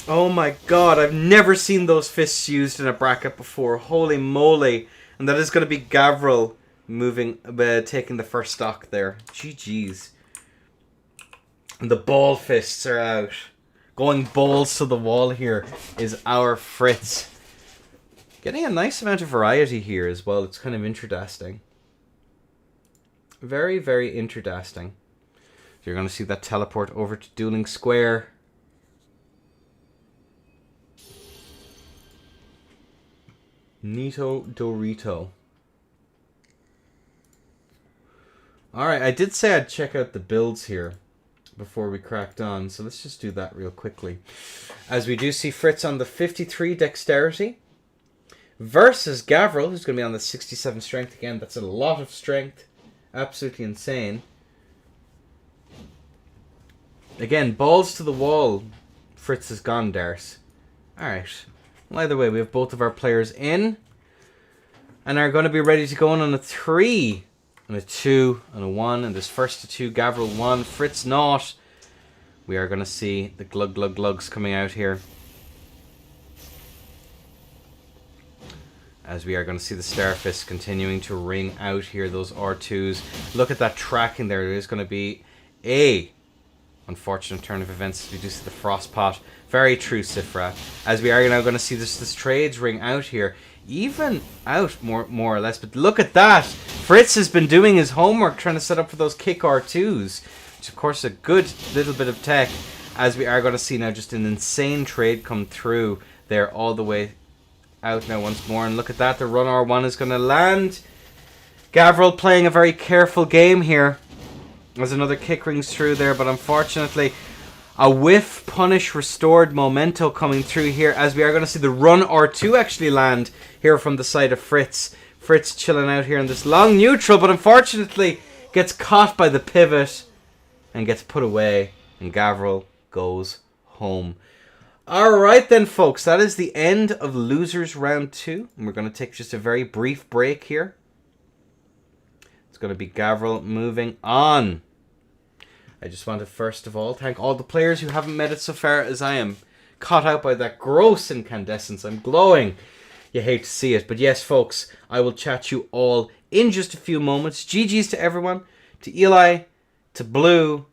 Oh my god, I've never seen those fists used in a bracket before. Holy moly. And that is going to be Gavil moving, taking the first stock there. GG's. And the ball fists are out. Going balls to the wall here is our Fritz. Getting a nice amount of variety here as well. It's kind of interesting. Very, very interesting. So you're going to see that teleport over to Dueling Square. Nito Dorito. Alright, I did say I'd check out the builds here before we cracked on, so let's just do that real quickly. As we do see Fritz on the 53 dexterity, versus Gavil, who's going to be on the 67 strength again. That's a lot of strength. Absolutely insane. Again, balls to the wall. Fritz is gone, Dars. Alright. Well, either way, we have both of our players in. And are going to be ready to go on a 3. And a 2 and a 1. And this first to 2, Gavil 1, Fritz not. We are going to see the glug glug glugs coming out here. As we are going to see the Starfist continuing to ring out here, those R2s. Look at that tracking there. There is going to be a unfortunate turn of events. We do see the Frostpot. Very true, Sifra. As we are now going to see this trades ring out here. Even out more or less. But look at that. Fritz has been doing his homework trying to set up for those kick R2s. Which of course is a good little bit of tech. As we are going to see now just an insane trade come through there all the way out now once more. And look at that. The run R1 is going to land. Gavil playing a very careful game here. As another kick rings through there, but unfortunately a whiff punish restored memento coming through here, as we are going to see the run R2 actually land here from the side of Fritz. Fritz chilling out here in this long neutral, but unfortunately gets caught by the pivot and gets put away, and Gavil goes home. Alright then folks, that is the end of losers round 2, and we're going to take just a very brief break here. It's going to be Gavil moving on. I just want to first of all thank all the players who haven't made it so far, as I am caught out by that gross incandescence. I'm glowing. You hate to see it. But yes, folks, I will chat you all in just a few moments. GG's to everyone. To Eli, to Blue,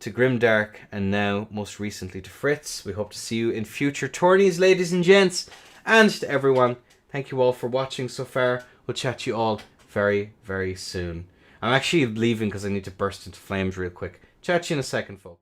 to Grimdark, and now, most recently, to Fritz. We hope to see you in future tourneys, ladies and gents. And to everyone, thank you all for watching so far. We'll chat you all very, very soon. I'm actually leaving because I need to burst into flames real quick. Chat you in a second, folks.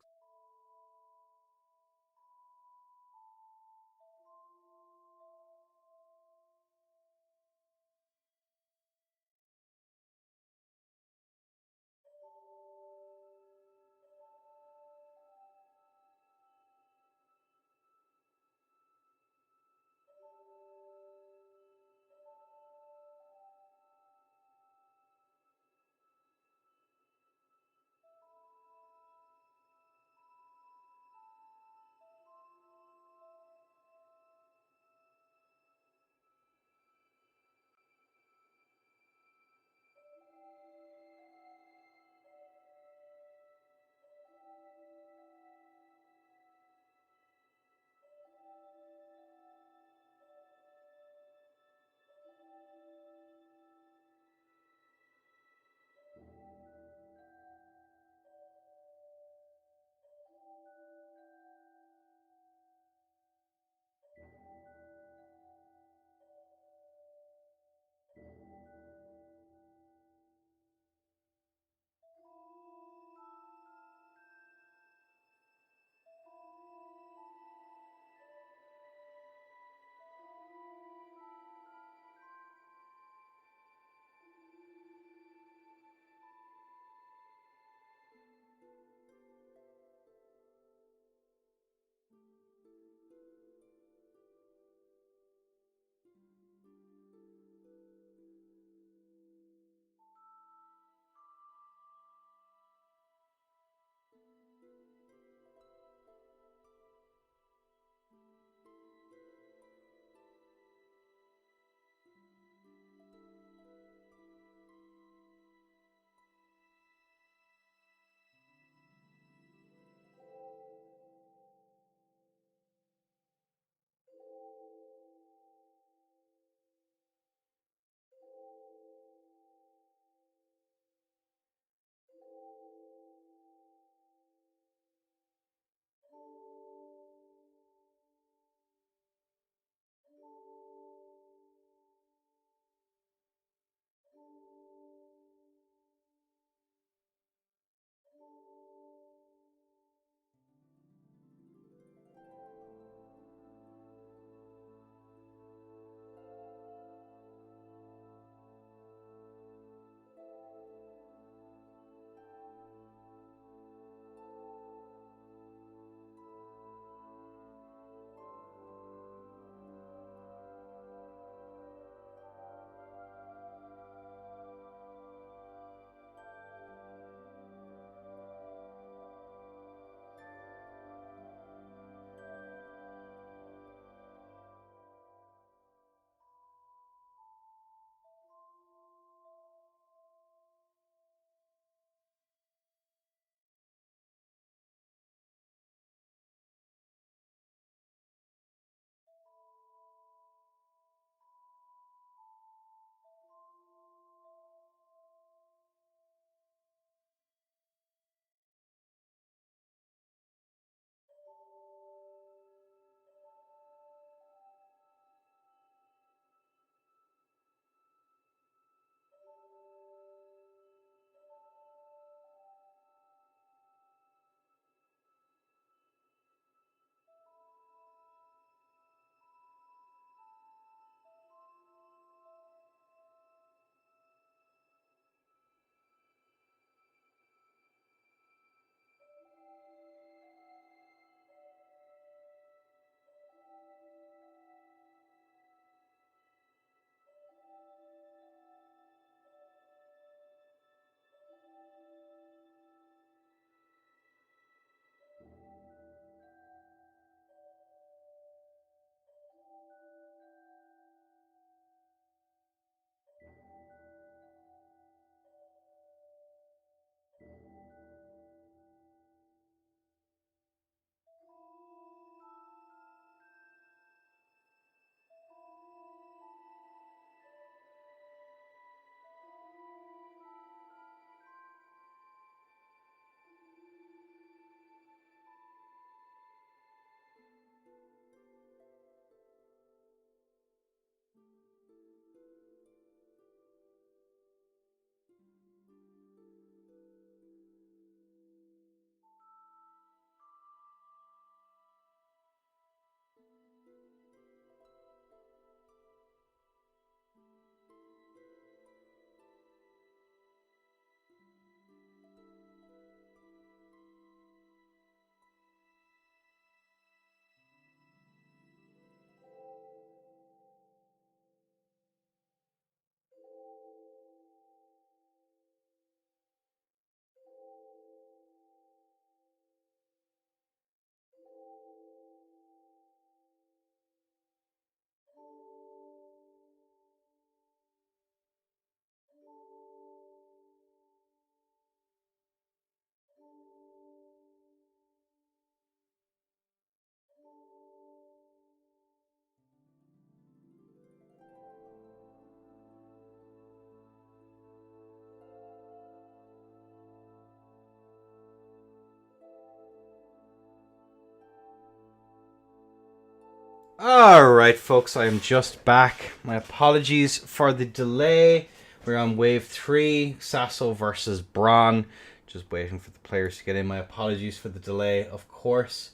Alright, folks, I am just back. My apologies for the delay. We're on wave 3, Sasso versus Bron. Just waiting for the players to get in. My apologies for the delay, of course.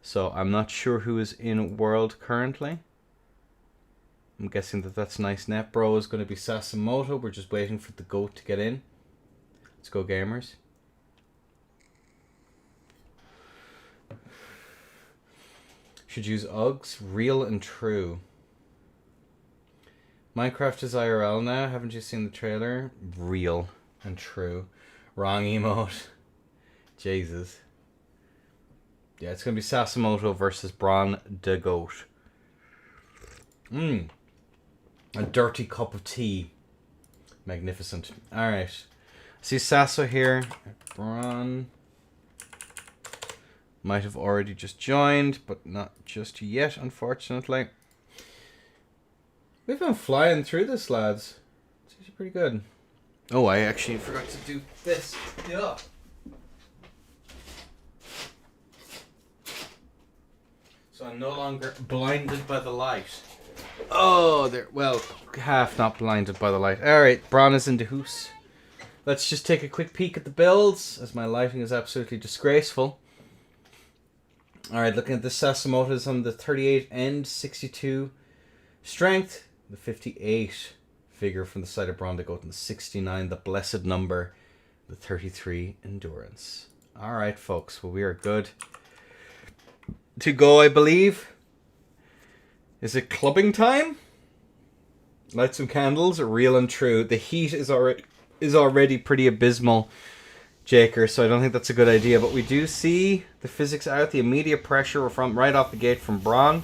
So, I'm not sure who is in World currently. I'm guessing that that's Nice Net Bro is going to be Sasamoto. We're just waiting for the GOAT to get in. Let's go, gamers. Should use Uggs, real and true. Minecraft is IRL now. Haven't you seen the trailer? Real and true. Wrong emote. Jesus. Yeah, it's going to be Sasamoto versus Bron the GOAT. A dirty cup of tea. Magnificent. Alright. See Sasso here. Bron might have already just joined, but not just yet, unfortunately. We've been flying through this, lads. It's actually pretty good. Oh, I actually forgot to do this. Yeah. So I'm no longer blinded by the light. Oh, there. Well, half not blinded by the light. Alright, Bron is in the hoose. Let's just take a quick peek at the builds, as my lighting is absolutely disgraceful. Alright, looking at the Sasamoto is on the 38 end, 62 strength, the 58 figure from the side of Bron to go to the 69, the blessed number, the 33 endurance. Alright, folks, well, we are good to go, I believe. Is it clubbing time? Light some candles, real and true. The heat is already pretty abysmal, Jaker, so I don't think that's a good idea. But we do see the physics out, the immediate pressure from right off the gate from Bron.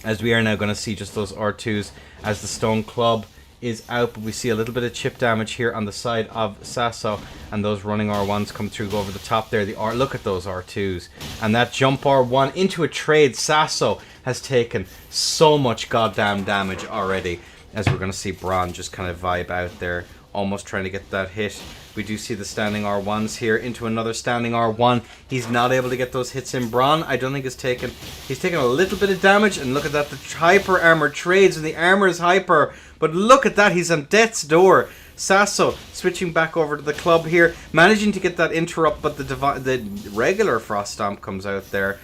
As we are now going to see just those R2s as the stone club is out, but we see a little bit of chip damage here on the side of Sasso, and those running R1s come through, go over the top there. Look at those R2s, and that jump R1 into a trade. Sasso has taken so much goddamn damage already, as we're going to see Bron just kind of vibe out there, almost trying to get that hit. We do see the standing R1s here into another standing R1. He's not able to get those hits in. Bron, I don't think he's taken a little bit of damage, and look at that, the hyper armor trades, and the armor is hyper, but look at that, he's on death's door. Sasso switching back over to the club here, managing to get that interrupt, but the regular Frost Stomp comes out there,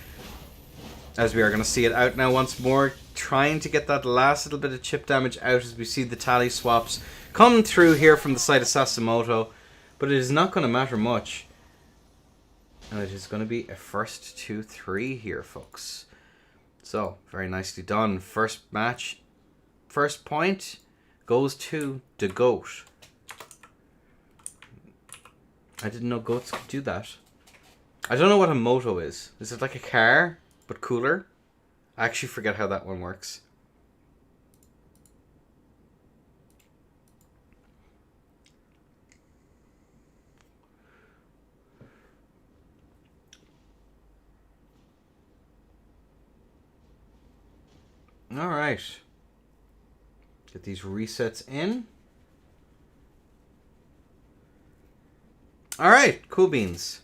as we are going to see it out now once more, trying to get that last little bit of chip damage out as we see the tally swaps come through here from the side of Sasamoto. But it is not going to matter much. And it is going to be a first 2-3 here, folks. So, very nicely done. First match, first point goes to the GOAT. I didn't know GOATs could do that. I don't know what a moto is. Is it like a car, but cooler? I actually forget how that one works. Alright. Get these resets in. Alright, cool beans.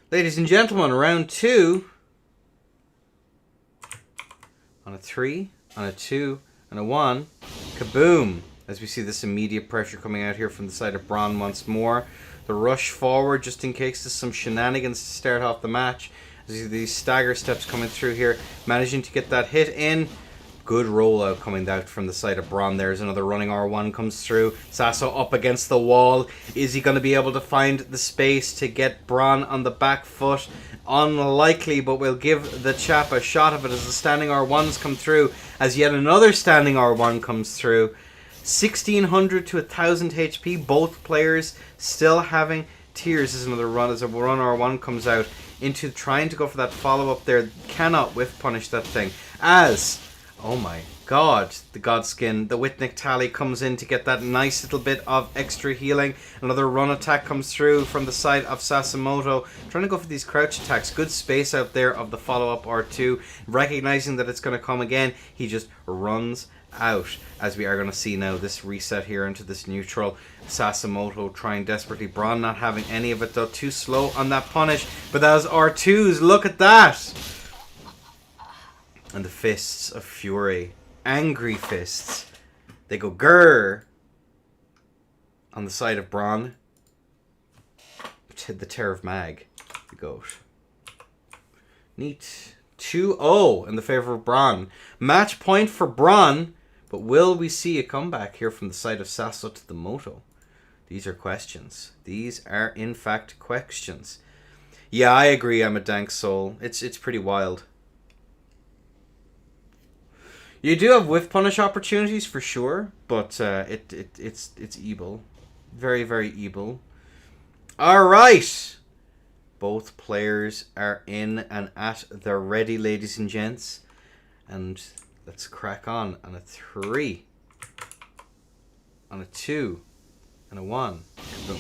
Ladies and gentlemen, round 2. On a 3, on a 2, and a 1. Kaboom! As we see this immediate pressure coming out here from the side of Bron once more. The rush forward, just in case there's some shenanigans to start off the match. As you see these stagger steps coming through here, managing to get that hit in. Good rollout coming out from the side of Bron. There's another running R1 comes through. Sasso up against the wall. Is he going to be able to find the space to get Bron on the back foot? Unlikely, but we'll give the chap a shot of it as the standing R1s come through. As yet another standing R1 comes through. 1600 to 1000 HP. Both players still having tears as another run. As a run R1 comes out into trying to go for that follow-up there. Cannot whiff punish that thing. As... oh my god, the Godskin, the Whitnick tally comes in to get that nice little bit of extra healing. Another run attack comes through from the side of Sasamoto. Trying to go for these crouch attacks. Good space out there of the follow-up R2. Recognizing that it's going to come again, he just runs out. As we are going to see now this reset here into this neutral. Sasamoto trying desperately. Bron not having any of it though. Too slow on that punish. But those R2s, look at that! And the fists of fury. Angry fists. They go grrr on the side of Bron. The Terror of Mag. The goat. Neat. 2-0 in the favour of Bron. Match point for Bron. But will we see a comeback here from the side of Sasso to the Moto? These are questions. These are, in fact, questions. Yeah, I agree. I'm a dank soul. It's pretty wild. You do have whiff punish opportunities for sure, but it's evil. Very, very evil. Alright! Both players are in and at their ready, ladies and gents. And let's crack on a 3. On a 2. And a 1. Boom.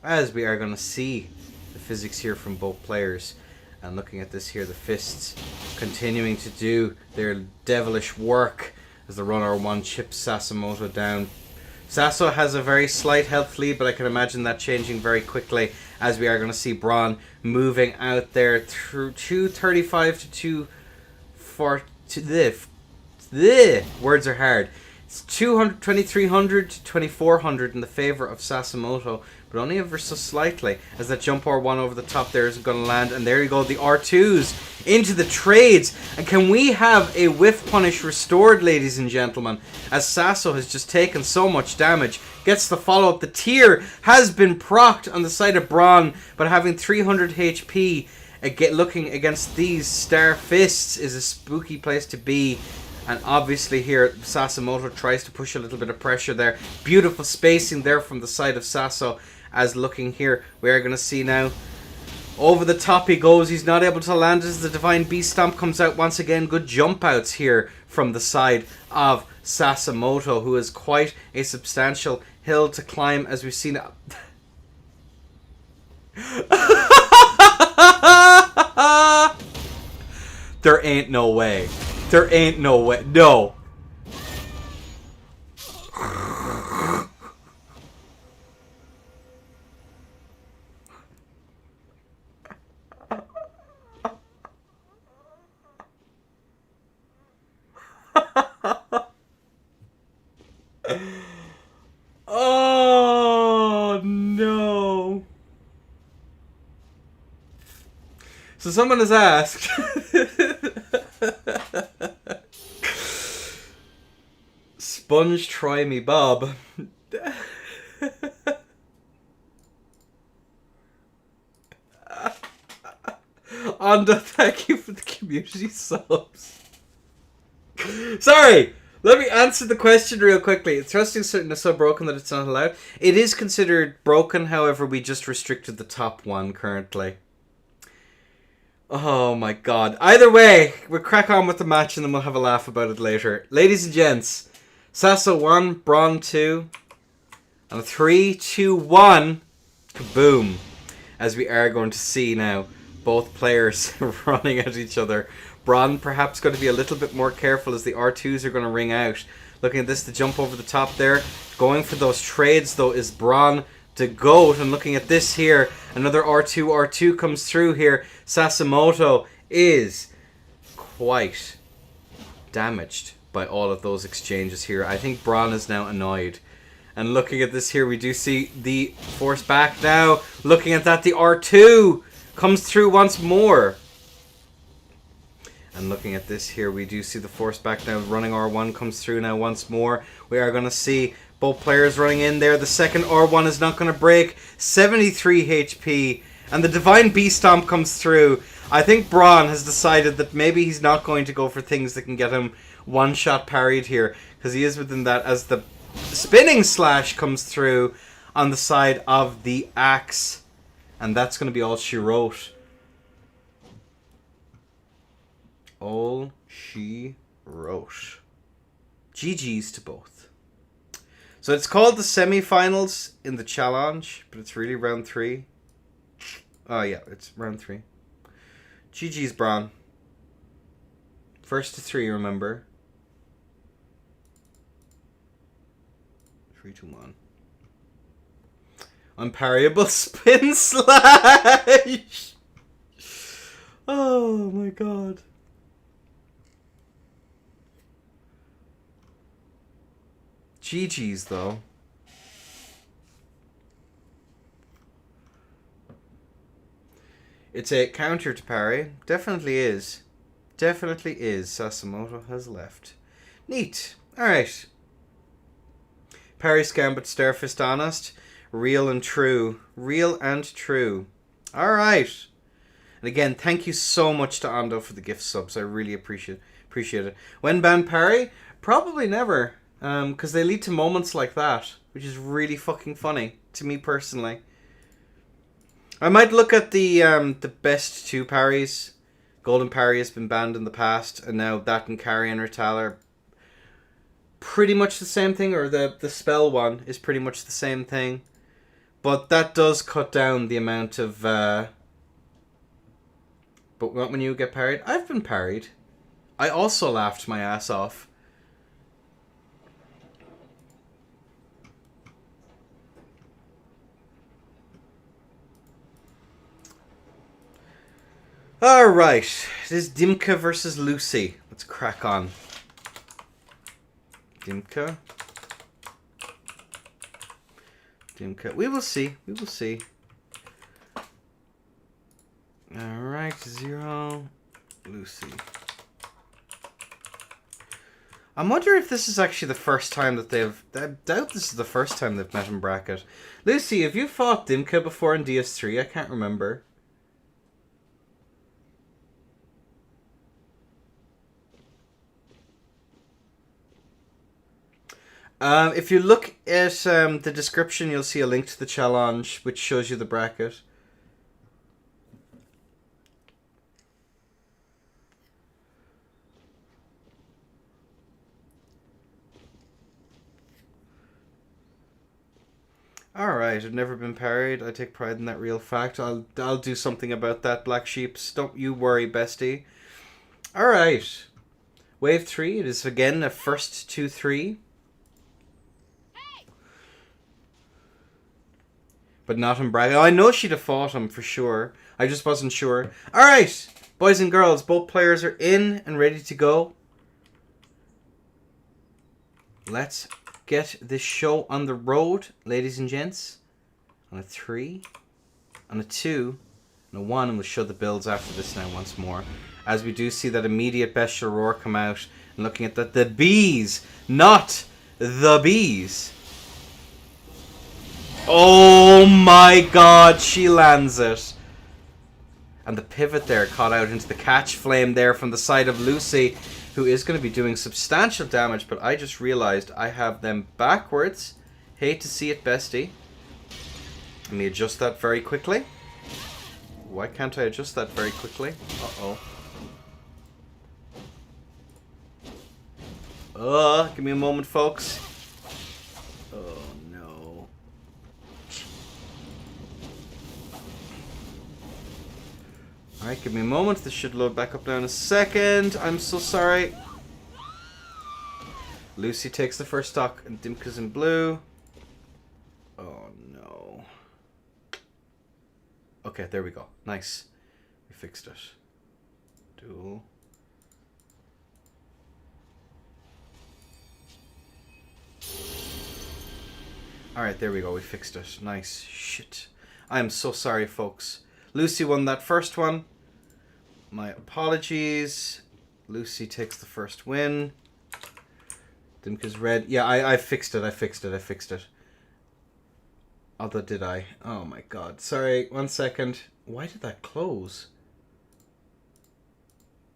As we are going to see the physics here from both players. And looking at this here, the fists continuing to do their devilish work as the runner 1 chips Sasamoto down. Sasso has a very slight health lead, but I can imagine that changing very quickly as we are going to see Bron moving out there through 235 to 240. The words are hard. It's 2300 to 2400 in the favour of Sasamoto, but only ever so slightly, as that jump R1 over the top there isn't going to land. And there you go, the R2s into the trades. And can we have a whiff punish restored, ladies and gentlemen, as Sasso has just taken so much damage. Gets the follow-up. The tier has been procced on the side of Bron, but having 300 HP, looking against these star fists is a spooky place to be. And obviously here, Sasamoto tries to push a little bit of pressure there. Beautiful spacing there from the side of Sasso. As looking here, we are going to see now. Over the top he goes. He's not able to land as the Divine Beast Stomp comes out once again. Good jump outs here from the side of Sasamoto, who is quite a substantial hill to climb, as we've seen. There ain't no way. There ain't no way. No. Oh, no. So someone has asked... Sponge try me Bob. Onda, thank you for the community subs. Sorry, let me answer the question real quickly. Thrusting certain is so broken that it's not allowed. It is considered broken, however, we just restricted the top one currently. Oh my god. Either way, we'll crack on with the match and then we'll have a laugh about it later. Ladies and gents, Sasso 1, Bron 2, and a 3, 2, 1, kaboom. As we are going to see now, both players running at each other. Bron perhaps going to be a little bit more careful as the R2s are going to ring out. Looking at this, the jump over the top there. Going for those trades though is Bron the GOAT. And looking at this here, another R2 comes through here. Sasamoto is quite damaged by all of those exchanges here. I think Bron is now annoyed. And looking at this here, we do see the force back now. Looking at that, the R2 comes through once more. And looking at this here, we do see the force back now. Running R1 comes through now once more. We are going to see both players running in there. The second R1 is not going to break. 73 HP. And the Divine Beast Stomp comes through. I think Bron has decided that maybe he's not going to go for things that can get him one-shot parried here. Because he is within that as the Spinning Slash comes through on the side of the axe. And that's going to be all she wrote. All she wrote. GG's to both. So it's called the semifinals in the challenge, but it's really round 3. Oh yeah, it's round 3. GG's, Bron. First to 3, remember. 3, 2, 1. Unparryable spin slash! Oh my god. GG's though. It's a counter to parry. Definitely is. Definitely is. Sasamoto has left. Neat. Alright. Parry scam but Starfist honest. Real and true. Real and true. Alright. And again, thank you so much to Ando for the gift subs. I really appreciate it. When ban parry? Probably never. Because they lead to moments like that. Which is really fucking funny. To me personally. I might look at the best 2 parries. Golden parry has been banned in the past. And now that and carry and Rital are pretty much the same thing. Or the spell one is pretty much the same thing. But that does cut down the amount of... But not when you get parried. I've been parried. I also laughed my ass off. Alright. It is Dimka versus Lucy. Let's crack on. Dimka. We will see. We will see. Alright. 0. Lucy. I'm wondering if this is actually the first time that they've... I doubt this is the first time they've met in bracket. Lucy, have you fought Dimka before in DS3? I can't remember. If you look at the description, you'll see a link to the challenge, which shows you the bracket. Alright, I've never been parried. I take pride in that real fact. I'll do something about that, Black Sheeps. Don't you worry, bestie. Alright. Wave 3. It is again a first 2-3. But not in bracket. Oh, I know she'd have fought him for sure. I just wasn't sure. Alright, boys and girls, both players are in and ready to go. Let's get this show on the road, ladies and gents. On a 3, on a 2, and a 1, and we'll show the builds after this now once more. As we do see that immediate bestial roar come out, and looking at the bees, not the bees. Oh my god, she lands it. And the pivot there caught out into the catch flame there from the side of Lucy, who is going to be doing substantial damage, but I just realized I have them backwards. Hate to see it, bestie. Let me adjust that very quickly. Why can't I adjust that very quickly? Give me a moment, folks. Alright, give me a moment. This should load back up now in a second. I'm so sorry. Lucy takes the first stock and Dimka's in blue. Oh no. Okay, there we go. Nice. We fixed it. Duel. Alright, there we go. We fixed it. Nice. Shit. I am so sorry, folks. Lucy won that first one. My apologies. Lucy takes the first win. Dimka's red. Yeah, I fixed it. I fixed it. Although, did I? Oh my god. Sorry, 1 second. Why did that close?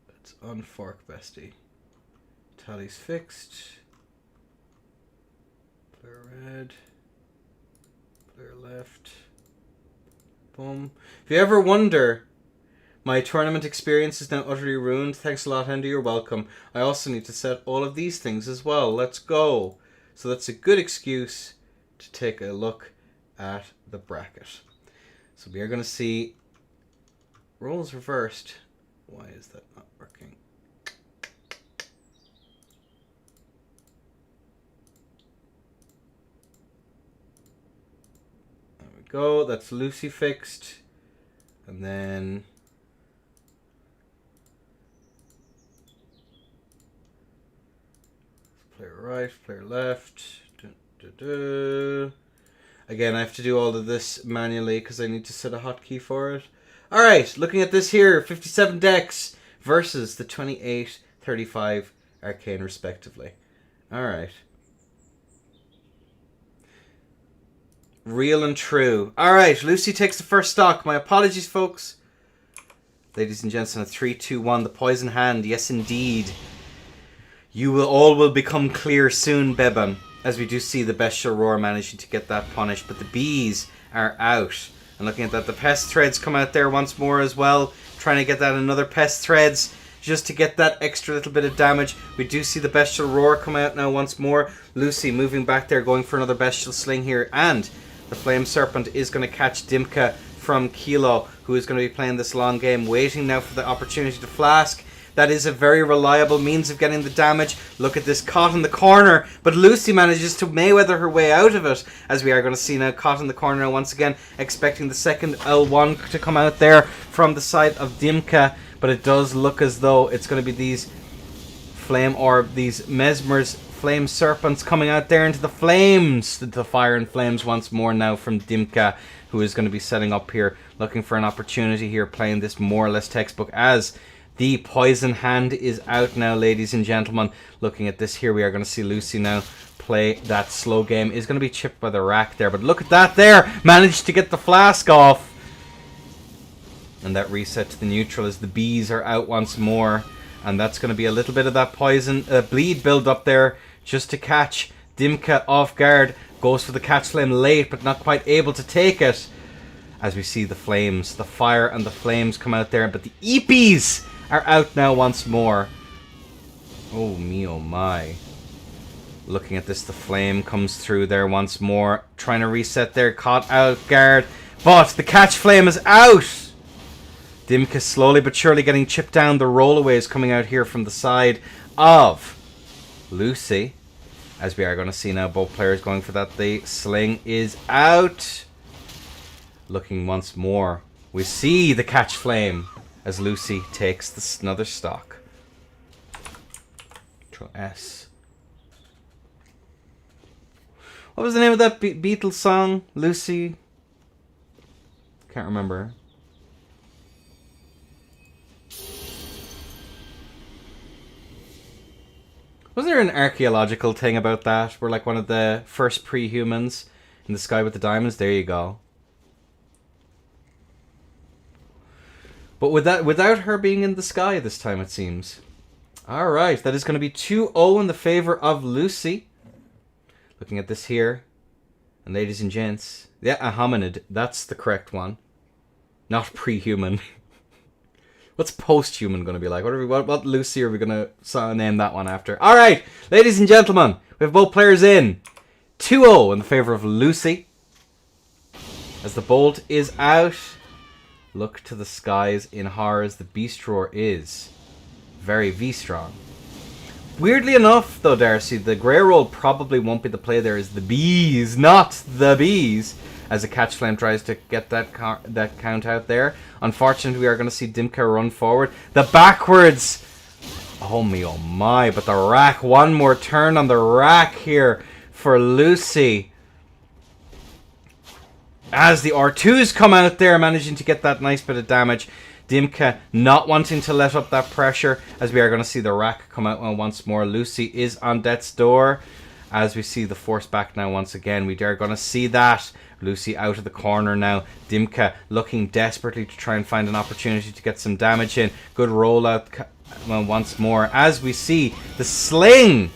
Let's unfork, bestie. Tally's fixed. Player red. Player left. Boom. If you ever wonder, my tournament experience is now utterly ruined. Thanks a lot, Andy. You're welcome. I also need to set all of these things as well. Let's go. So that's a good excuse to take a look at the bracket. So we are going to see roles reversed. Why is that not working? There we go. That's Lucy fixed. And then player right, player left. Again, I have to do all of this manually because I need to set a hotkey for it. Alright, looking at this here, 57 decks versus the 28, 35 Arcane respectively. Alright. Real and true. Alright, Lucy takes the first stock. My apologies, folks. Ladies and gents, on a 3, 2, 1, the poison hand. Yes, indeed. You will all become clear soon, Beban. As we do see the Bestial Roar managing to get that punished. But the bees are out. And looking at that, the Pest Threads come out there once more as well. Trying to get that another Pest Threads just to get that extra little bit of damage. We do see the Bestial Roar come out now once more. Lucy moving back there, going for another Bestial Sling here. And the Flame Serpent is going to catch Dimka from Kilo, who is going to be playing this long game. Waiting now for the opportunity to flask. That is a very reliable means of getting the damage. Look at this, caught in the corner. But Lucy manages to Mayweather her way out of it. As we are going to see now, caught in the corner once again. Expecting the second L1 to come out there from the side of Dimka. But it does look as though it's going to be these Flame Orb, these Memor's Flame Serpents coming out there into the flames. The fire and flames once more now from Dimka, who is going to be setting up here. Looking for an opportunity here, playing this more or less textbook as the poison hand is out now, ladies and gentlemen. Looking at this here, we are going to see Lucy now play that slow game. Is going to be chipped by the rack there, but look at that there. Managed to get the flask off. And that reset to the neutral as the bees are out once more. And that's going to be a little bit of that poison bleed build up there just to catch Dimka off guard. Goes for the catch flame late, but not quite able to take it. As we see the flames, the fire and the flames come out there. But the Eepies are out now once more. Oh me, oh my. Looking at this, the flame comes through there once more. Trying to reset there, caught out guard. But the catch flame is out. Dimka slowly but surely getting chipped down. The rollaways coming out here from the side of Lucy. As we are going to see now, both players going for that. The sling is out. Looking once more. We see the catch flame as Lucy takes another stock. Control S. What was the name of that Beatles song? Lucy? Can't remember. Wasn't there an archaeological thing about that? We're like one of the first pre-humans in the sky with the diamonds? There you go. But without her being in the sky this time, it seems. Alright, that is going to be 2-0 in the favor of Lucy. Looking at this here. And ladies and gents. Yeah, a hominid. That's the correct one. Not pre-human. What's post-human going to be like? What Lucy are we going to name that one after? Alright, ladies and gentlemen. We have both players in. 2-0 in the favor of Lucy. As the bolt is out. Look to the skies in horrors. The beast roar is very V-strong. Weirdly enough, though, Darcy, the grey roll probably won't be the play there. Is the bees, not the bees. As the catch flame tries to get that count out there. Unfortunately, we are going to see Dimka run forward. The backwards. Oh me, oh my. But the rack. One more turn on the rack here for Lucy. As the R2s come out there, managing to get that nice bit of damage. Dimka not wanting to let up that pressure. As we are going to see the rack come out once more. Lucy is on death's door. As we see the force back now once again. We are going to see that. Lucy out of the corner now. Dimka looking desperately to try and find an opportunity to get some damage in. Good rollout once more. As we see the sling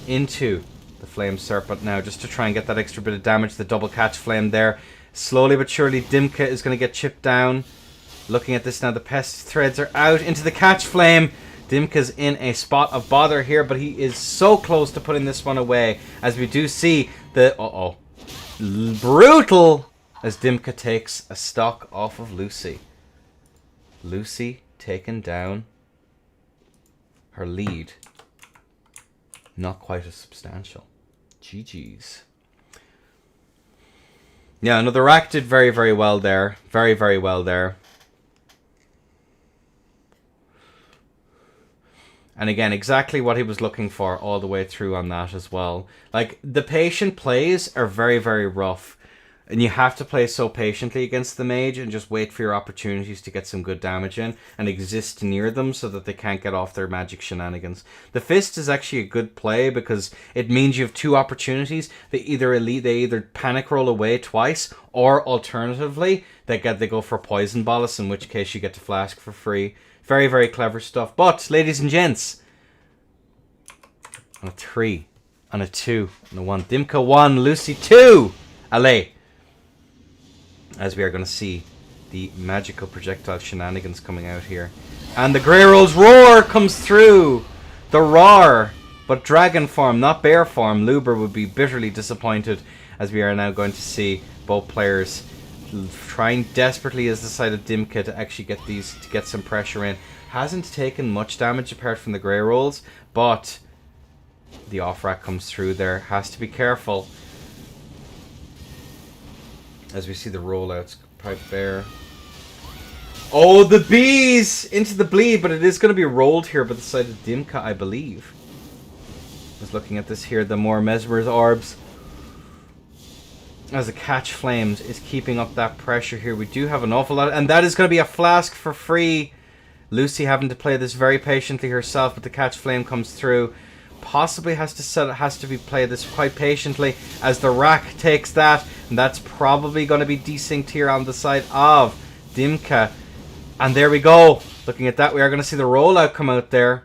into the Flame Serpent now, just to try and get that extra bit of damage. The double catch flame there. Slowly but surely Dimka is going to get chipped down. Looking at this now, the Pest Threads are out into the catch flame. Dimka's in a spot of bother here, but he is so close to putting this one away. As we do see the... brutal! As Dimka takes a stock off of Lucy. Lucy taken down. Her lead. Not quite as substantial. GG's. Yeah, no, the rack did very, very well there. Very, very well there. And again, exactly what he was looking for all the way through on that as well. Like, the patient plays are very, very rough. And you have to play so patiently against the mage and just wait for your opportunities to get some good damage in and exist near them so that they can't get off their magic shenanigans. The fist is actually a good play because it means you have two opportunities. They either panic roll away twice, or alternatively they go for poison bolus, in which case you get to flask for free. Very, very clever stuff. But, ladies and gents, on a 3, on a 2, on a 1. Dimka 1, Lucy 2. Allez. As we are going to see the magical projectile shenanigans coming out here. And the Grey Roll's Roar comes through. The roar. But dragon form, not bear form. Luber would be bitterly disappointed, as we are now going to see both players trying desperately as the side of Dimka to actually get some pressure in. Hasn't taken much damage apart from the Grey Rolls, but the off-rack comes through there. Has to be careful. As we see the rollouts, pipe bear. Oh, the bees into the bleed, but it is going to be rolled here by the side of Dimka, I believe. Just looking at this here, the more Mesmer's orbs. As the catch flames is keeping up that pressure here. We do have an awful lot, and that is going to be a flask for free. Lucy having to play this very patiently herself, but the catch flame comes through. Possibly has to be played this quite patiently as the rack takes that, and that's probably going to be desynced here on the side of Dimka. And there we go. Looking at that, we are going to see the rollout come out there.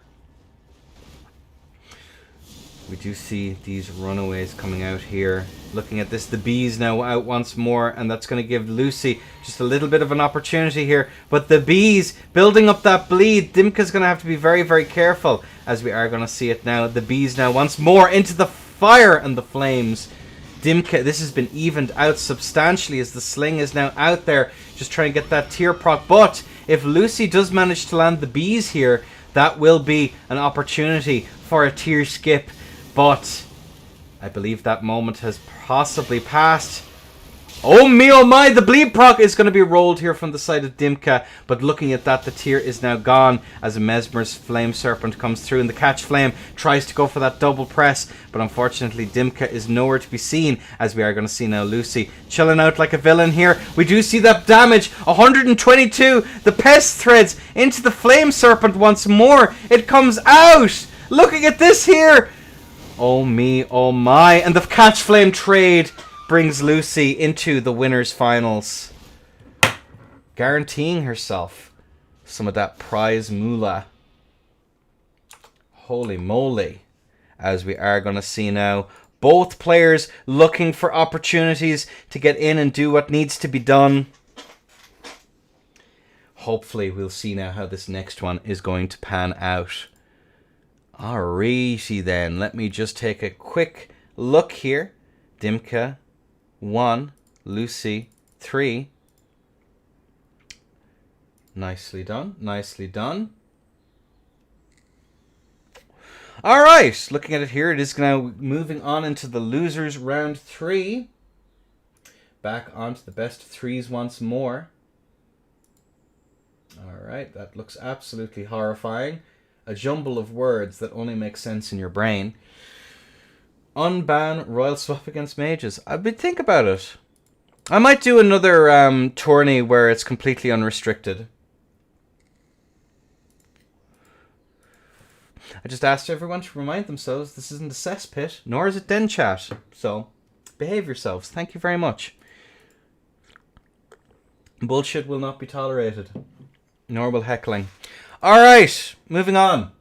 We do see these runaways coming out here. Looking at this, the bees now out once more, and that's going to give Lucy just a little bit of an opportunity here. But the bees building up that bleed. Dimka's going to have to be very, very careful, as we are going to see it now. The bees now once more into the fire and the flames. Dimka, this has been evened out substantially as the sling is now out there, just trying to get that tier proc. But if Lucy does manage to land the bees here, that will be an opportunity for a tier skip. But I believe that moment has possibly passed. Oh me, oh my, the bleed proc is going to be rolled here from the side of Dimka. But looking at that, the tier is now gone as a Mesmer's Flame Serpent comes through. And the catch flame tries to go for that double press. But unfortunately, Dimka is nowhere to be seen, as we are going to see now Lucy chilling out like a villain here. We do see that damage, 122. The pest threads into the Flame Serpent once more. It comes out. Looking at this here. Oh me, oh my. And the catch flame trade brings Lucy into the winners finals, guaranteeing herself some of that prize moolah. Holy moly. As we are going to see now, both players looking for opportunities to get in and do what needs to be done. Hopefully we'll see now how this next one is going to pan out. Alrighty then, let me just take a quick look here. Dimka 1, Lucy 3. Nicely done, nicely done. Alright, looking at it here, it is now moving on into the losers round 3. Back onto the best of 3s once more. Alright, that looks absolutely horrifying. A jumble of words that only make sense in your brain. Unban Royal Swap against mages. I would think about it. I might do another tourney where it's completely unrestricted. I just asked everyone to remind themselves this isn't a cesspit, nor is it Den Chat. So, behave yourselves. Thank you very much. Bullshit will not be tolerated. Nor will heckling. Alright, moving on.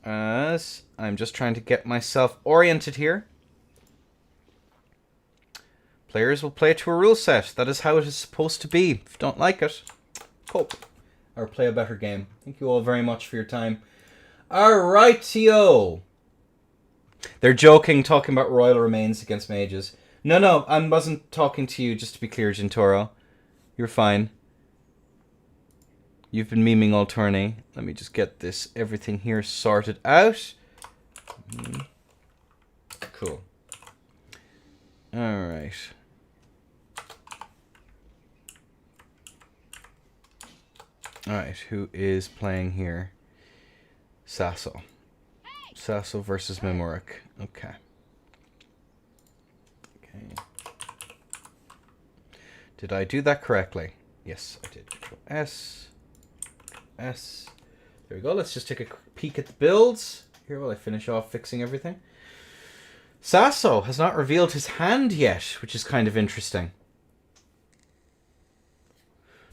As I'm just trying to get myself oriented here. Players will play to a rule set. That is how it is supposed to be. If you don't like it, cope. Or play a better game. Thank you all very much for your time. Alright, Tio. They're joking, talking about royal remains against mages. No, I wasn't talking to you, just to be clear, Gintoro. You're fine. You've been memeing all tourney. Let me just get everything here sorted out. Cool. Alright. Alright, who is playing here? Sasso. Sasso versus Memor. Okay. Did I do that correctly? Yes, I did. Control S. S. There we go. Let's just take a quick peek at the builds here while I finish off fixing everything. Sasso has not revealed his hand yet, which is kind of interesting.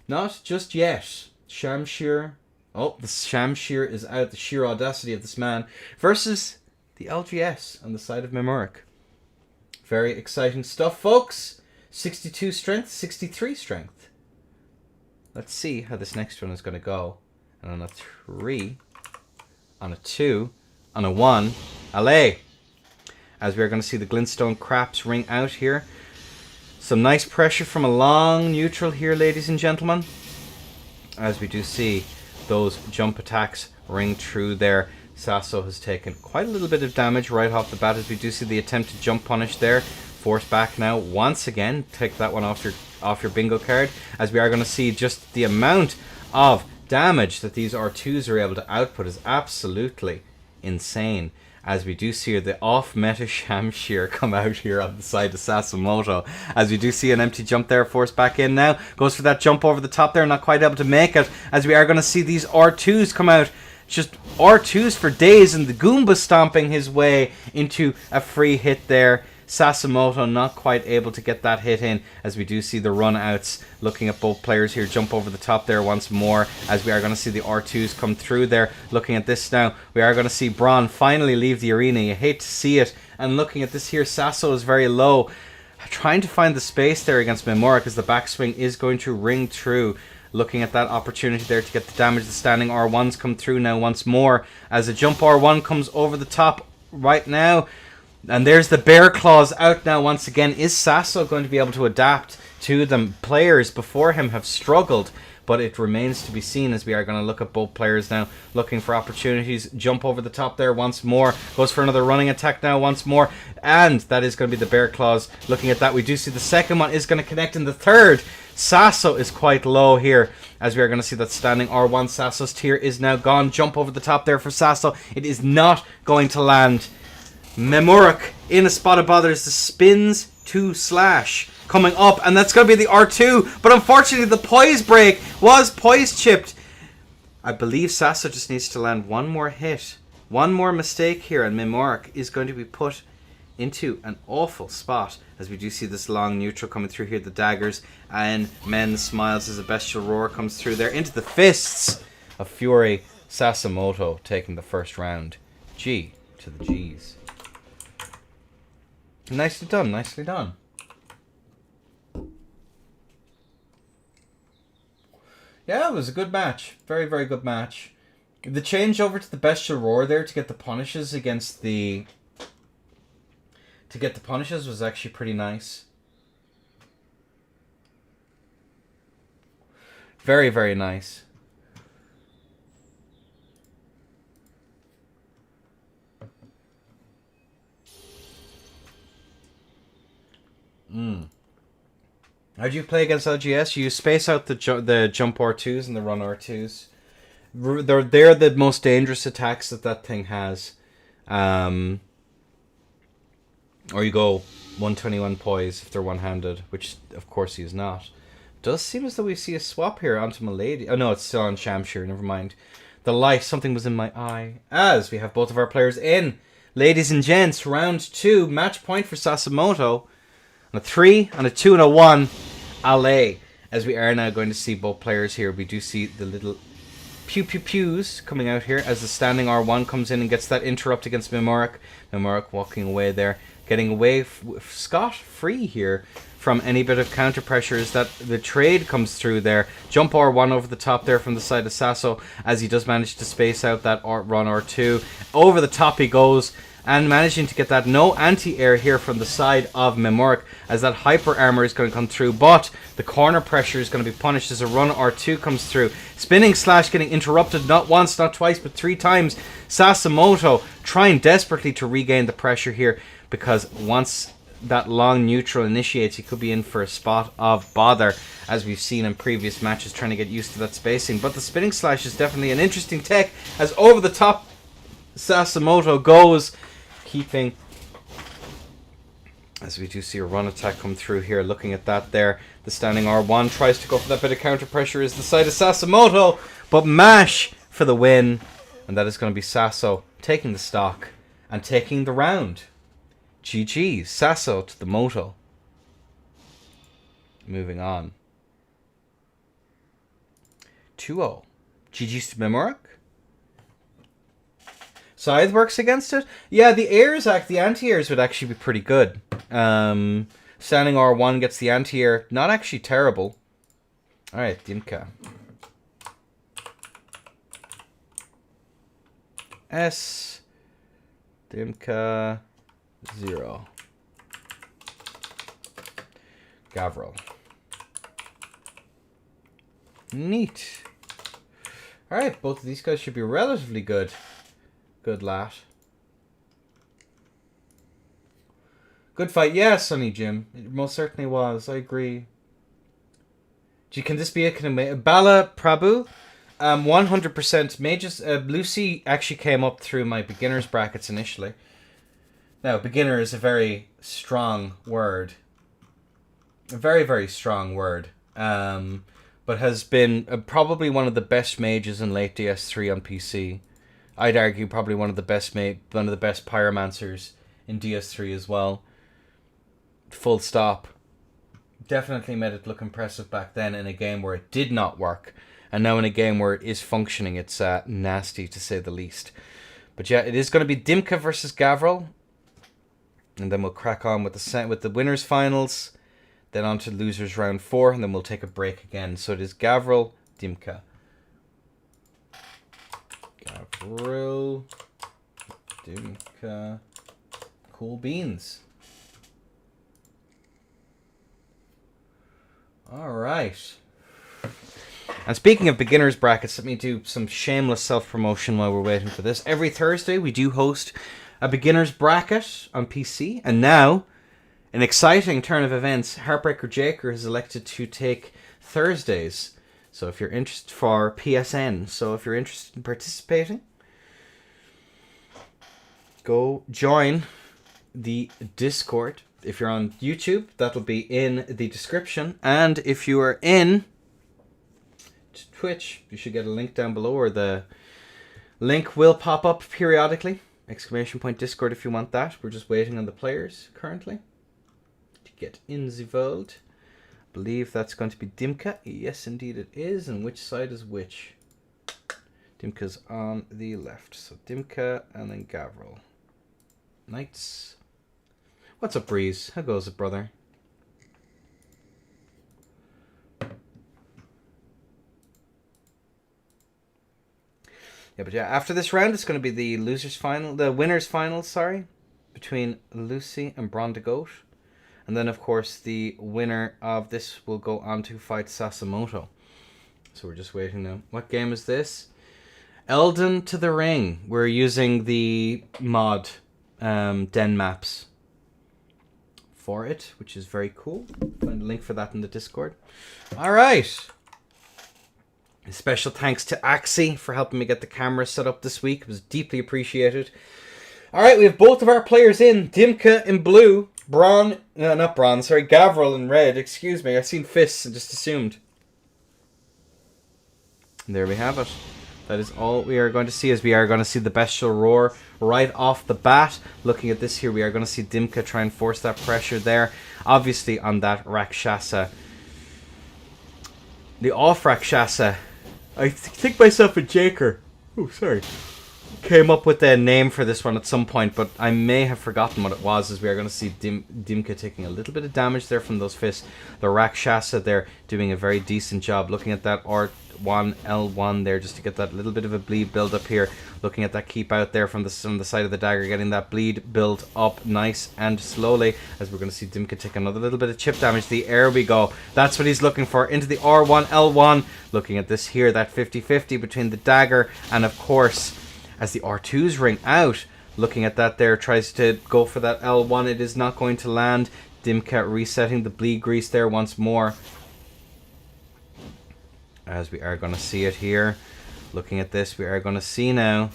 Not just yet. Shamshir. Oh, the Shamshir is out. The sheer audacity of this man. Versus the LGS on the side of Memor. Very exciting stuff, folks. 62 strength, 63 strength. Let's see how this next one is going to go. And on a 3, on a 2, on a 1, allez! As we are going to see the glintstone craps ring out here. Some nice pressure from a long neutral here, ladies and gentlemen. As we do see those jump attacks ring true there. Sasso has taken quite a little bit of damage right off the bat as we do see the attempt to jump punish there. Force back now once again. Take that one off your bingo card, as we are going to see just the amount of damage that these R2s are able to output is absolutely insane. As we do see the off-meta Shamshir come out here on the side of Sasamoto. As we do see an empty jump there, forced back in now. Goes for that jump over the top there, not quite able to make it. As we are going to see these R2s come out. Just R2s for days, and the Goomba stomping his way into a free hit there. Sasamoto not quite able to get that hit in, as we do see the run outs. Looking at both players here, jump over the top there once more, as we are going to see the R2s come through there. Looking at this now, we are going to see Bron finally leave the arena. You hate to see it. And looking at this here, Sasso is very low, trying to find the space there against Memor, as the backswing is going to ring true. Looking at that opportunity there to get the damage. The standing R1s come through now once more, as a jump R1 comes over the top right now. And there's the bear claws out now once again. Is Sasso going to be able to adapt to them? Players before him have struggled, but it remains to be seen, as we are going to look at both players now, looking for opportunities. Jump over the top there once more. Goes for another running attack now once more. And that is going to be the bear claws. Looking at that, we do see the second one is going to connect in the third. Sasso is quite low here, as we are going to see that standing R1. Sasso's tier is now gone. Jump over the top there for Sasso. It is not going to land. Memor in a spot of bother as the spins to slash coming up, and that's going to be the R2, but unfortunately the poise break was poise chipped. I believe Sasso just needs to land one more hit, one more mistake here, and Memor is going to be put into an awful spot, as we do see this long neutral coming through here, the daggers, and men smiles as a bestial roar comes through there into the fists of Fury. Sasamoto taking the first round. G to the G's. Nicely done, nicely done. Yeah, it was a good match. Very, very good match. The change over to the bestial roar there to get the punishes against the... to get the punishes was actually pretty nice. Very, very nice. How do you play against LGS? You space out the jump R2s and the run R2s. They're the most dangerous attacks that thing has. Or you go 121 poise if they're one-handed, which of course he is not. Does seem as though we see a swap here onto Milady. Oh no, it's still on Shamshir, never mind. The light, something was in my eye. As we have both of our players in. Ladies and gents, round 2, match point for Sasamoto. On a 3, on a 2, and a 1. Allez. As we are now going to see both players here, we do see the little pew-pew-pews coming out here as the standing R1 comes in and gets that interrupt against Memor. Memor walking away there, getting away scot-free here from any bit of counter pressure, as that the trade comes through there. Jump R1 over the top there from the side of Sasso, as he does manage to space out that run R2. Over the top he goes, and managing to get that no anti-air here from the side of Memor, as that hyper armor is going to come through, but the corner pressure is going to be punished as a run R2 comes through. Spinning slash getting interrupted not once, not twice, but 3 times. Sasamoto trying desperately to regain the pressure here, because once that long neutral initiates, he could be in for a spot of bother, as we've seen in previous matches, trying to get used to that spacing. But the spinning slash is definitely an interesting tech, as over the top Sasamoto goes, keeping... As we do see a run attack come through here, looking at that there. The standing R1 tries to go for that bit of counter pressure is the side of Sasamoto, but Mash for the win. And that is going to be Sasso taking the stock and taking the round. GG, Sasso to the Moto. Moving on. 2-0. GG's to Memor. Scythe works against it. Yeah, the anti-airs would actually be pretty good. Standing R1 gets the anti-air. Not actually terrible. Alright, Dimka. S. Dimka. 0. Gavil. Neat. Alright, both of these guys should be relatively good. Good lad. Good fight. Yeah, Sonny Jim. It most certainly was. I agree. Can this be a Bala Prabhu? 100% mages. Lucy actually came up through my beginner's brackets initially. Now, beginner is a very strong word. A very, very strong word. But has been probably one of the best mages in late DS3 on PC. I'd argue probably one of the best pyromancers in DS3 as well. Full stop. Definitely made it look impressive back then in a game where it did not work. And now in a game where it is functioning, it's nasty to say the least. But yeah, it is going to be Dimka versus Gavil. And then we'll crack on with the winners finals. Then on to losers round 4. And then we'll take a break again. So it is Gavil, Dimka. Gavil, Dimka. Cool beans. Alright. And speaking of beginners brackets, let me do some shameless self-promotion while we're waiting for this. Every Thursday we do host a beginners bracket on PC. And now, an exciting turn of events, Heartbreaker Jaker has elected to take Thursdays. So if you're interested for PSN, so if you're interested in participating, go join the Discord. If you're on YouTube, that'll be in the description. And if you are in Twitch, you should get a link down below, or the link will pop up periodically. ! Discord if you want that. We're just waiting on the players currently to get in the world. I believe that's going to be Dimka. Yes, indeed it is. And which side is which? Dimka's on the left. So Dimka and then Gavil. Knights. What's up, Breeze? How goes it, brother? Yeah, but yeah, after this round, it's going to be the winners final, sorry, between Lucy and Bron de Goat. And then, of course, the winner of this will go on to fight Sasamoto. So we're just waiting now. What game is this? Elden to the Ring. We're using the mod Den Maps for it, which is very cool. Find a link for that in the Discord. All right. A special thanks to Axie for helping me get the camera set up this week. It was deeply appreciated. All right, we have both of our players in. Dimka in blue. Gavil in red. Excuse me, I've seen fists and just assumed. And there we have it. That is all we are going to see, as we are going to see the bestial roar right off the bat. Looking at this here, we are going to see Dimka try and force that pressure there. Obviously on that Rakshasa. The off Rakshasa. I think myself a Jaker. Oh, sorry. Came up with a name for this one at some point, but I may have forgotten what it was, as we are going to see Dimka taking a little bit of damage there from those fists. The Rakshasa there doing a very decent job. Looking at that R1, L1 there, just to get that little bit of a bleed build up here. Looking at that keep out there from the side of the dagger, getting that bleed build up nice and slowly, as we're going to see Dimka take another little bit of chip damage. There we go. That's what he's looking for. Into the R1, L1. Looking at this here, that 50-50 between the dagger and, of course, as the R2s ring out, looking at that there, tries to go for that L1. It is not going to land. Dimka resetting the bleed grease there once more, as we are going to see it here. Looking at this, we are going to see now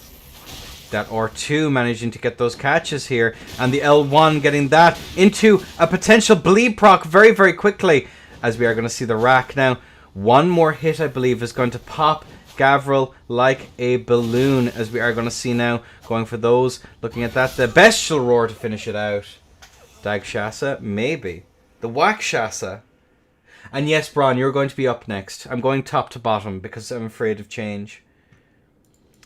That R2 managing to get those catches here. And the L1 getting that into a potential bleed proc very, very quickly. As we are going to see the rack now. One more hit, I believe, is going to pop Gavil like a balloon. As we are going to see now. Going for those. Looking at that. The bestial roar to finish it out. Dag Shasa? Maybe. The Whack Shasa. And yes, Bron, you're going to be up next. I'm going top to bottom because I'm afraid of change.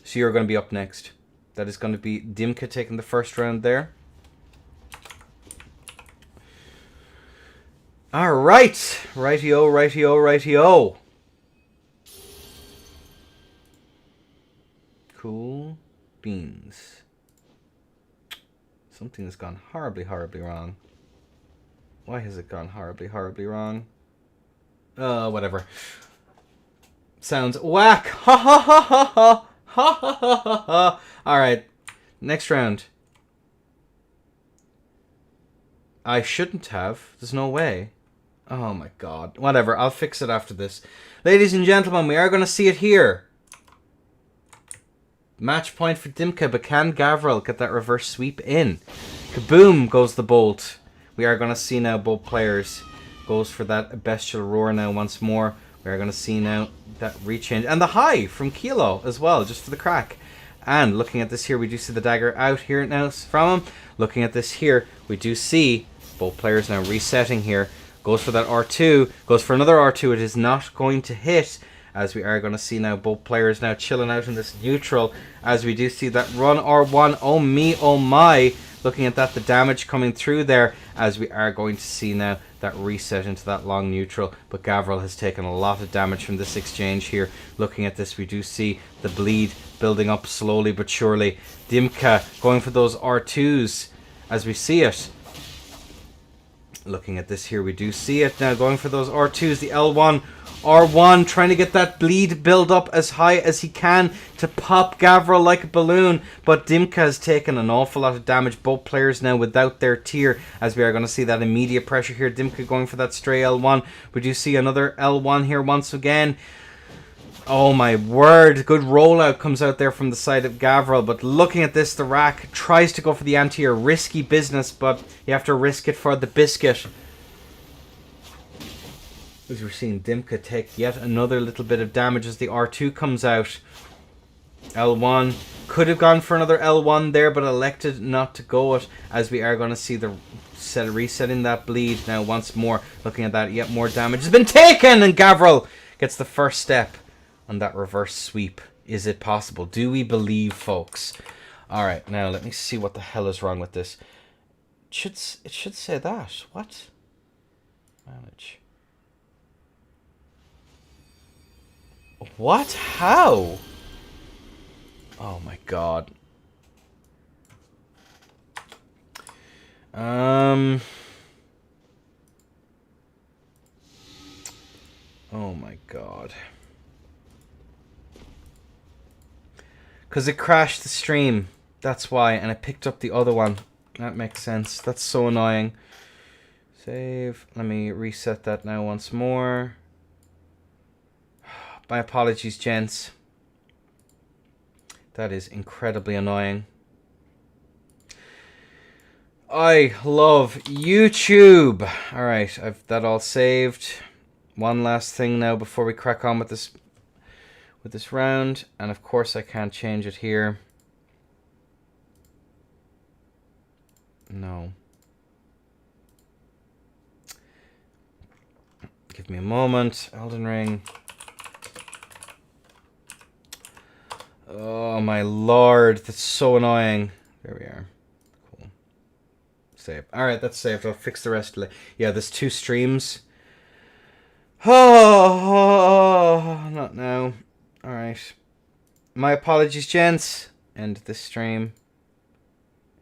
So you're going to be up next. That is going to be Dimka taking the first round there. Alright. Righty-o, righty-o, righty-o. Cool beans. Something has gone horribly, horribly wrong. Why has it gone horribly, horribly wrong? Whatever. Sounds whack. Ha ha ha ha ha. Ha ha ha ha ha. Alright. Next round. I shouldn't have. There's no way. Oh my god. Whatever. I'll fix it after this. Ladies and gentlemen, we are going to see it here. Match point for Dimka, but can Gavil get that reverse sweep in? Kaboom goes the bolt. We are going to see now both players goes for that bestial roar now once more. We are going to see now that rechange. And the high from Kilo as well, just for the crack. And looking at this here, we do see the dagger out here now from him. Looking at this here, we do see both players now resetting here. Goes for that R2. Goes for another R2. It is not going to hit. As we are going to see now both players now chilling out in this neutral. As we do see that run R1. Oh me, oh my. Looking at that, the damage coming through there. As we are going to see now that reset into that long neutral. But Gavil has taken a lot of damage from this exchange here. Looking at this, we do see the bleed building up slowly but surely. Dimka going for those R2s as we see it. Looking at this here, we do see it now going for those R2s. The L1, R1 trying to get that bleed build up as high as he can to pop Gavil like a balloon. But Dimka has taken an awful lot of damage. Both players now without their tier, as we are going to see that immediate pressure here. Dimka going for that stray L1. We do see another L1 here once again. Oh my word, good rollout comes out there from the side of Gavil, but looking at this, the rack tries to go for the anti-air, risky business, but you have to risk it for the biscuit. As we're seeing Dimka take yet another little bit of damage as the R2 comes out. L1 could have gone for another L1 there, but elected not to go it, as we are going to see the resetting that bleed now once more. Looking at that, yet more damage has been taken, and Gavil gets the first step on that reverse sweep. Is it possible? Do we believe, folks? Alright, now let me see what the hell is wrong with this. It should say that. What? Manage. What? How? Oh my god. Oh my god. Because it crashed the stream. That's why. And I picked up the other one. That makes sense. That's so annoying. Save. Let me reset that now once more. My apologies, gents. That is incredibly annoying. I love YouTube. Alright, I've that all saved. One last thing now before we crack on with this round, and of course I can't change it here. No. Give me a moment. Elden Ring. Oh my lord, that's so annoying. There we are. Cool. Save. Alright, that's saved. I'll fix the rest later. Yeah, there's 2 streams. Oh, not now. Alright. My apologies, gents. End this stream.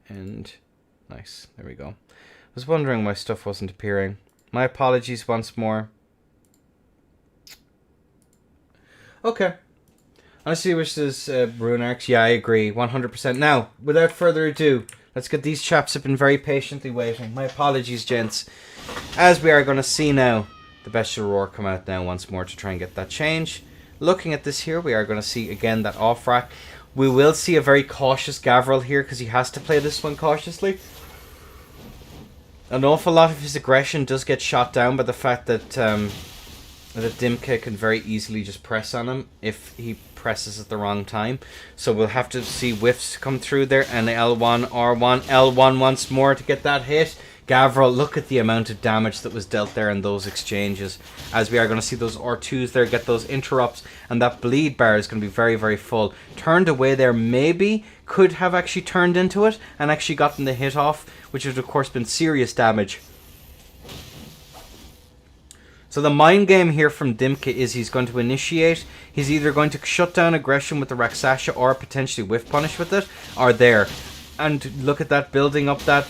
And nice. There we go. I was wondering why stuff wasn't appearing. My apologies once more. Okay. Honestly, which is Rune Arcs. Yeah, I agree. 100%. Now, without further ado, let's get these chaps have been very patiently waiting. My apologies, gents. As we are going to see now, the Bestial Roar come out now once more to try and get that change. Looking at this here, we are going to see again that off rack. We will see a very cautious Gavil here because he has to play this one cautiously. An awful lot of his aggression does get shot down by the fact that Dimka can very easily just press on him if he presses at the wrong time. So we'll have to see whiffs come through there, and L1, R1, L1 once more to get that hit. Gavil, look at the amount of damage that was dealt there in those exchanges, as we are going to see those R2s there get those interrupts, and that bleed bar is going to be very, very full. Turned away there, maybe could have actually turned into it and actually gotten the hit off, which would of course been serious damage. So the mind game here from Dimka is he's going to initiate. He's either going to shut down aggression with the Rakshasa or potentially whiff punish with it, or there. And look at that, building up that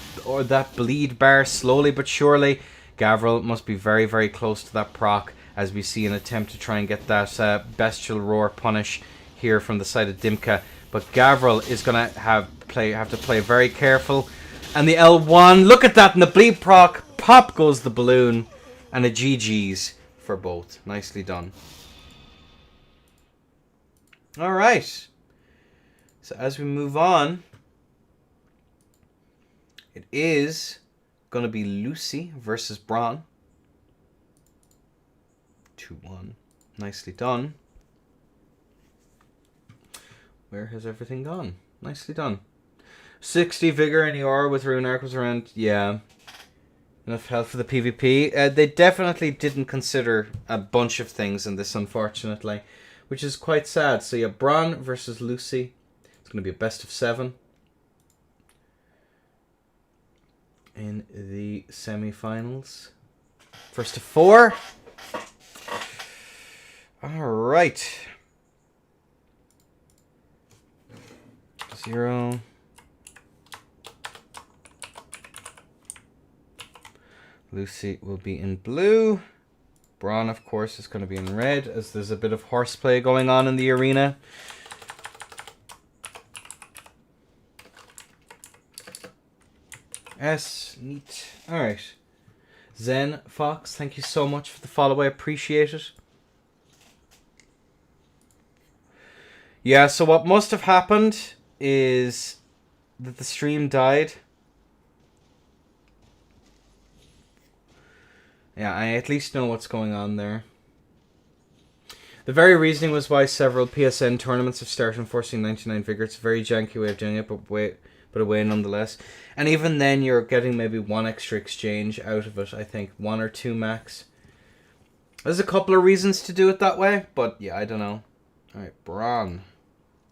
bleed bar slowly but surely. Gavil must be very, very close to that proc as we see an attempt to try and get that bestial roar punish here from the side of Dimka. But Gavil is going to have to play very careful. And the L1, look at that, and the bleed proc, pop goes the balloon. And a GG's for both. Nicely done. Alright. So as we move on, it is going to be Lucy versus Bron. 2-1. Nicely done. Where has everything gone? Nicely done. 60 vigor in ER with Rune Arc was around, yeah. Enough health for the PvP. They definitely didn't consider a bunch of things in this, unfortunately, which is quite sad. So yeah, Bron versus Lucy. It's going to be a best of 7 in the semi-finals. First to 4. All right. 0. Lucy will be in blue. Bron, of course, is going to be in red, as there's a bit of horseplay going on in the arena. Yes, neat. Alright. Zen Fox, thank you so much for the follow. I appreciate it. Yeah, so what must have happened is that the stream died. Yeah, I at least know what's going on there. The very reasoning was why several PSN tournaments have started enforcing 99 vigor. It's a very janky way of doing it, but a way nonetheless. And even then, you're getting maybe 1 extra exchange out of it, I think. 1 or 2 max. There's a couple of reasons to do it that way, but yeah, I don't know. Alright, Bron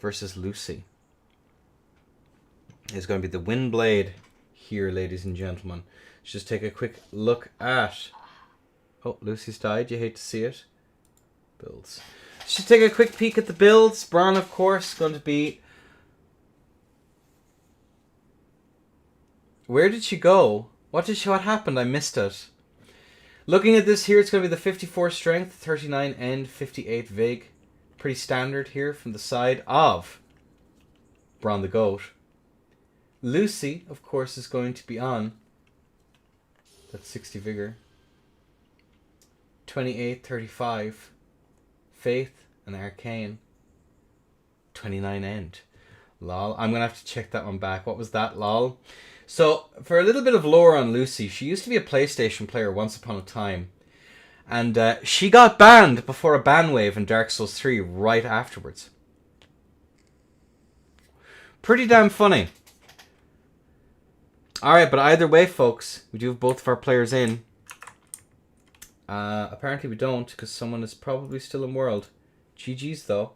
versus Lucy. It's going to be the Windblade here, ladies and gentlemen. Let's just take a quick look at... Oh, Lucy's died. You hate to see it. Builds. Let's just take a quick peek at the builds. Bron, of course, going to be... Where did she go? What happened? I missed it. Looking at this here, it's going to be the 54 strength, 39 end, 58 vig. Pretty standard here from the side of Bron the Goat. Lucy, of course, is going to be on. That's 60 vigor. 28, 35. Faith and Arcane. 29 end. Lol. I'm going to have to check that one back. What was that? Lol. So, for a little bit of lore on Lucy, she used to be a PlayStation player once upon a time. And she got banned before a ban wave in Dark Souls 3 right afterwards. Pretty damn funny. Alright, but either way, folks, we do have both of our players in. Apparently we don't, because someone is probably still in world. GG's, though.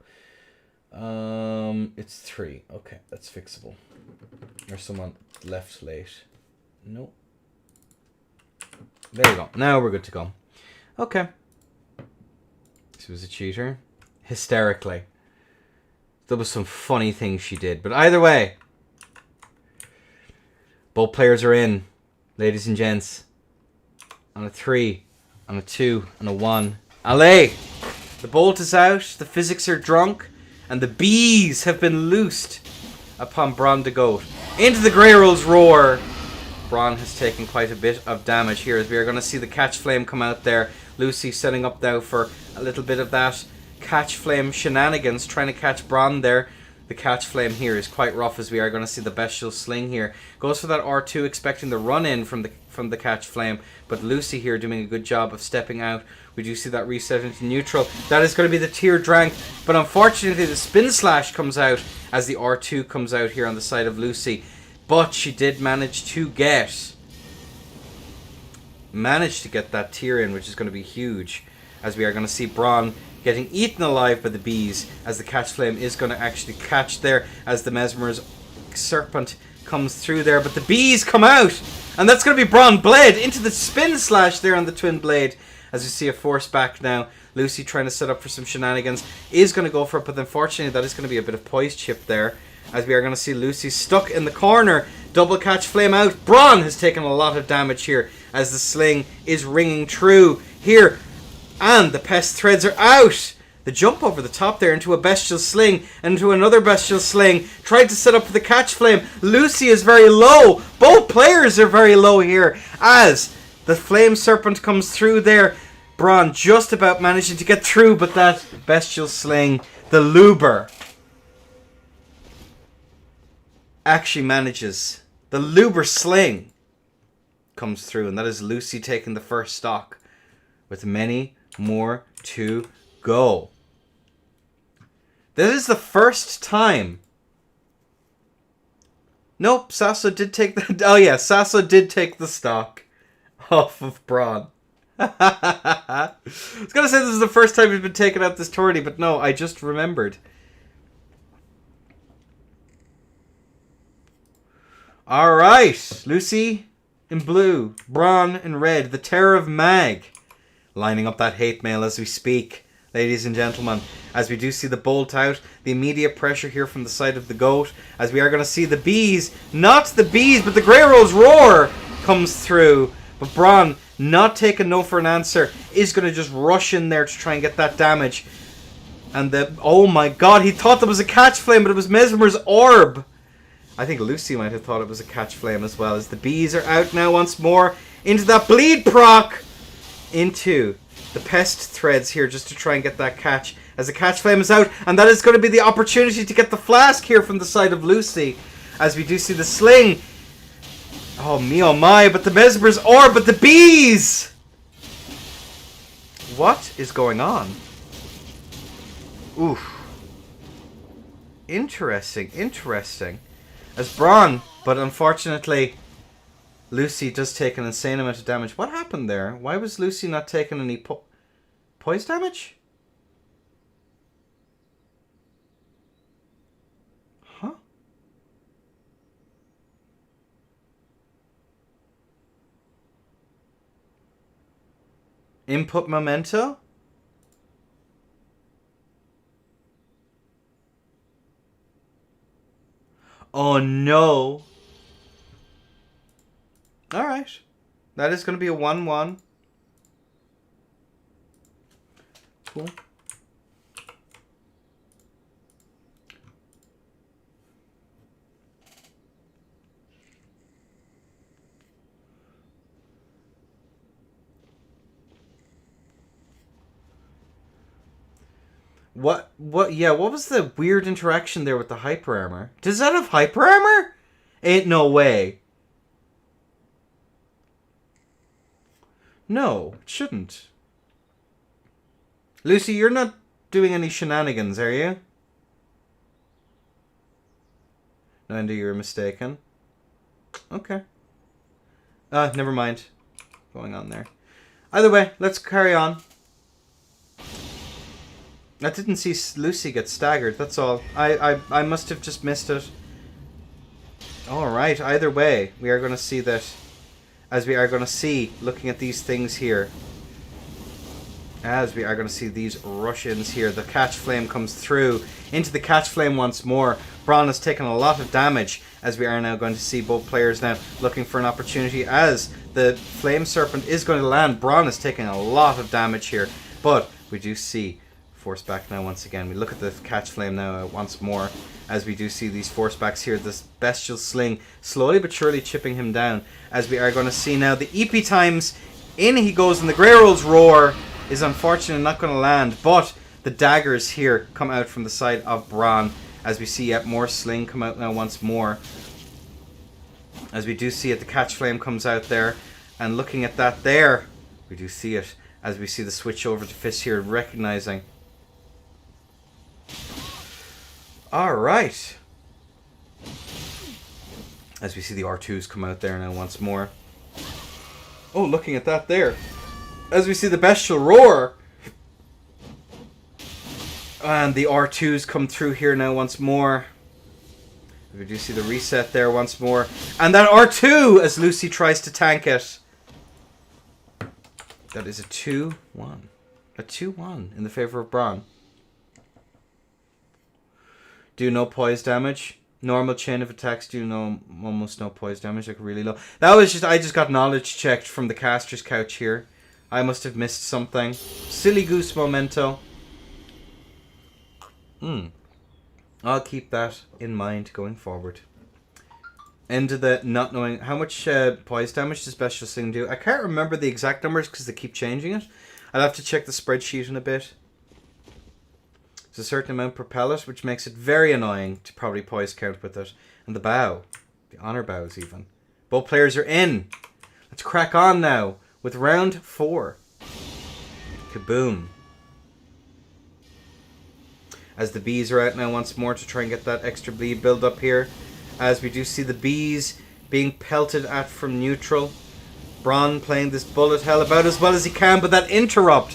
It's 3. Okay, that's fixable. Or someone left late. Nope. There we go. Now we're good to go. Okay. She was a cheater. Hysterically. There was some funny things she did. But either way, both players are in, ladies and gents. On a 3, on a 2, and a 1. Allez! The bolt is out, the physics are drunk, and the bees have been loosed upon Bron the Goat. Into the Grey Rolls roar! Bron has taken quite a bit of damage here, as we are going to see the catch flame come out there. Lucy setting up now for a little bit of that catch flame shenanigans, trying to catch Bron there. The catch flame here is quite rough, as we are going to see the bestial sling here. Goes for that R2, expecting the run in from the catch flame, but Lucy here doing a good job of stepping out. We do see that reset into neutral. That is going to be the tier drank, but unfortunately the spin slash comes out as the R2 comes out here on the side of Lucy. But she did manage to get that tier in, which is going to be huge, as we are going to see Bron getting eaten alive by the bees, as the catch flame is going to actually catch there as the Memor's serpent comes through there, but the bees come out, and that's going to be Bron bled into the spin slash there on the twin blade, as we see a force back now. Lucy trying to set up for some shenanigans, is going to go for it, but unfortunately that is going to be a bit of poise chip there, as we are going to see Lucy stuck in the corner. Double catch flame out. Bron has taken a lot of damage here as the sling is ringing true here. And the pest threads are out. The jump over the top there into a bestial sling and into another bestial sling. Tried to set up for the catch flame. Lucy is very low. Both players are very low here as the flame serpent comes through there. Bron just about managing to get through, but that bestial sling, the Luber, actually manages. The Luber sling comes through, and that is Lucy taking the first stock with many more to go. This is the first time. Nope, Sasso did take the... Oh yeah, Sasso did take the stock off of Bron. I was going to say this is the first time he's been taken out this tourney, but no, I just remembered. Alright, Lucy in blue, Bron in red, the Terror of Mag, lining up that hate mail as we speak, ladies and gentlemen, as we do see the bolt out, the immediate pressure here from the side of the goat, as we are going to see the bees, not the bees, but the Grey Rose Roar comes through, but Bron, not taking no for an answer, is going to just rush in there to try and get that damage, and oh my god, he thought there was a catch flame, but it was Memor's orb. I think Lucy might have thought it was a catch flame as well, as the bees are out now once more into that bleed proc, into the pest threads here just to try and get that catch, as the catch flame is out, and that is going to be the opportunity to get the flask here from the side of Lucy, as we do see the sling. Oh me oh my, but the Memor's orb, but the bees! What is going on? Oof. Interesting, interesting. As Bron, but unfortunately, Lucy does take an insane amount of damage. What happened there? Why was Lucy not taking any poise damage? Huh? Input memento? Oh no. Alright. That is going to be a 1-1. Cool. Yeah, what was the weird interaction there with the hyper armor? Does that have hyper armor? Ain't no way. No, it shouldn't. Lucy, you're not doing any shenanigans, are you? No, Andy, you're mistaken. Okay. Never mind. Going on there. Either way, let's carry on. I didn't see Lucy get staggered, that's all. I must have just missed it. Alright, either way, we are going to see that, as we are going to see, looking at these things here, as we are going to see these rush-ins here, the catch flame comes through, into the catch flame once more. Bron has taken a lot of damage, as we are now going to see both players now looking for an opportunity, as the flame serpent is going to land. Bron is taking a lot of damage here, but we do see force back now once again. We look at the catch flame now once more, as we do see these force backs here. This bestial sling slowly but surely chipping him down, as we are going to see now the EP times. In he goes, and the Grey Rose Roar is unfortunately not going to land, but the daggers here come out from the side of Bron, as we see yet more sling come out now once more. As we do see it, the catch flame comes out there. And looking at that there, we do see it as we see the switch over to fist here, recognizing. Alright. As we see the R2s come out there now once more. Oh, looking at that there. As we see the bestial roar. And the R2s come through here now once more. We do see the reset there once more. And that R2 as Lucy tries to tank it. That is a 2-1. A 2-1 in the favor of Bron. Do no poise damage. Normal chain of attacks do almost no poise damage, like really low. That was just, I just got knowledge checked from the caster's couch here. I must have missed something. Silly goose memento. I'll keep that in mind going forward. Into the not knowing how much poise damage does special sling do. I can't remember the exact numbers because they keep changing it. I'll have to check the spreadsheet in a bit. There's a certain amount per pellet, which makes it very annoying to probably poise count with it. And the bow. The honor bows even. Both players are in. Let's crack on now with round 4. Kaboom. As the bees are out now once more to try and get that extra bleed build up here. As we do see the bees being pelted at from neutral. Bron playing this bullet hell about as well as he can, but that interrupt.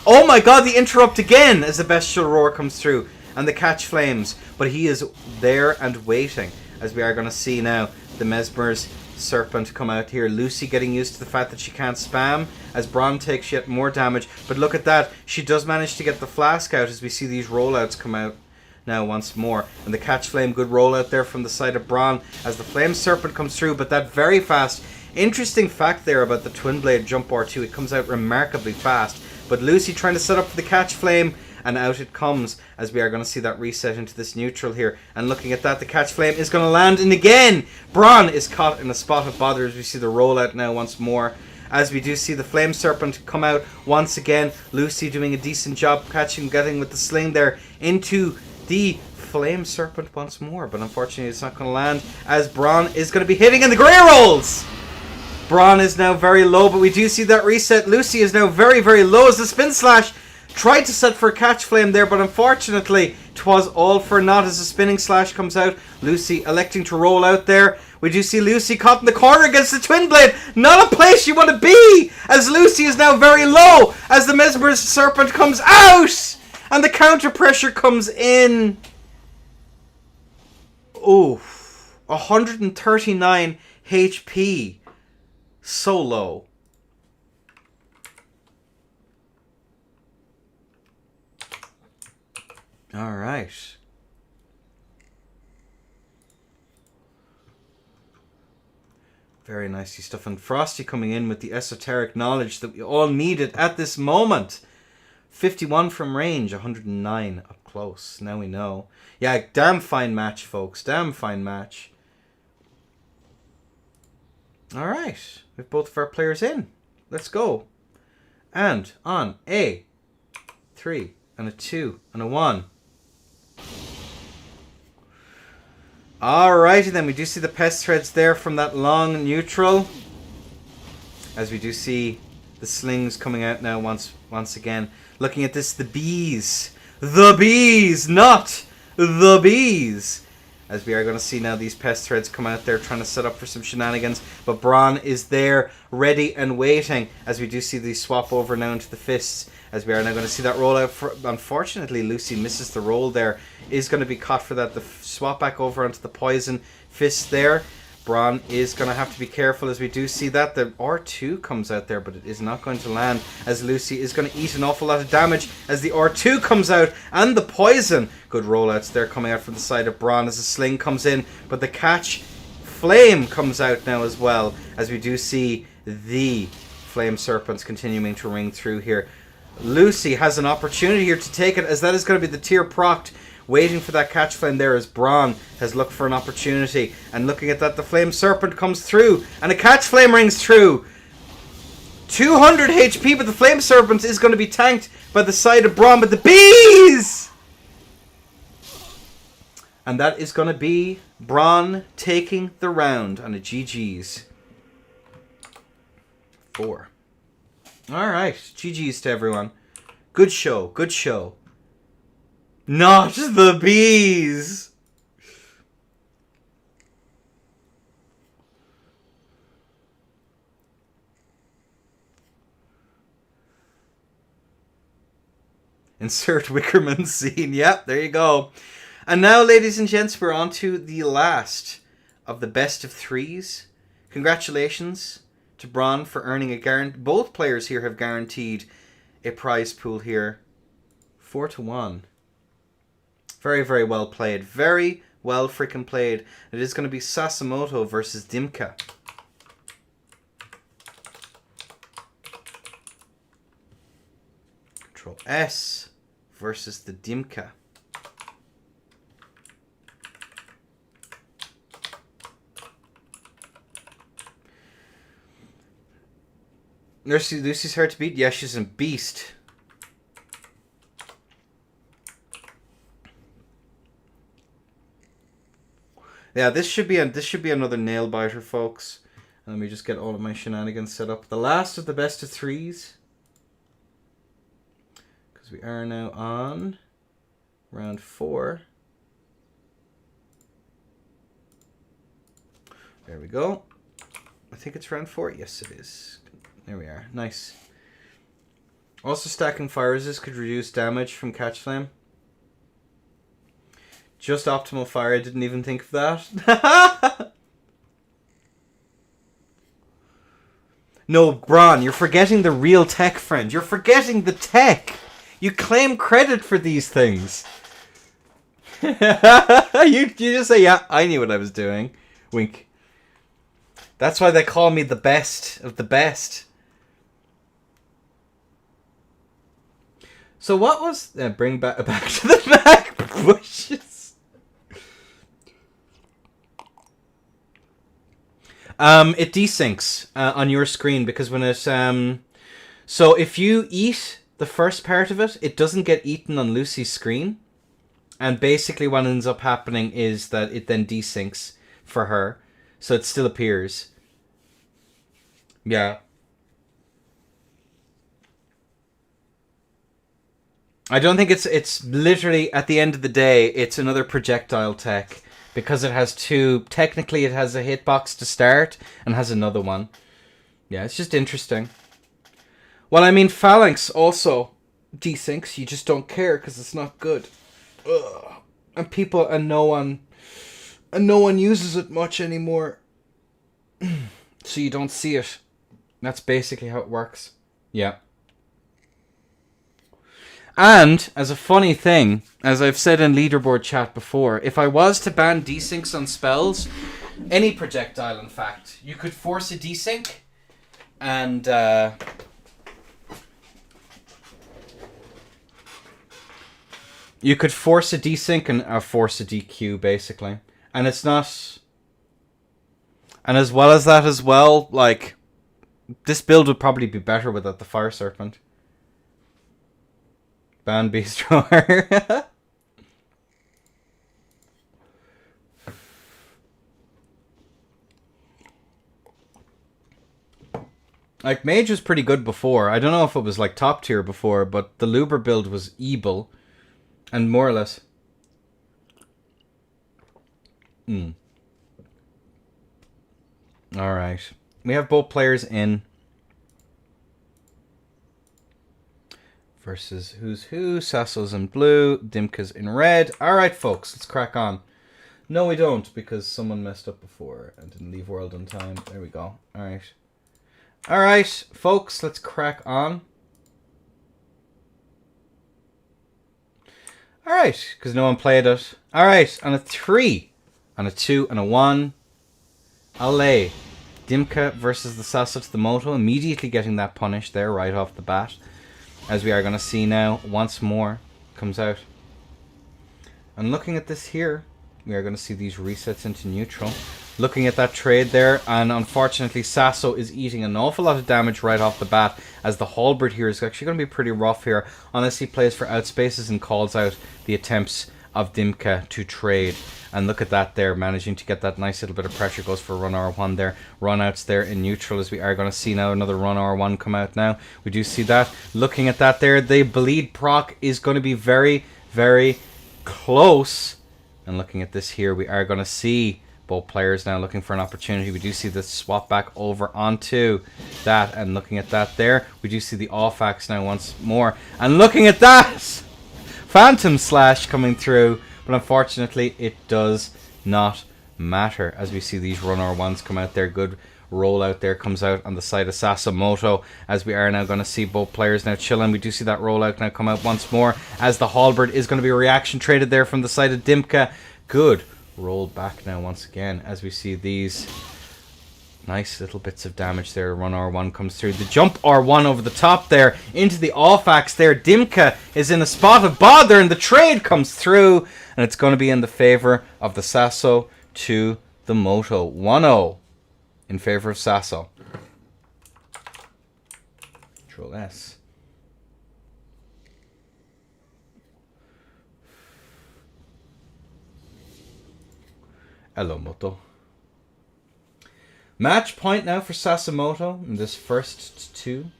Oh my god, the interrupt again as the bestial roar comes through and the catch flames. But he is there and waiting, as we are going to see now the Memor's serpent come out here. Lucy getting used to the fact that she can't spam as Bron takes yet more damage. But look at that, she does manage to get the flask out as we see these rollouts come out now once more. And the catch flame, good rollout there from the side of Bron as the flame serpent comes through, but that very fast. Interesting fact there about the twin blade jump R2, it comes out remarkably fast. But Lucy trying to set up for the catch flame, and out it comes as we are going to see that reset into this neutral here. And looking at that, the catch flame is going to land, and again Bron is caught in a spot of bother as we see the rollout now once more. As we do see the flame serpent come out once again. Lucy doing a decent job getting with the sling there into the flame serpent once more, but unfortunately it's not going to land as Bron is going to be hitting in the grey rolls. Bron is now very low, but we do see that reset. Lucy is now very, very low as the spin slash tried to set for a catch flame there, but unfortunately 'twas all for naught as the spinning slash comes out. Lucy electing to roll out there. We do see Lucy caught in the corner against the twin blade. Not a place you want to be, as Lucy is now very low as the Memor's serpent comes out and the counter pressure comes in. Oh, 139 HP. So low. All right. Very nicely stuff. And Frosty coming in with the esoteric knowledge that we all needed at this moment. 51 from range, 109 up close. Now we know. Yeah, damn fine match, folks. Damn fine match. All right. We have both of our players in. Let's go. And on a 3 and a 2 and a 1. Alrighty then, we do see the pest threads there from that long neutral. As we do see the slings coming out now once again. Looking at this, the bees. The bees, not the bees. As we are going to see now these pest threads come out there trying to set up for some shenanigans. But Bron is there, ready and waiting. As we do see these swap over now into the fists. As we are now going to see that roll out. Unfortunately, Lucy misses the roll there. Is going to be caught for that. The swap back over onto the poison fist there. Bron is going to have to be careful as we do see that. The R2 comes out there, but it is not going to land as Lucy is going to eat an awful lot of damage as the R2 comes out and the poison. Good rollouts there coming out from the side of Bron as the sling comes in, but the catch flame comes out now as well as we do see the flame serpents continuing to ring through here. Lucy has an opportunity here to take it as that is going to be the tier proct. Waiting for that catch flame there as Bron has looked for an opportunity. And looking at that, the flame serpent comes through. And a catch flame rings through. 200 HP, but the flame serpent is going to be tanked by the side of Bron. But the bees! And that is going to be Bron taking the round on a GG's. 4. Alright, GG's to everyone. Good show, good show. Not the bees! Insert Wickerman scene. Yep, there you go. And now, ladies and gents, we're on to the last of the best of threes. Congratulations to Bron for earning a guarantee. Both players here have guaranteed a prize pool here. 4-1. Very, very well played. Very well freaking played. It is going to be Sasamoto versus Dimka. Control S versus the Dimka. Lucy's hard to beat. Yeah, she's a beast. Yeah, this should be another nail biter, folks. Let me just get all of my shenanigans set up. The last of the best of threes. Because we are now on round 4. There we go. I think it's round 4. Yes, it is. There we are. Nice. Also, stacking fire resist could reduce damage from catch flame. Just optimal fire. I didn't even think of that. No, Bron, you're forgetting the real tech, friend. You're forgetting the tech. You claim credit for these things. you just say, yeah, I knew what I was doing. Wink. That's why they call me the best of the best. So what was... bring back to the back bushes. It desyncs on your screen because when it... So if you eat the first part of it, it doesn't get eaten on Lucy's screen. And basically what ends up happening is that it then desyncs for her. So it still appears. Yeah. I don't think it's literally, at the end of the day, it's another projectile tech. Because it has two, technically it has a hitbox to start and has another one. Yeah, it's just interesting. Well, I mean, Phalanx also desyncs, you just don't care because it's not good. Ugh. And no one uses it much anymore. So you don't see it. That's basically how it works. Yeah. And, as a funny thing, as I've said in leaderboard chat before, if I was to ban desyncs on spells, any projectile in fact, you could force a desync and you could force a desync and force a DQ basically. And it's not... And as well as that as well, like, this build would probably be better without the Fire Serpent. Ban Beast Thrower. Like, Mage was pretty good before. I don't know if it was, like, top tier before, but the Luber build was evil. And more or less... Alright. We have both players in. Versus who's who. Sasso's in blue. Dimka's in red. Alright, folks. Let's crack on. No, we don't, because someone messed up before and didn't leave world on time. There we go. Alright. Alright, folks. Let's crack on. Alright, because no one played it. Alright, on a 3, on a 2, and a 1. I'll lay Dimka versus the Sasamoto, immediately getting that punish there right off the bat. As we are going to see now, once more, comes out. And looking at this here, we are going to see these resets into neutral. Looking at that trade there, and unfortunately Sasso is eating an awful lot of damage right off the bat, as the halberd here is actually going to be pretty rough here, unless he plays for outspaces and calls out the attempts of Dimka to trade. And look at that there, managing to get that nice little bit of pressure. Goes for run R1 there. Run outs there in neutral, as we are going to see now another run R1 come out now. We do see that. Looking at that there, the bleed proc is going to be very, very close. And looking at this here, we are going to see both players now looking for an opportunity. We do see the swap back over onto that. And looking at that there, we do see the off-axe now once more. And looking at that! Phantom Slash coming through. But unfortunately, it does not matter. As we see these run R1s come out there. Good rollout there comes out on the side of Sasamoto. As we are now going to see both players now chilling. We do see that rollout now come out once more. As the halberd is going to be reaction traded there from the side of Dimka. Good roll back now once again. As we see these nice little bits of damage there. Run R1 comes through. The jump R1 over the top there into the off-axe there. Dimka is in a spot of bother and the trade comes through. And it's going to be in the favor of the Sasso to the Moto. 1-0 in favor of Sasso. Control S. Hello, Moto. Match point now for Sasamoto in this first two.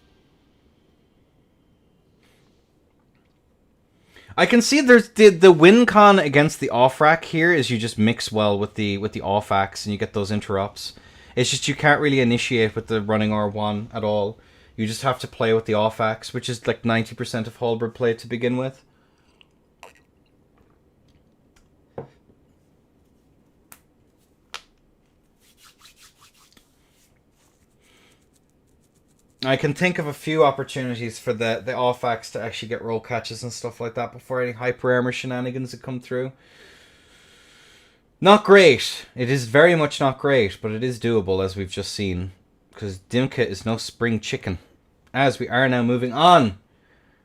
I can see there's the win con against the off rack here is you just mix well with the off axe and you get those interrupts. It's just you can't really initiate with the running R1 at all. You just have to play with the off axe, which is like 90% of halberd play to begin with. I can think of a few opportunities for the off-axe to actually get roll catches and stuff like that before any hyper armor shenanigans that come through. Not great. It is very much not great, but it is doable as we've just seen. Because Dimka is no spring chicken. As we are now moving on.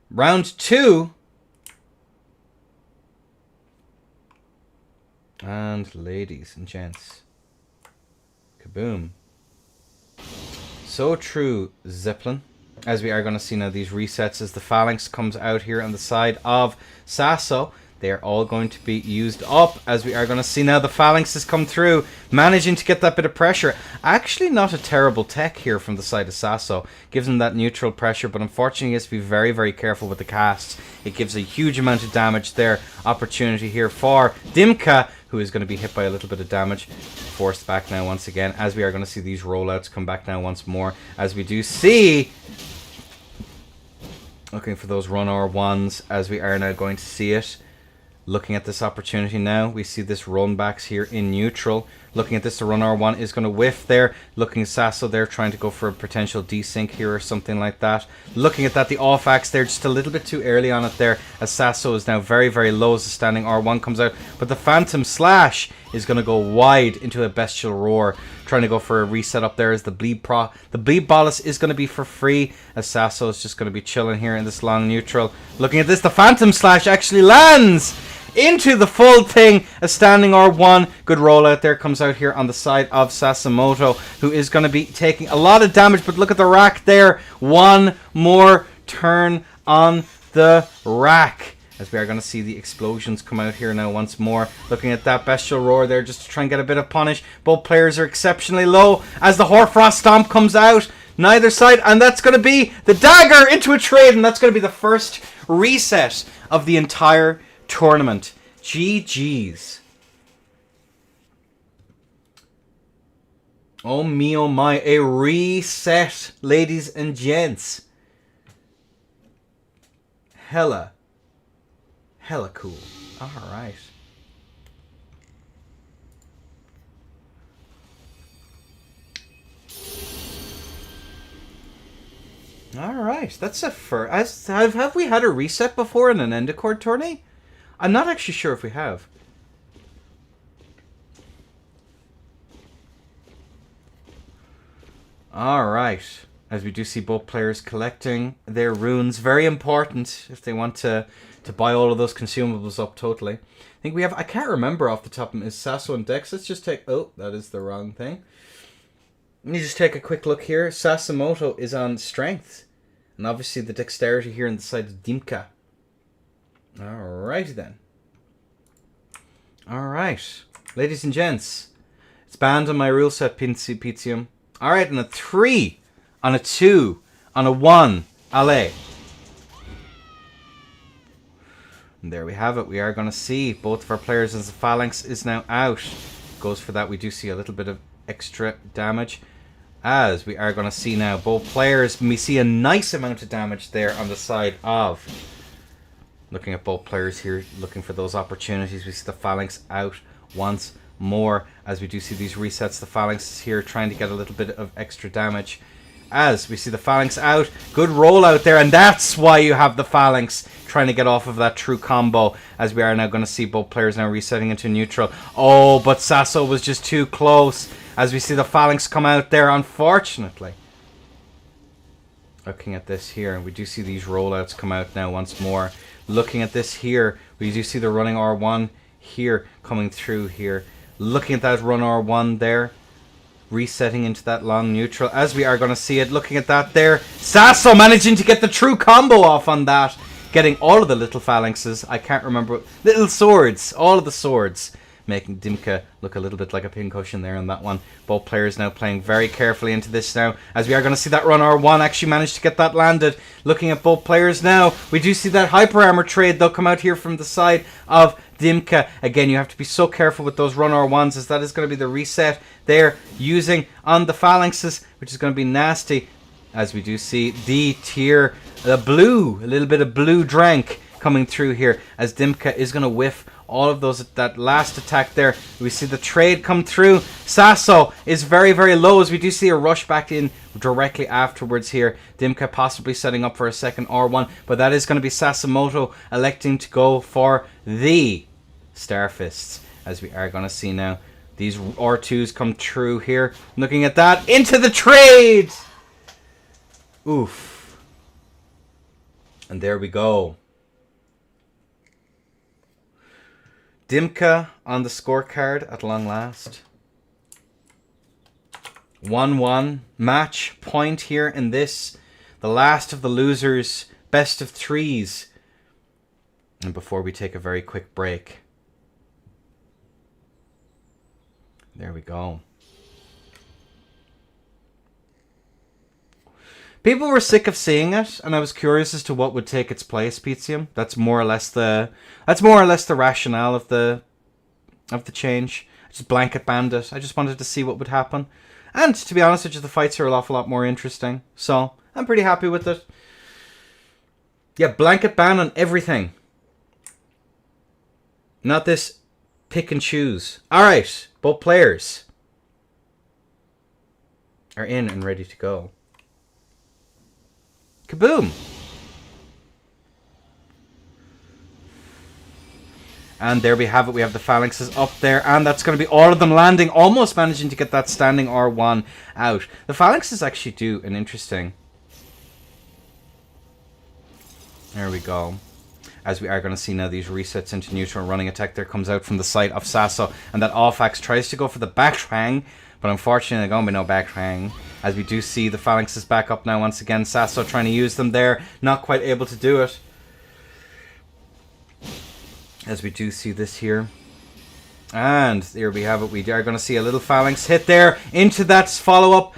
Round 2. And ladies and gents. Kaboom. So true, Zeppelin. As we are going to see now these resets as the phalanx comes out here on the side of Sasso. They are all going to be used up as we are going to see now the phalanxes come through. Managing to get that bit of pressure. Actually not a terrible tech here from the side of Sasso. Gives him that neutral pressure, but unfortunately he has to be very, very careful with the casts. It gives a huge amount of damage there. Opportunity here for Dimka, who is going to be hit by a little bit of damage. Forced back now once again, as we are going to see these rollouts come back now once more. As we do see, looking for those run R1s, as we are now going to see it. Looking at this opportunity now, we see this run backs here in neutral. Looking at this, the run R1 is going to whiff there. Looking at Sasso there, trying to go for a potential desync here or something like that. Looking at that, the off-axe there, just a little bit too early on it there, as Sasso is now very, very low as the standing R1 comes out. But the Phantom Slash is going to go wide into a Bestial Roar, trying to go for a reset up there as the Bleed Bolus is going to be for free, as Sasso is just going to be chilling here in this long neutral. Looking at this, the Phantom Slash actually lands into the full thing, a standing R1. Good rollout there comes out here on the side of Sasamoto, who is going to be taking a lot of damage, but look at the rack there. One more turn on the rack, as we are going to see the explosions come out here now once more. Looking at that Bestial Roar there just to try and get a bit of punish. Both players are exceptionally low as the Hoarfrost Stomp comes out. Neither side, and that's going to be the dagger into a trade, and that's going to be the first reset of the entire tournament. GG's. Oh me, oh my. A reset, ladies and gents. Hella cool. Alright. Alright, that's a first. Have we had a reset before in an Endicord tourney? I'm not actually sure if we have. Alright. As we do see both players collecting their runes. Very important if they want to buy all of those consumables up totally. I think we have... I can't remember off the top of it. Is Sasso and Dex? Let's just take... Oh, that is the wrong thing. Let me just take a quick look here. Sasamoto is on strength. And obviously the dexterity here on the side of Dimka. Alright then. Alright. Ladies and gents, it's banned on my rule set, Pitium. Alright, on a 3, on a 2, on a 1, allez. And there we have it. We are going to see both of our players as the Phalanx is now out. Goes for that. We do see a little bit of extra damage. As we are going to see now both players. And we see a nice amount of damage there on the side of. Looking at both players here. Looking for those opportunities. We see the Phalanx out once more. As we do see these resets. The Phalanx is here trying to get a little bit of extra damage. As we see the Phalanx out. Good roll out there. And that's why you have the Phalanx trying to get off of that true combo. As we are now going to see both players now resetting into neutral. Oh, but Sasso was just too close. As we see the Phalanx come out there, unfortunately. Looking at this here. We do see these rollouts come out now once more. Looking at this here. We do see the running R1 here coming through here. Looking at that run R1 there. Resetting into that long neutral. As we are going to see it. Looking at that there. Sasso managing to get the true combo off on that. Getting all of the little phalanxes. I can't remember. Little swords. All of the swords. Making Dimka look a little bit like a pincushion there on that one. Both players now playing very carefully into this now. As we are going to see that run R1 actually manage to get that landed. Looking at both players now. We do see that hyper armor trade though come out here from the side of Dimka. Again, you have to be so careful with those run R1s as that is going to be the reset they're using on the phalanxes. Which is going to be nasty. As we do see the tier, the blue, a little bit of blue drank coming through here. As Dimka is going to whiff all of those, that last attack there. We see the trade come through. Sasso is very, very low as we do see a rush back in directly afterwards here. Dimka possibly setting up for a second R1, but that is going to be Sasamoto electing to go for the Starfists. As we are going to see now these R2s come through here. Looking at that, into the trade! Oof. And there we go. Dimka on the scorecard at long last. 1-1 match point here in this. The last of the losers. Best of threes. And before we take a very quick break. There we go. People were sick of seeing it, and I was curious as to what would take its place, Pitium. That's more or less the rationale of the change. I just blanket banned it. I just wanted to see what would happen. And to be honest with you, the fights are an awful lot more interesting. So I'm pretty happy with it. Yeah, blanket ban on everything. Not this pick and choose. Alright, both players are in and ready to go. Kaboom! And there we have it. We have the phalanxes up there. And that's going to be all of them landing. Almost managing to get that standing R1 out. The phalanxes actually do an interesting... There we go. As we are going to see now these resets into neutral. Running attack there comes out from the side of Sasso. And that Alfax tries to go for the backtrang. But unfortunately, there's going to be no backtrang. As we do see the phalanxes back up now once again. Sasso trying to use them there. Not quite able to do it. As we do see this here. And there we have it. We are going to see a little phalanx hit there. Into that follow-up.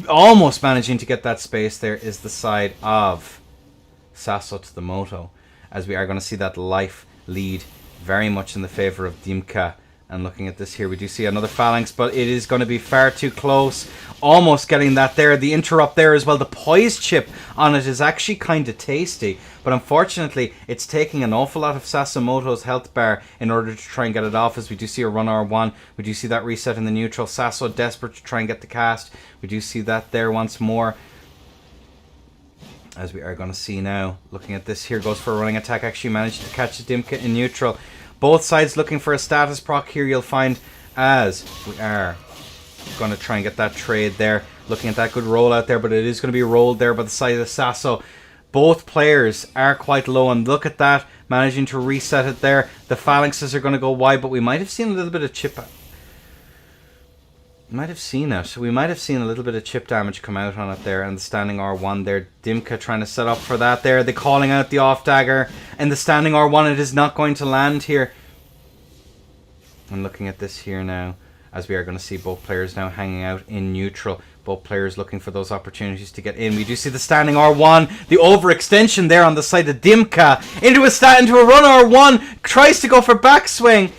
Almost managing to get that space there is the side of Sasso to the Moto. As we are going to see that life lead very much in the favor of Dimka. And looking at this here, we do see another phalanx, but it is going to be far too close. Almost getting that there. The interrupt there as well. The poise chip on it is actually kind of tasty. But unfortunately, it's taking an awful lot of Sasamoto's health bar in order to try and get it off. As we do see a run R1. We do see that reset in the neutral. Sasso desperate to try and get the cast. We do see that there once more. As we are going to see now. Looking at this here. Goes for a running attack. Actually managed to catch Dimka in neutral. Both sides looking for a status proc here, you'll find, as we are going to try and get that trade there. Looking at that good roll out there, but it is going to be rolled there by the side of Sasso. Both players are quite low, and look at that, managing to reset it there. The phalanxes are going to go wide, but we might have seen a little bit of chip. Might have seen it. We might have seen a little bit of chip damage come out on it there, and the standing R1 there. Dimka trying to set up for that there. They're calling out the off dagger, and the standing R1. It is not going to land here. And looking at this here now, as we are going to see both players now hanging out in neutral. Both players looking for those opportunities to get in. We do see the standing R1. The overextension there on the side of Dimka. Into a run R1. Tries to go for backswing.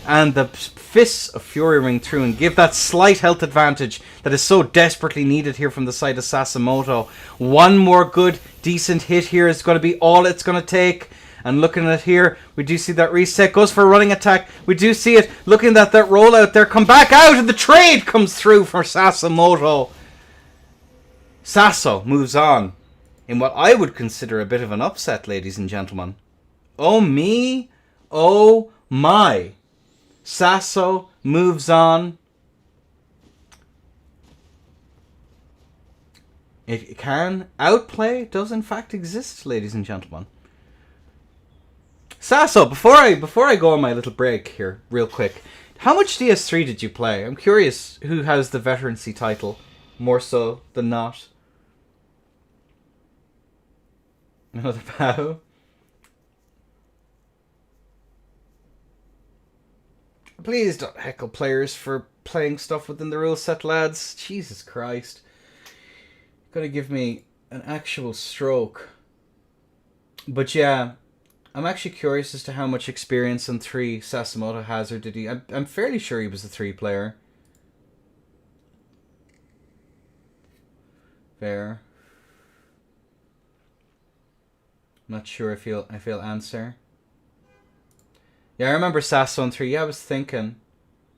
And the fists of Fury ring through and give that slight health advantage that is so desperately needed here from the side of Sasamoto. One more good, decent hit here is going to be all it's going to take. And looking at here, we do see that reset. Goes for a running attack. We do see it. Looking at that rollout there. Come back out. And the trade comes through for Sasamoto. Sasso moves on in what I would consider a bit of an upset, ladies and gentlemen. Oh me. Oh my. Sasso moves on. It can. Outplay does in fact exist, ladies and gentlemen. Sasso, before I go on my little break here, real quick, how much DS3 did you play? I'm curious who has the veterancy title, more so than not. Another bow. Please don't heckle players for playing stuff within the rule set, lads. Jesus Christ. Gotta give me an actual stroke. But yeah, I'm actually curious as to how much experience in 3 Sasamoto has, or did he? I'm fairly sure he was a 3 player. Fair. Not sure if he'll answer. Yeah, I remember Sasso in 3. Yeah, I was thinking.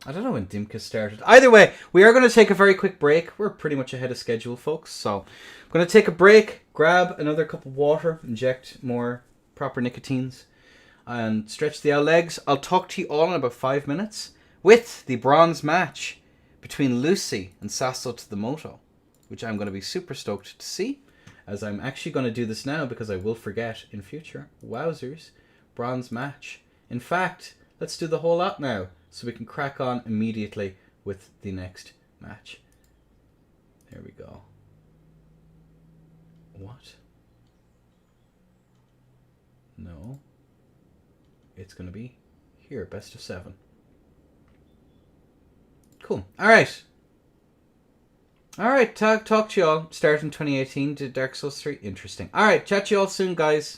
I don't know when Dimka started. Either way, we are going to take a very quick break. We're pretty much ahead of schedule, folks. So I'm going to take a break, grab another cup of water, inject more proper nicotines, and stretch the out legs. I'll talk to you all in about 5 minutes with the bronze match between Lucy and Sasso to the Moto, which I'm going to be super stoked to see, as I'm actually going to do this now because I will forget in future. Wowzers. Bronze match. In fact, let's do the whole lot now, so we can crack on immediately with the next match. There we go. What? No. It's going to be here, best of 7. Cool. Alright. Alright, talk to y'all. Starting 2018 to Dark Souls 3. Interesting. Alright, chat to y'all soon, guys.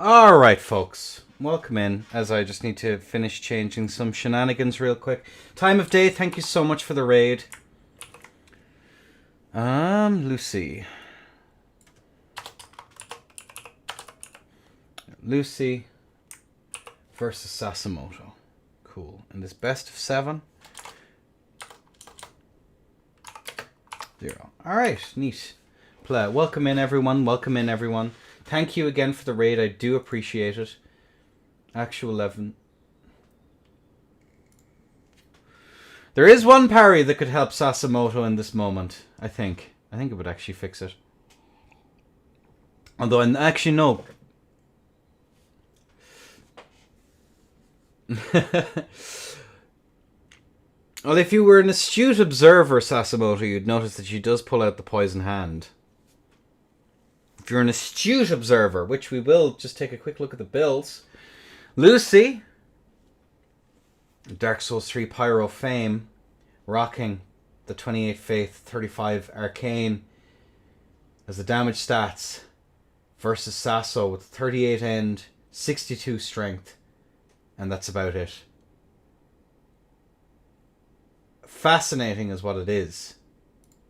Alright, folks. Welcome in, as I just need to finish changing some shenanigans real quick. Time of day, thank you so much for the raid. Lucy. Lucy versus Sasamoto. Cool. And this best of 7. 0. Alright, neat. Welcome in, everyone. Welcome in, everyone. Thank you again for the raid. I do appreciate it. Actual 11. There is one parry that could help Sasamoto in this moment, I think. I think it would actually fix it. Although, actually, no. Well, if you were an astute observer, Sasamoto, you'd notice that she does pull out the poison hand. If you're an astute observer, which we will just take a quick look at the builds. Lucy, Dark Souls 3 Pyro Fame, rocking the 28 Faith, 35 Arcane as the damage stats versus Sasso with 38 End, 62 Strength, and that's about it. Fascinating is what it is,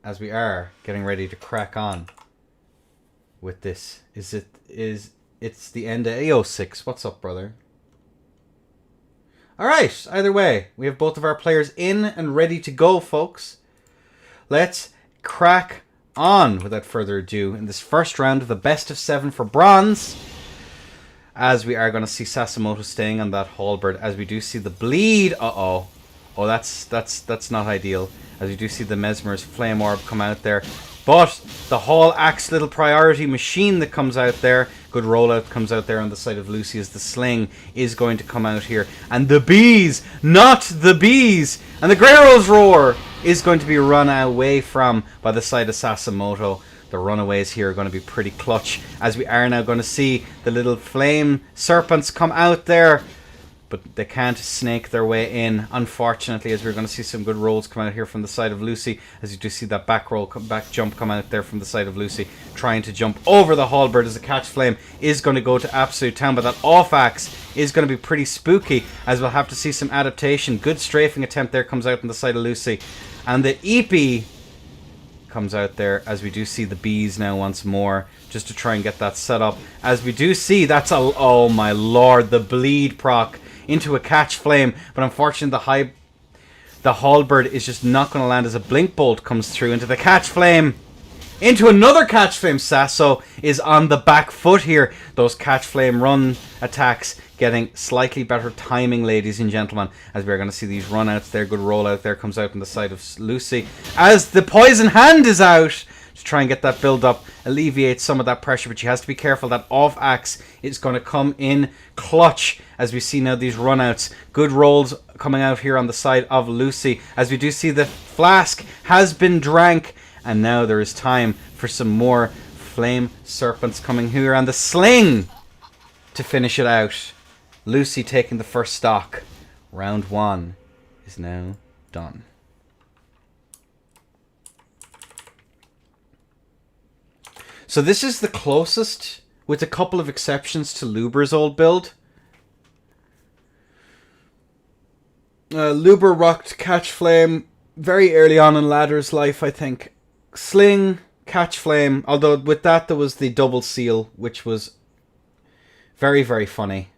as we are getting ready to crack on with this. It's the end of AO6. What's up, brother? Alright, either way, we have both of our players in and ready to go, folks. Let's crack on without further ado in this first round of the best of 7 for bronze. As we are going to see Sasamoto staying on that halberd, as we do see the bleed. Oh, that's not ideal. As we do see the Memor's flame orb come out there. But the Hall Axe little priority machine that comes out there, good rollout comes out there on the side of Lucy as the sling is going to come out here. And the bees, not the bees, and the Greyroll's roar is going to be run away from by the side of Sasamoto. The runaways here are going to be pretty clutch, as we are now going to see the little flame serpents come out there. But they can't snake their way in, unfortunately, as we're going to see some good rolls come out here from the side of Lucy. As you do see that back jump come out there from the side of Lucy, trying to jump over the halberd as the catch flame is going to go to absolute town. But that off axe is going to be pretty spooky, as we'll have to see some adaptation. Good strafing attempt there comes out on the side of Lucy. And the EP comes out there, as we do see the bees now once more, just to try and get that set up. As we do see, that's a... Oh my lord, the bleed proc into a catch flame, but unfortunately the halberd is just not going to land as a blink bolt comes through into the catch flame. Into another catch flame. Sasso is on the back foot here. Those catch flame run attacks getting slightly better timing, ladies and gentlemen, as we're going to see these runouts there. Good rollout there comes out on the side of Lucy as the poison hand is out to try and get that build up, alleviate some of that pressure, but she has to be careful. That off axe is going to come in clutch as we see now these runouts. Good rolls coming out here on the side of Lucy, as we do see the flask has been drank, and now there is time for some more flame serpents coming here, and the sling to finish it out. Lucy taking the first stock. Round 1 is now done. So this is the closest, with a couple of exceptions, to Luber's old build. Luber rocked catch flame very early on in Ladder's life, I think. Sling, catch flame, although with that there was the double seal, which was very, very funny.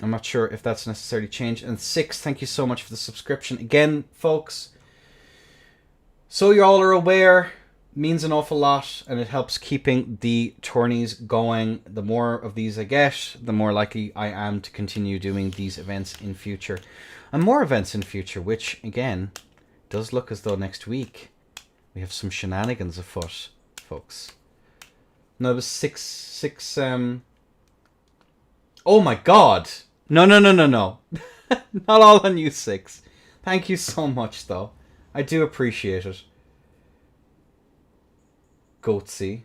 I'm not sure if that's necessarily changed. And 6, thank you so much for the subscription. Again, folks, so you all are aware, means an awful lot, and it helps keeping the tourneys going. The more of these I get, the more likely I am to continue doing these events in future. And more events in future, which, again, does look as though next week we have some shenanigans afoot, folks. No, it was 6, oh my god! No. Not all on you, 6. Thank you so much, though. I do appreciate it. Goatsy.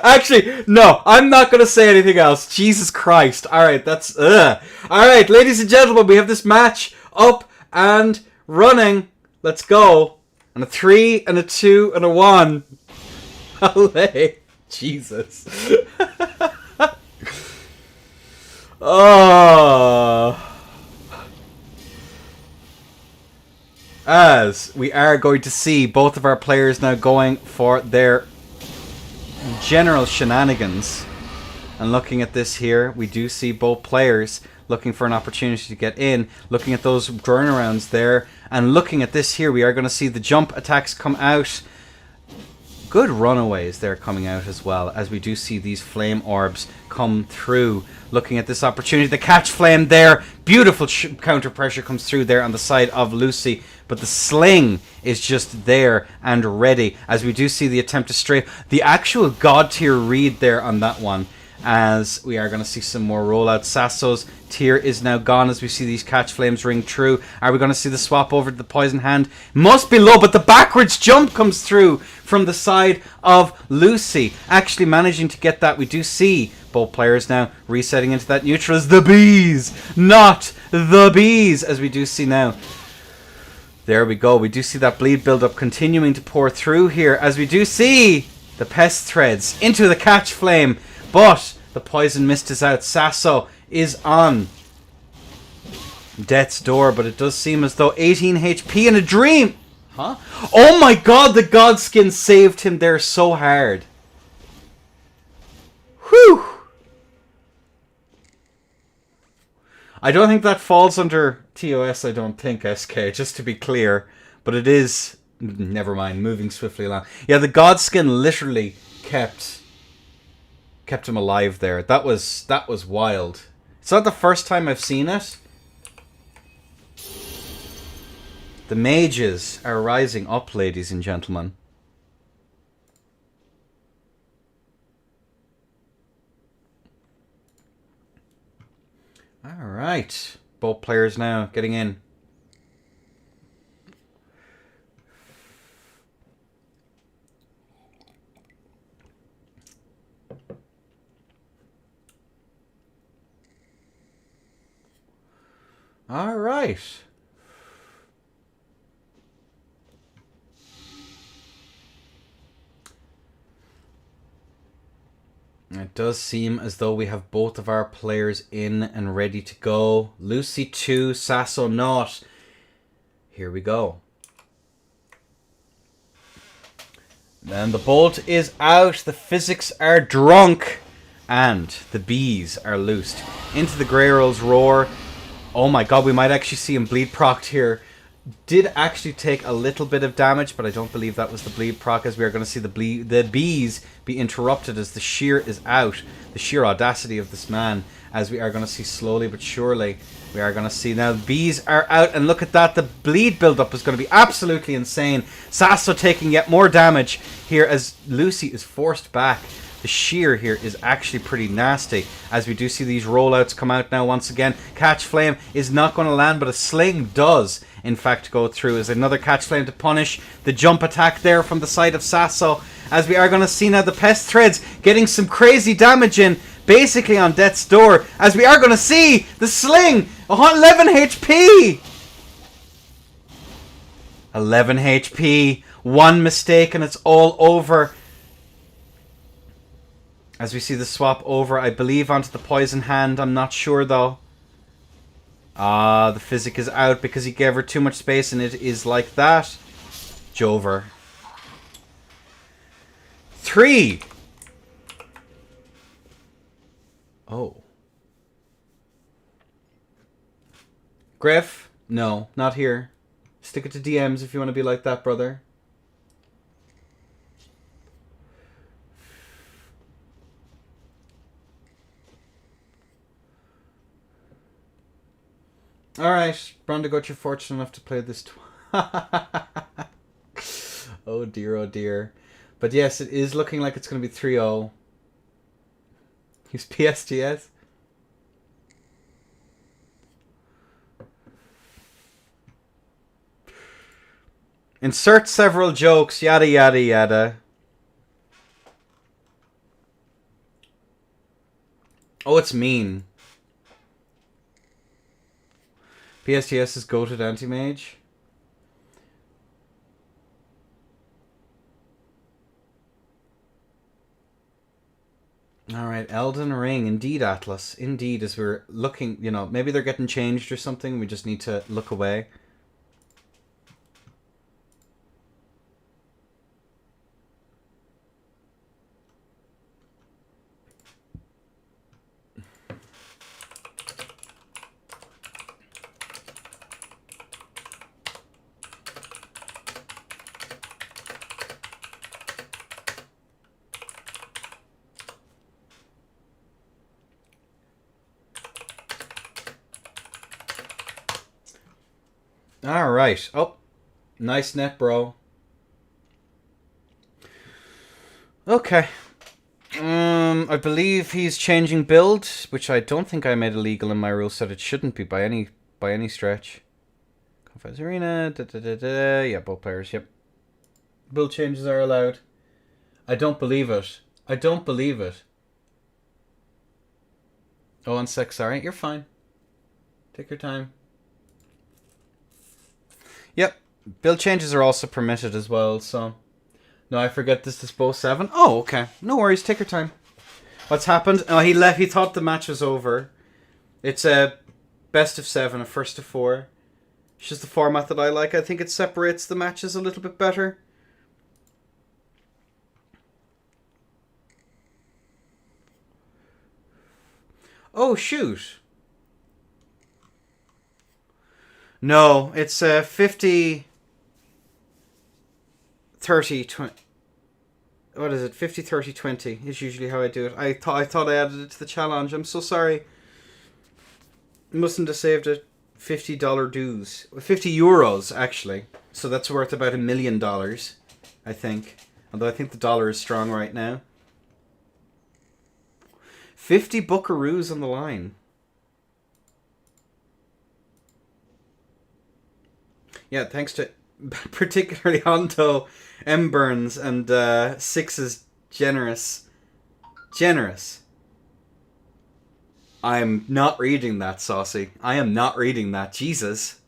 Actually, no, I'm not going to say anything else. Jesus Christ. Alright, that's... Alright, ladies and gentlemen, we have this match up and running. Let's go. And a 3, and a 2, and a 1. Olay. Jesus. Oh. As we are going to see both of our players now going for their general shenanigans. And looking at this here, we do see both players looking for an opportunity to get in. Looking at those turnarounds there. And looking at this here, we are going to see the jump attacks come out. Good runaways there coming out as well, as we do see these flame orbs come through. Looking at this opportunity, the catch flame there. Beautiful counter pressure comes through there on the side of Lucy. But the sling is just there and ready, as we do see the attempt to stray. The actual god tier read there on that one, as we are going to see some more rollouts. Sasso's tier is now gone as we see these catch flames ring true. Are we going to see the swap over to the poison hand? Must be low, but the backwards jump comes through from the side of Lucy. Actually managing to get that. We do see both players now resetting into that neutral as the bees, not the bees, as we do see now. There we go. We do see that bleed build-up continuing to pour through here, as we do see the pest threads into the catch flame. But the poison mist is out. Sasso is on death's door, but it does seem as though 18 HP in a dream. Huh? Oh my god, the godskin saved him there so hard. Whew. I don't think that falls under TOS, I don't think, SK, just to be clear. But it is... Never mind, moving swiftly along. Yeah, the godskin literally kept him alive there. That was wild. It's not the first time I've seen it. The mages are rising up, ladies and gentlemen. Alright. Both players now getting in. Alright. It does seem as though we have both of our players in and ready to go. Lucy 2, Sasso not. Here we go. And the bolt is out. The physics are drunk. And the bees are loosed. Into the Grey Earl's roar. Oh my god, we might actually see him bleed procced here. Did actually take a little bit of damage, but I don't believe that was the bleed proc, as we are going to see the bees be interrupted as the shear is out. The sheer audacity of this man, as we are going to see slowly but surely. We are going to see now the bees are out, and look at that. The bleed build-up is going to be absolutely insane. Sasso taking yet more damage here as Lucy is forced back. The shear here is actually pretty nasty, as we do see these rollouts come out now once again. Catch flame is not going to land, but a sling does in fact go through, as another catch flame to punish the jump attack there from the side of Sasso, as we are going to see now the pest threads getting some crazy damage in, basically on death's door, as we are going to see the sling 11 HP. 11 HP, one mistake and it's all over. As we see the swap over, I believe, onto the poison hand. I'm not sure, though. Ah, the physic is out because he gave her too much space, and it is like that. Jover. 3. Oh. Griff? No, not here. Stick it to DMs if you want to be like that, brother. Alright, Brondagot, you're fortunate enough to play this oh dear, oh dear. But yes, it is looking like it's going to be 3-0. Use PSTS. Insert several jokes, yada yada yada. Oh, it's mean. PSTS is goated anti-mage. Alright, Elden Ring. Indeed, Atlas. Indeed, as we're looking, you know, maybe they're getting changed or something. We just need to look away. Alright. Oh, nice net, bro. Okay. I believe he's changing build, which I don't think I made illegal in my rule set. It shouldn't be by any stretch. Confess Arena, yeah, both players, yep. Build changes are allowed. I don't believe it. I don't believe it. Oh, 1 sec, sorry. You're fine. Take your time. Yep. Build changes are also permitted as well, so... No, I forget this is both 7. Oh, okay. No worries, take your time. What's happened? Oh, he left. He thought the match was over. It's a best of 7, a first of 4. It's just the format that I like. I think it separates the matches a little bit better. Oh, shoot. No, it's 50... 30, 20... What is it? 50, 30, 20 is usually how I do it. I thought I added it to the challenge. I'm so sorry. Mustn't have saved it. $50 dues. 50 euros, actually. So that's worth about $1 million, I think. Although I think the dollar is strong right now. 50 buckaroos on the line. Yeah, thanks to particularly Hondo, M. Burns, and Six's generous. I'm not reading that, Saucy. I am not reading that. Jesus.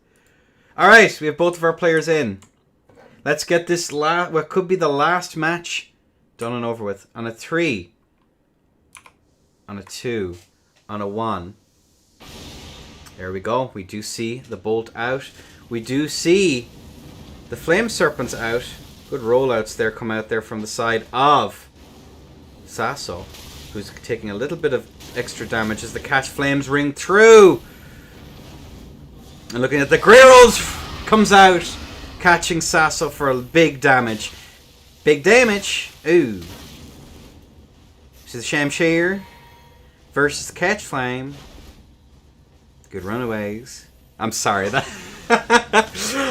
Alright, we have both of our players in. Let's get this what could be the last match done and over with. On a 3. On a 2. On a 1. There we go. We do see the bolt out. We do see the Flame Serpent's out. Good rollouts there come out there from the side of Sasso, who's taking a little bit of extra damage as the catch flames ring through. And looking at the Greerals comes out, catching Sasso for a big damage. Big damage. Ooh. This is Shamshir versus the Catch Flame. Good runaways. I'm sorry.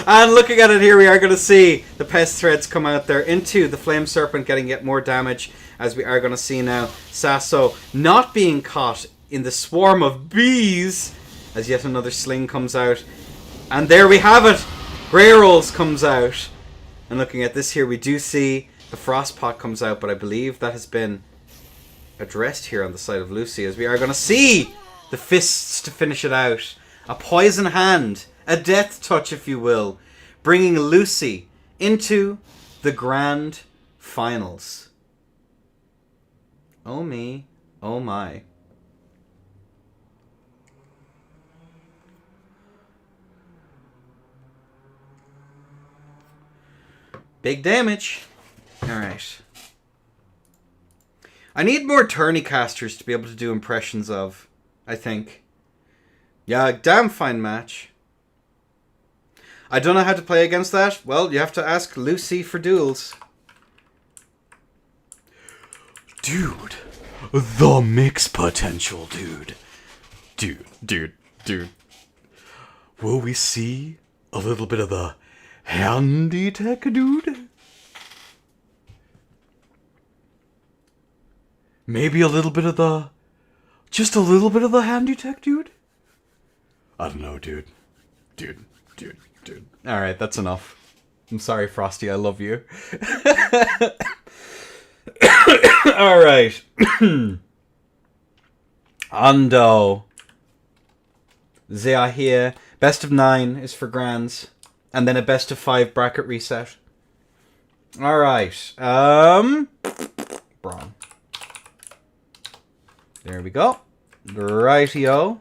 And looking at it here, we are going to see the Pest Threads come out there into the Flame Serpent, getting yet more damage, as we are going to see now Sasso not being caught in the swarm of bees, as yet another sling comes out. And there we have it. Grey Rolls comes out. And looking at this here, we do see the Frostpot comes out, but I believe that has been addressed here on the side of Lucy, as we are going to see the fists to finish it out. A poison hand, a death touch if you will, bringing Lucy into the grand finals. Oh me, oh my. Big damage. Alright. I need more tourney casters to be able to do impressions of, I think. Yeah, damn fine match. I don't know how to play against that. Well, you have to ask Lucy for duels. Dude. The mix potential, dude. Dude. Will we see a little bit of the handy tech, dude? Maybe a little bit of the... Just a little bit of the handy tech, dude? I don't know, dude. Dude. Alright, that's enough. I'm sorry, Frosty, I love you. Alright. Ando. Zia here. Best of 9 is for Grands. And then a best of 5 bracket reset. Alright. Bron. There we go. Rightio.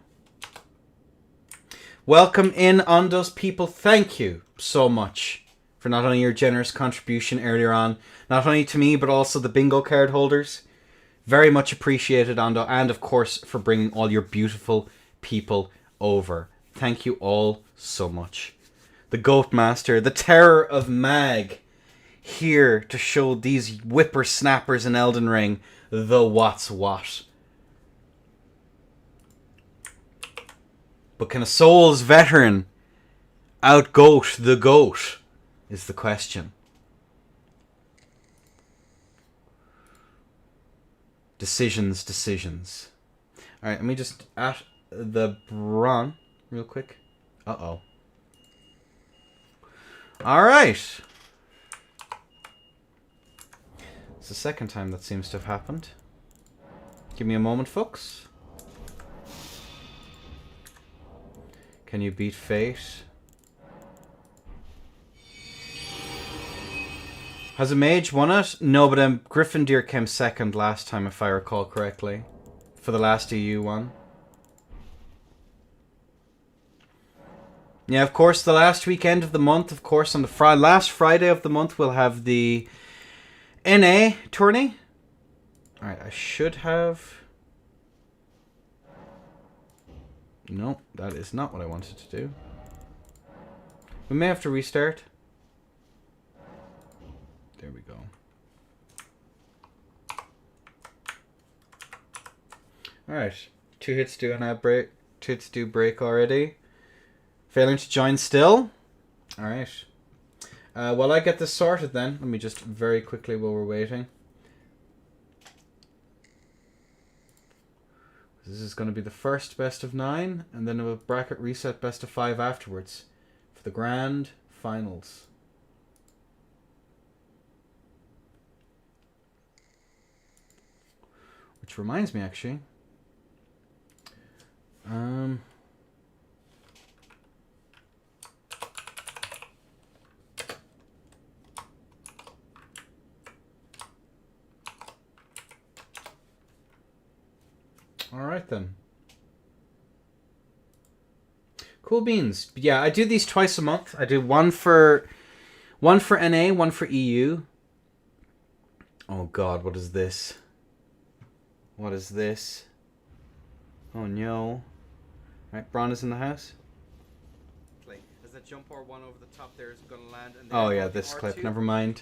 Welcome in on those people. Thank you so much for not only your generous contribution earlier on, not only to me, but also the bingo card holders. Very much appreciated, Ando, and of course for bringing all your beautiful people over. Thank you all so much. The Goat Master, the Terror of Mag, here to show these whippersnappers in Elden Ring the what's what. But can a Souls veteran out-goat the GOAT, is the question. Decisions. Alright, let me just at the Bron real quick. Uh-oh. Alright. It's the second time that seems to have happened. Give me a moment, folks. Can you beat fate? Has a mage won it? No, but Gryffindor came second last time, if I recall correctly. For the last EU one. Yeah, of course, the last weekend of the month, of course, on the last Friday of the month, we'll have the NA tourney. Alright, I should have... No, that is not what I wanted to do. We may have to restart. There we go. Alright. 2 hits do an ad break. 2 hits do break already. Failing to join still. Alright. While I get this sorted then, let me just very quickly while we're waiting. This is going to be the first best of 9, and then a bracket reset best of 5 afterwards for the grand finals. Which reminds me, actually. Alright then. Cool beans. Yeah, I do these twice a month. I do one for NA, one for EU. Oh god, what is this? What is this? Oh no. Right, Bron is in the house. As that jump or one over the top there is going to land. And oh yeah, this clip. Never mind.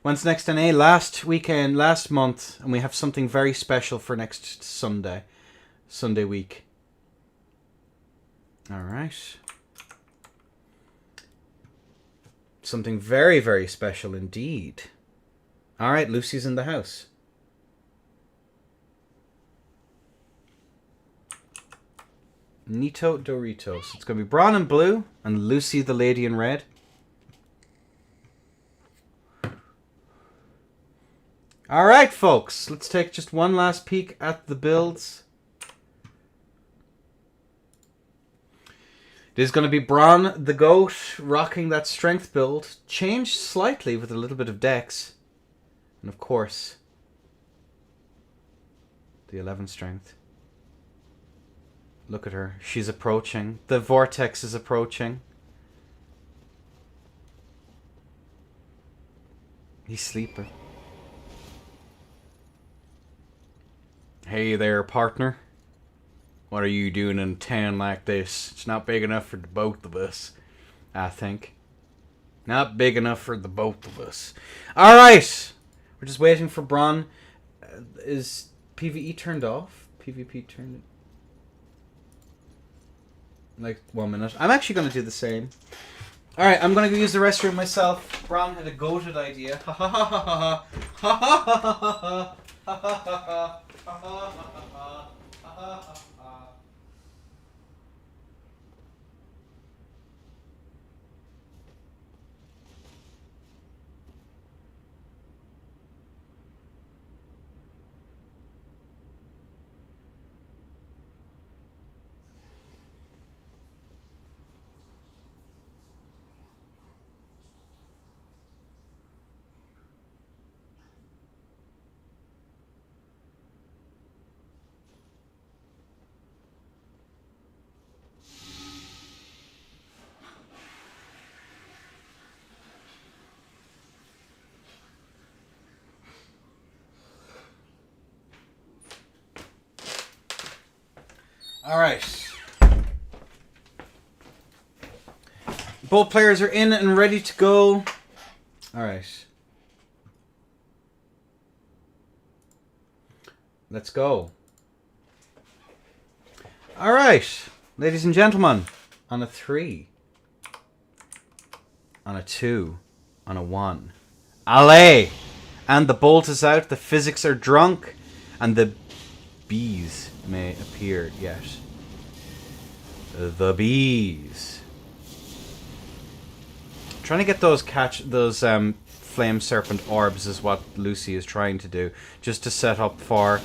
When's next NA? Last weekend, last month, and we have something very special for next Sunday. Sunday week. Alright. Something very, very special indeed. Alright, Lucy's in the house. Nito Doritos. It's going to be Bron in blue and Lucy the lady in red. Alright, folks. Let's take just one last peek at the builds. It is going to be Bron the GOAT rocking that strength build. Changed slightly with a little bit of dex. And of course, the 11 strength. Look at her. She's approaching. The vortex is approaching. He's sleeping. Hey there, partner. What are you doing in a town like this? It's not big enough for the both of us, I think. Not big enough for the both of us. Alright! We're just waiting for Bron. Is PvE turned off? PvP turned... Like 1 minute. I'm actually going to do the same. Alright, I'm going to go use the restroom myself. Bron had a goated idea. Ha ha ha ha ha. Ha ha ha ha ha. Ha ha ha ha. Ha ha ha ha. Ha ha ha. Alright. Both players are in and ready to go. Alright. Let's go. Alright. Ladies and gentlemen. On a 3. On a 2. On a 1. Allez! And the bolt is out. The physics are drunk. And the bees may appear yet. The bees. Trying to get those flame serpent orbs is what Lucy is trying to do. Just to set up for...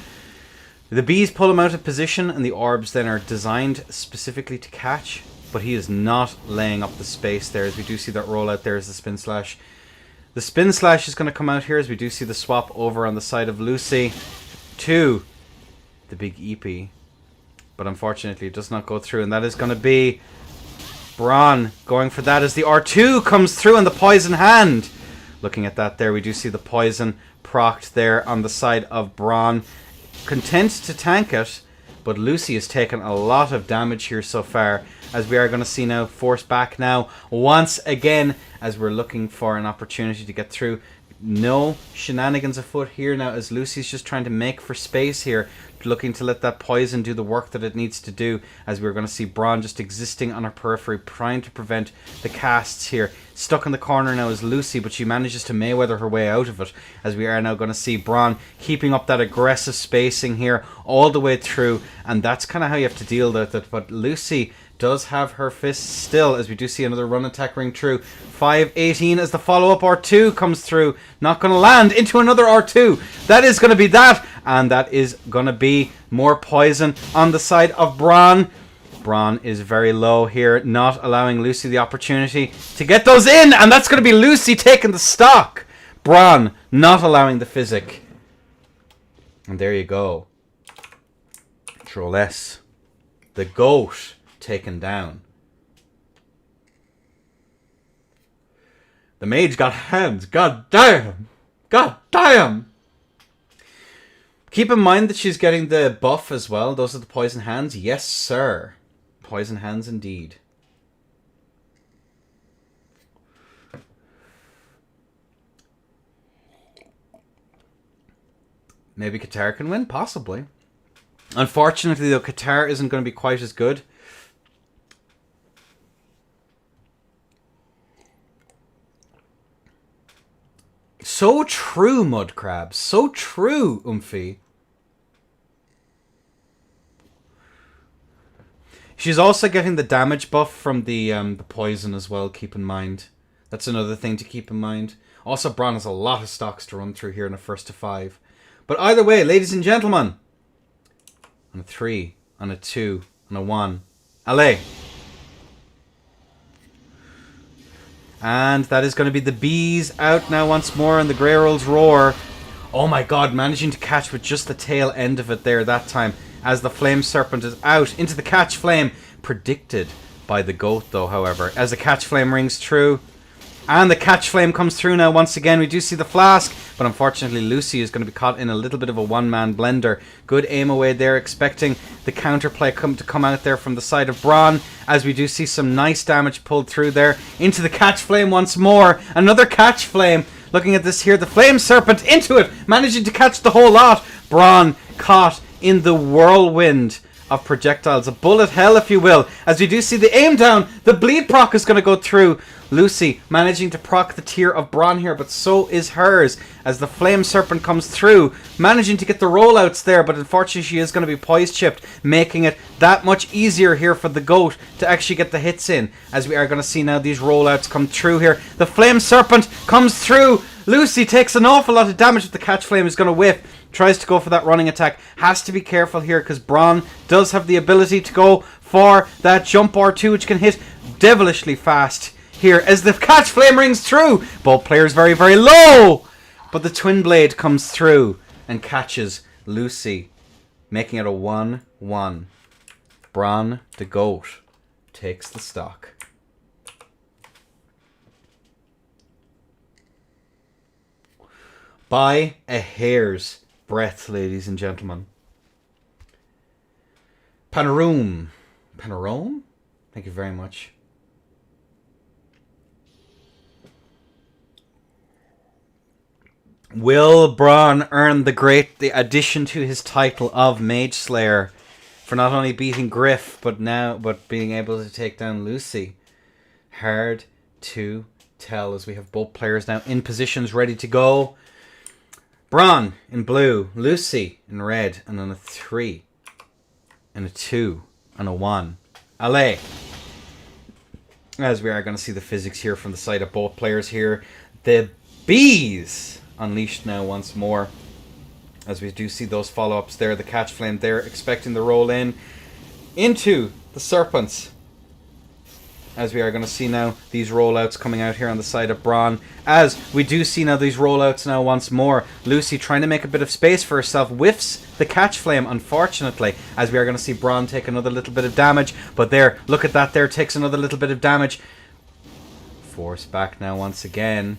The bees pull him out of position, and the orbs then are designed specifically to catch. But he is not laying up the space there, as we do see that roll out there as the spin slash. The spin slash is going to come out here, as we do see the swap over on the side of Lucy to the big EP. But unfortunately, it does not go through, and that is going to be Bron going for that as the R2 comes through and the poison hand. Looking at that there, we do see the poison procced there on the side of Bron. Content to tank it, but Lucy has taken a lot of damage here so far, as we are going to see now force back now once again as we're looking for an opportunity to get through. No shenanigans afoot here now, as Lucy's just trying to make for space here, looking to let that poison do the work that it needs to do, as we're going to see Bron just existing on her periphery, trying to prevent the casts here. Stuck in the corner now is Lucy, but she manages to Mayweather her way out of it, as we are now going to see Bron keeping up that aggressive spacing here all the way through, and that's kind of how you have to deal with it. But Lucy does have her fists still, as we do see another run attack ring true. 518 as the follow-up R2 comes through. Not going to land into another R2. That is going to be that. And that is going to be more poison on the side of Bron. Bron is very low here, not allowing Lucy the opportunity to get those in. And that's going to be Lucy taking the stock. Bron not allowing the physic. And there you go. Trolless. The goat taken down. The mage got hands. God damn. God damn. Keep in mind that she's getting the buff as well. Those are the poison hands. Yes, sir. Poison hands indeed. Maybe Qatar can win? Possibly. Unfortunately, though, Qatar isn't going to be quite as good. So true, Mudcrab. So true, Umphy. She's also getting the damage buff from the poison as well, keep in mind. That's another thing to keep in mind. Also, Bron has a lot of stocks to run through here in a 1st to 5. But either way, ladies and gentlemen, on a 3, on a 2, on a 1, allez. And that is going to be the bees out now once more, and the Grey Rolls roar. Oh my god, managing to catch with just the tail end of it there that time, as the Flame Serpent is out into the Catch Flame. Predicted by the goat though, however, as the Catch Flame rings true. And the Catch Flame comes through now once again. We do see the flask, but unfortunately Lucy is going to be caught in a little bit of a one-man blender. Good aim away there, expecting the counterplay to come out there from the side of Bron, as we do see some nice damage pulled through there. Into the Catch Flame once more. Another Catch Flame. Looking at this here, the Flame Serpent into it, managing to catch the whole lot. Bron caught in the whirlwind of projectiles, a bullet hell if you will, as we do see the aim down. The bleed proc is going to go through. Lucy managing to proc the tear of Bron here, but so is hers, as the Flame Serpent comes through, managing to get the rollouts there, but unfortunately she is going to be poise chipped, making it that much easier here for the goat to actually get the hits in, as we are going to see now these rollouts come through here. The Flame Serpent comes through. Lucy takes an awful lot of damage, but the Catch Flame is going to whiff. Tries to go for that running attack. Has to be careful here, because Bron does have the ability to go for that jump R2, which can hit devilishly fast here as the Catch Flame rings through. Both players very, very low. But the Twin Blade comes through and catches Lucy, making it a 1-1. Bron the goat takes the stock. By a hair's breadth, ladies and gentlemen. Panorome. Panorome? Thank you very much. Will Bron earn the addition to his title of Mage Slayer for not only beating Griff but being able to take down Lucy? Hard to tell as we have both players now in positions ready to go. Bron in blue, Lucy in red, and on a 3 and a 2 and a 1. Allez. As we are going to see the physics here from the side of both players here. The bees unleashed now once more. As we do see those follow-ups there. The catch flame there expecting the roll in into the serpents. As we are going to see now these rollouts coming out here on the side of Bron. As we do see now these rollouts now once more. Lucy trying to make a bit of space for herself. Whiffs the catch flame, unfortunately. As we are going to see Bron take another little bit of damage. But there, look at that there. Takes another little bit of damage. Force back now once again.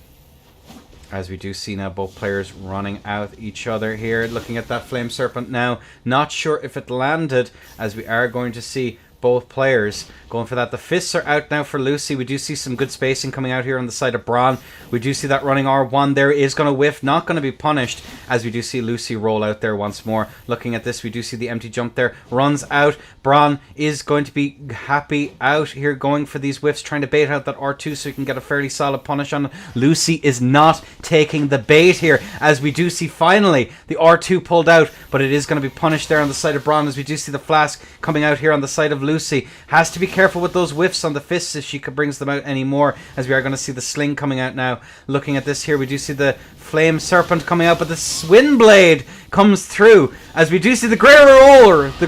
As we do see now both players running out each other here. Looking at that Flame Serpent now. Not sure if it landed. As we are going to see both players going for that. The fists are out now for Lucy. We do see some good spacing coming out here on the side of Bron. We do see that running R1 there is going to whiff. Not going to be punished as we do see Lucy roll out there once more. Looking at this, we do see the empty jump there. Runs out. Bron is going to be happy out here going for these whiffs. Trying to bait out that R2 so he can get a fairly solid punish on. Lucy is not taking the bait here as we do see finally the R2 pulled out. But it is going to be punished there on the side of Bron as we do see the flask coming out here on the side of Lucy. Has to be careful with those whiffs on the fists if she brings them out anymore, as we are going to see the sling coming out now. Looking at this here, we do see the Flame Serpent coming out, but the Swin Blade comes through as we do see the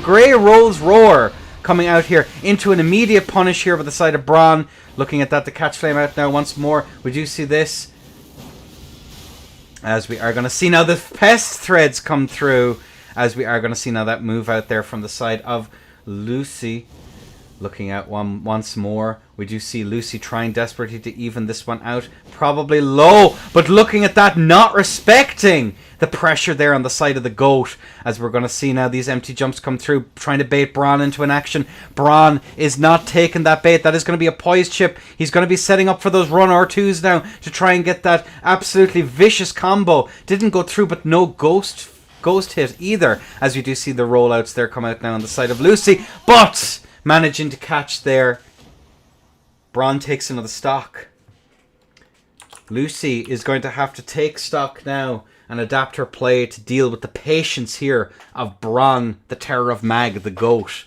Grey Rolls Roar coming out here into an immediate punish here by the side of Bron. Looking at that, the catch flame out now once more. We do see this as we are going to see now the Pest Threads come through, as we are going to see now that move out there from the side of Lucy. Looking at one once more, we do see Lucy trying desperately to even this one out. Probably low, but looking at that, not respecting the pressure there on the side of the goat. As we're going to see now these empty jumps come through, trying to bait Bron into an action. Bron is not taking that bait. That is going to be a poise chip. He's going to be setting up for those run R2s now to try and get that absolutely vicious combo. Didn't go through, but no ghost hit either. As you do see the rollouts there come out now on the side of Lucy, but managing to catch there. Bron takes another stock. Lucy is going to have to take stock now and adapt her play to deal with the patience here of Bron, the Terror of Mag, the goat.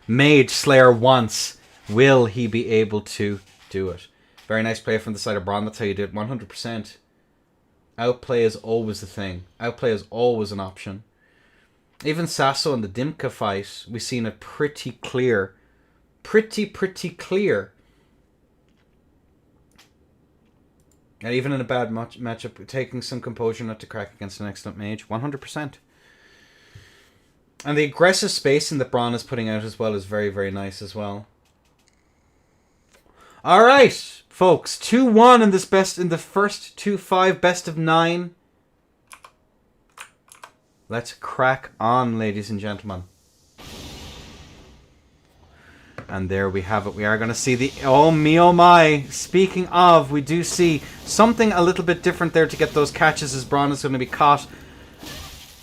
Mage Slayer once. Will he be able to do it? Very nice play from the side of Bron. That's how you do it. 100%. Outplay is always the thing. Outplay is always an option. Even Sasso in the Dimka fight, we've seen it pretty clear. Pretty clear. And even in a bad matchup, taking some composure not to crack against an excellent mage. 100%. And the aggressive spacing that Bron is putting out as well is very, very nice as well. Alright, folks. 2-1 in the first 2-5 best of 9. Let's crack on, ladies and gentlemen. And there we have it. We are going to see the... Oh, me, oh, my. Speaking of, we do see something a little bit different there to get those catches as Bron is going to be caught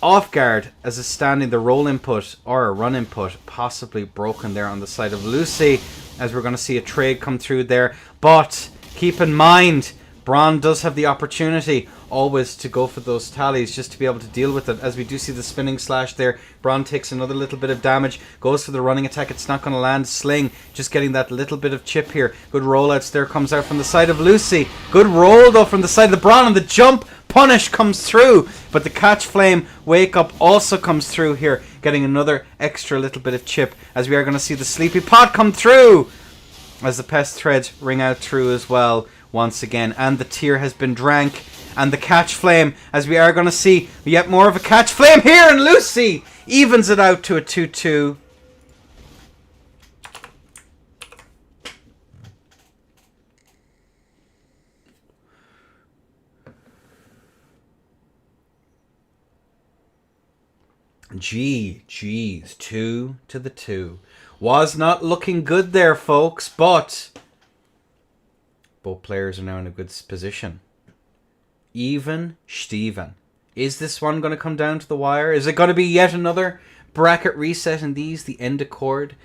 off guard as is standing the roll input or a run input possibly broken there on the side of Lucy, as we're going to see a trade come through there. But keep in mind, Bron does have the opportunity always to go for those tallies just to be able to deal with it. As we do see the spinning slash there, Bron takes another little bit of damage, goes for the running attack. It's not going to land. Sling just getting that little bit of chip here. Good rollouts there comes out from the side of Lucy. Good roll though from the side of the Bron, and the jump punish comes through, but the catch flame wake up also comes through here, getting another extra little bit of chip, as we are going to see the sleepy pot come through as the pest threads ring out through as well once again, and the tear has been drank. And the catch flame, as we are going to see yet more of a catch flame here, and Lucy evens it out to a 2-2. GG's. 2-2. Was not looking good there, folks, but both players are now in a good position. Even Steven. Is this one going to come down to the wire? Is it going to be yet another bracket reset in these, the end accord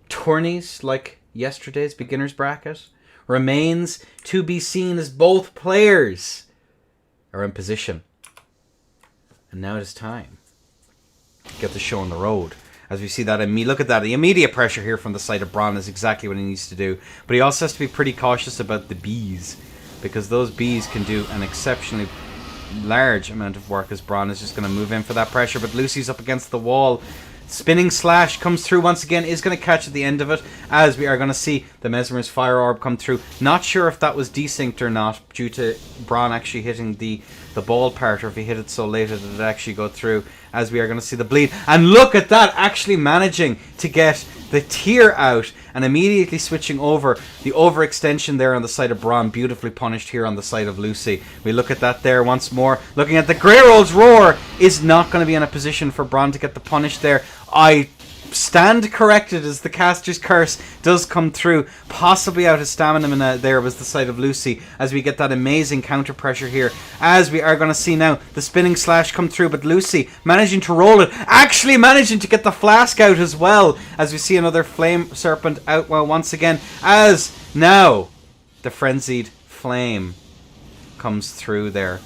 tourneys like yesterday's beginner's bracket? Remains to be seen as both players are in position. And now it is time to get the show on the road. As we see that, look at that. The immediate pressure here from the side of Bron is exactly what he needs to do. But he also has to be pretty cautious about the bees, because those bees can do an exceptionally large amount of work as Bron is just going to move in for that pressure. But Lucy's up against the wall. Spinning slash comes through once again, is going to catch at the end of it, as we are going to see the Mesmer's fire orb come through. Not sure if that was desynced or not, due to Bron actually hitting the ball part, or if he hit it so late that it actually go through, as we are going to see the bleed. And look at that, actually managing to get the tear out and immediately switching over. The overextension there on the side of Bron, beautifully punished here on the side of Lucy. We look at that there once more. Looking at the Greyroll's Roar is not going to be in a position for Bron to get the punish there. I stand corrected as the caster's curse does come through. Possibly out of stamina there was the side of Lucy, as we get that amazing counter pressure here, as we are going to see now the spinning slash come through, but Lucy managing to roll it, actually managing to get the flask out as well, as we see another flame serpent out well once again, as now the frenzied flame comes through there.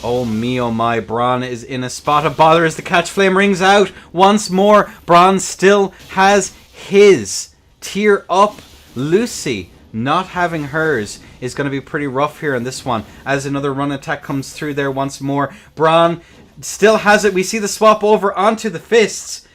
Oh me, oh my, Bron is in a spot of bother as the catch flame rings out once more. Bron still has his. Tear up. Lucy not having hers is going to be pretty rough here in this one, as another run attack comes through there once more. Bron still has it. We see the swap over onto the fists.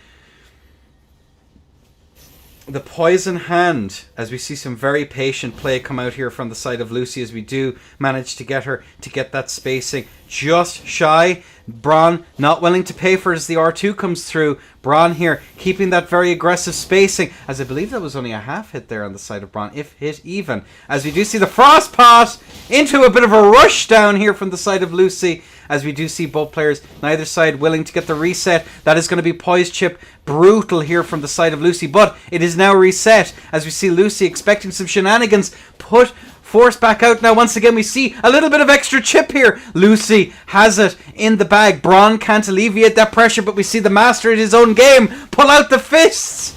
The poison hand, as we see some very patient play come out here from the side of Lucy, as we do manage to get her to get that spacing just shy. Bron not willing to pay for it as the R2 comes through. Bron here keeping that very aggressive spacing, as I believe that was only a half hit there on the side of Bron, if hit even. As we do see the frost pot into a bit of a rush down here from the side of Lucy, as we do see both players, neither side willing to get the reset. That is going to be poised chip brutal here from the side of Lucy, but it is now reset, as we see Lucy expecting some shenanigans, put force back out. Now once again we see a little bit of extra chip here. Lucy has it in the bag. Bron can't alleviate that pressure, but we see the master at his own game pull out the fists.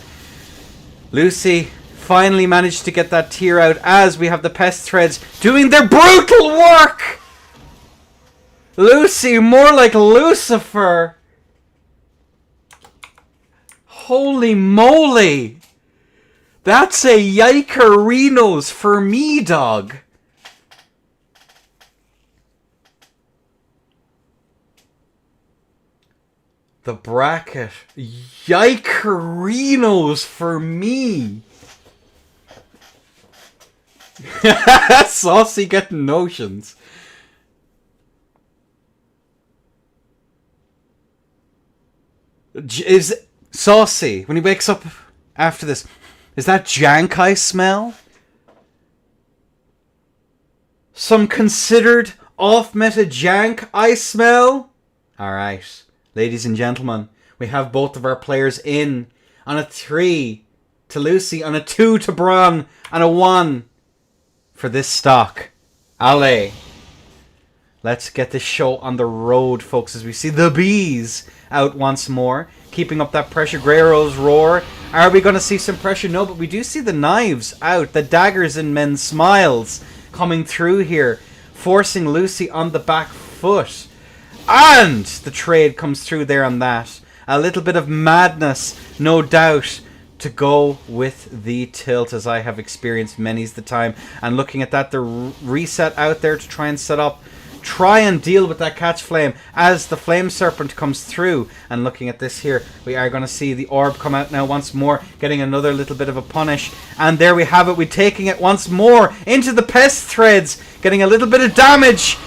Lucy finally managed to get that tear out, as we have the pest threads doing their brutal work. Lucy, more like Lucifer. Holy moly. That's a yikerinos for me, dog. The bracket. Yikerinos for me. Saucy getting notions. Is Saucy, when he wakes up after this, is that jank I smell? Some considered off-meta jank I smell? Alright, ladies and gentlemen, we have both of our players in on a 3 to Lucy, on a 2 to Bron, and a 1 for this stock. Allez. Let's get this show on the road, folks, as we see the bees out once more, keeping up that pressure. Greyroll's Roar. Are we going to see some pressure? No, but we do see the knives out, the daggers in men's smiles coming through here, forcing Lucy on the back foot. And the trade comes through there on that. A little bit of madness, no doubt, to go with the tilt, as I have experienced many's the time. And looking at that, the reset out there to try and set up, try and deal with that catch flame as the flame serpent comes through. And looking at this here, we are going to see the orb come out now once more, getting another little bit of a punish. And there we have it. We're taking it once more into the pest threads, getting a little bit of damage.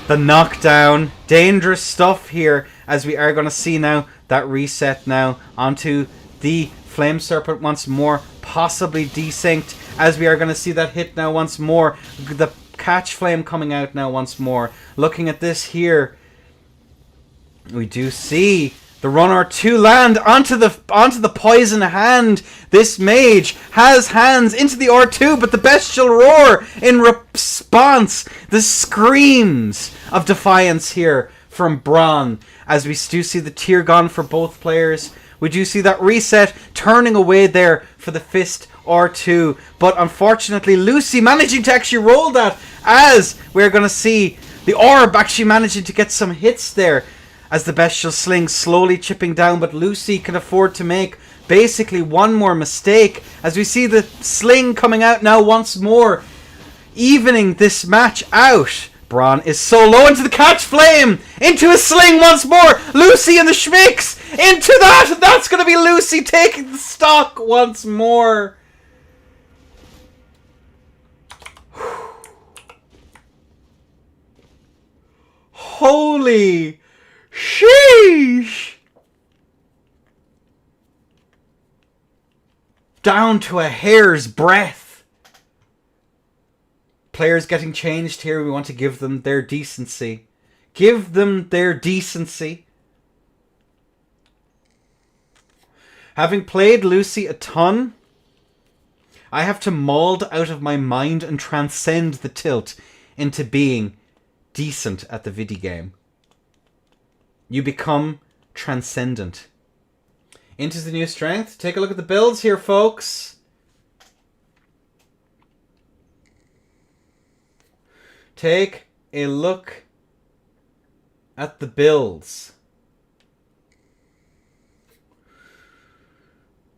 The knockdown, dangerous stuff here, as we are going to see now that reset now onto the flame serpent once more, possibly desynced, as we are going to see that hit now once more. The catch flame coming out now once more. Looking at this here, we do see The run R2 land onto the poison hand. This mage has hands into the R2, but the bestial roar in response. The screams of defiance here from Bron, as we do see the tear gone for both players. We do see that reset turning away there for the fist R2, but unfortunately Lucy managing to actually roll that, as we're going to see the orb actually managing to get some hits there, as the bestial sling slowly chipping down, but Lucy can afford to make basically one more mistake, as we see the sling coming out now once more, evening this match out. Bron is so low into the catch flame, into a sling once more, Lucy and the schmicks, into that, and that's going to be Lucy taking the stock once more. Holy sheesh! Down to a hair's breadth. Players getting changed here. We want to give them their decency. Give them their decency. Having played Lucy a ton, I have to mold out of my mind and transcend the tilt into being decent at the video game. You become transcendent. Into the new strength. Take a look at the builds here, folks. Take a look at the builds.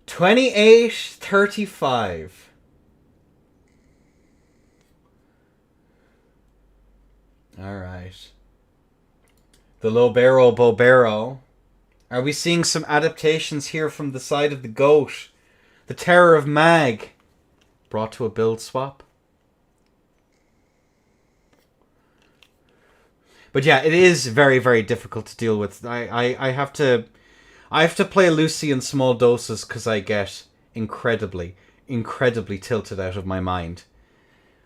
28-35. Alright. The Lobero Bobero. Are we seeing some adaptations here from the side of the goat? The Terror of Mag. Brought to a build swap. But yeah, it is very, very difficult to deal with. I have to play Lucy in small doses because I get incredibly tilted out of my mind.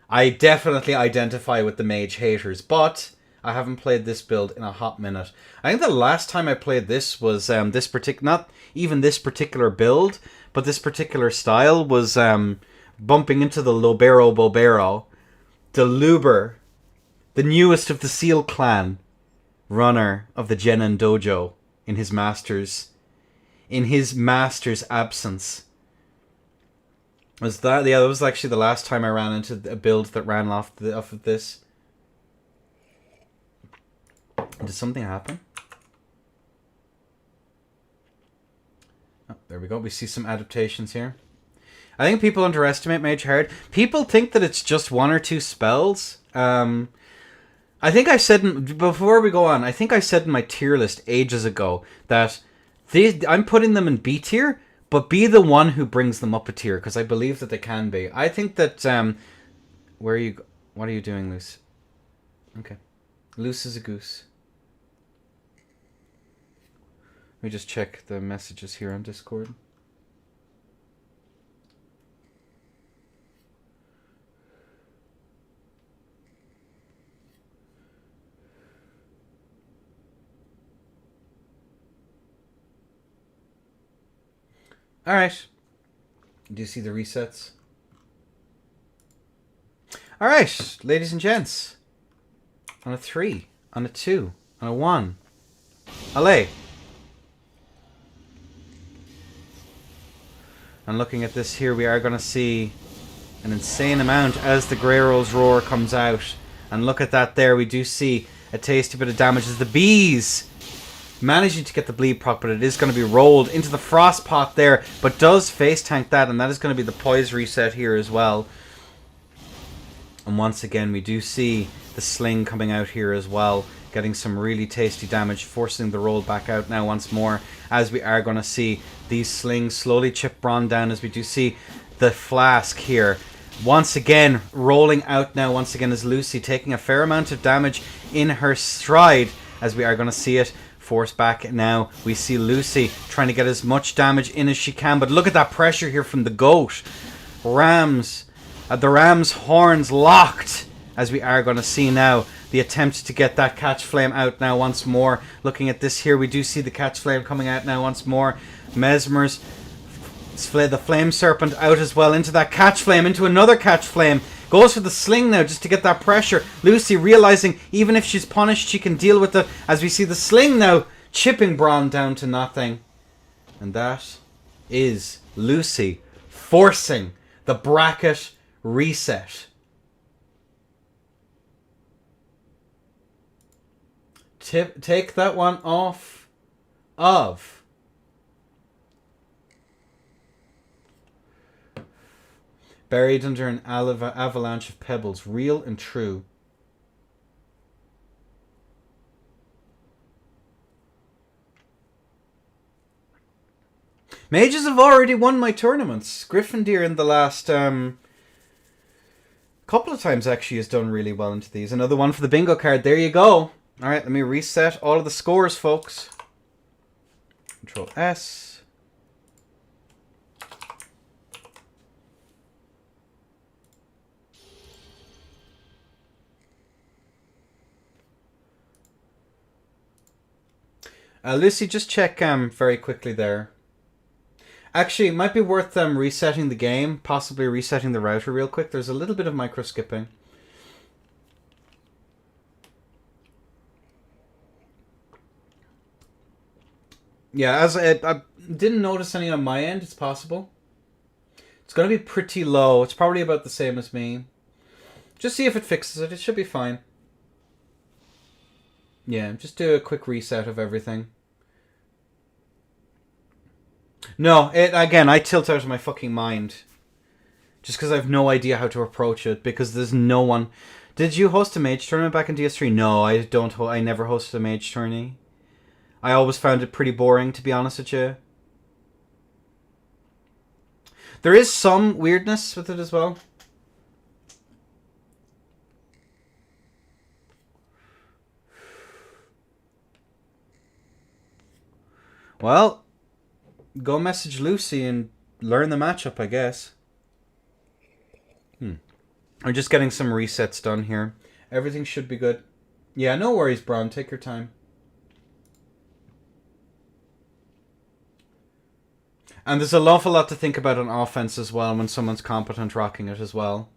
I definitely identify with the mage haters, but I haven't played this build in a hot minute. I think the last time I played this was this particular, not even this particular build, but this particular style was bumping into the Lobero Bobero, the Luber, the newest of the Seal Clan, runner of the Genin Dojo in his master's absence. Was that? Yeah, that was actually the last time I ran into a build that ran off of this. Did something happen? Oh, there we go. We see some adaptations here. I think people underestimate Mage Hard. People think that it's just one or two spells. I think I said, before we go on, I think I said in my tier list ages ago that I'm putting them in B tier, but be the one who brings them up a tier, because I believe that they can be. I think that, what are you doing, Luce? Okay. Luce is a goose. Let me just check the messages here on Discord. Alright. Do you see the resets? Alright, ladies and gents. On a 3, on a 2, on a 1. Allez. And looking at this here, we are going to see an insane amount as the Grey Rose Roar comes out. And look at that there, we do see a tasty bit of damage as the bees managing to get the bleed proc, but it is going to be rolled into the frost pot there, but does face tank that, and that is going to be the poise reset here as well. And once again, we do see the sling coming out here as well, getting some really tasty damage, forcing the roll back out now once more, as we are going to see these slings slowly chip Bron down, as we do see the flask here once again rolling out now. Once again is Lucy taking a fair amount of damage in her stride, as we are going to see it force back now. We see Lucy trying to get as much damage in as she can, but look at that pressure here from the goat. The ram's horns locked as we are going to see now the attempt to get that catch flame out now once more. Looking at this here, we do see the catch flame coming out now once more. Mesmer's the flame serpent out as well into that catch flame, into another catch flame. Goes for the sling now just to get that pressure. Lucy realizing even if she's punished, she can deal with it, as we see the sling now chipping Bron down to nothing. And that is Lucy forcing the bracket reset. Take that one off of. Buried under an avalanche of pebbles, real and true. Mages have already won my tournaments. Gryffindor in the last couple of times actually has done really well into these. Another one for the bingo card. There you go. Alright, let me reset all of the scores, folks. Control S. Lucy, just check very quickly there. Actually, it might be worth resetting the game, possibly resetting the router real quick. There's a little bit of micro skipping. Yeah, as I didn't notice any on my end. It's possible. It's going to be pretty low. It's probably about the same as me. Just see if it fixes it. It should be fine. Yeah, just do a quick reset of everything. No, again, I tilt out of my fucking mind. Just because I have no idea how to approach it. Because there's no one... Did you host a mage tournament back in DS3? No, I don't. I never hosted a mage tourney. I always found it pretty boring, to be honest with you. There is some weirdness with it as well. Well, go message Lucy and learn the matchup, I guess. We're just getting some resets done here. Everything should be good. Yeah, no worries, Bron. Take your time. And there's an awful lot to think about on offense as well when someone's competent rocking it as well.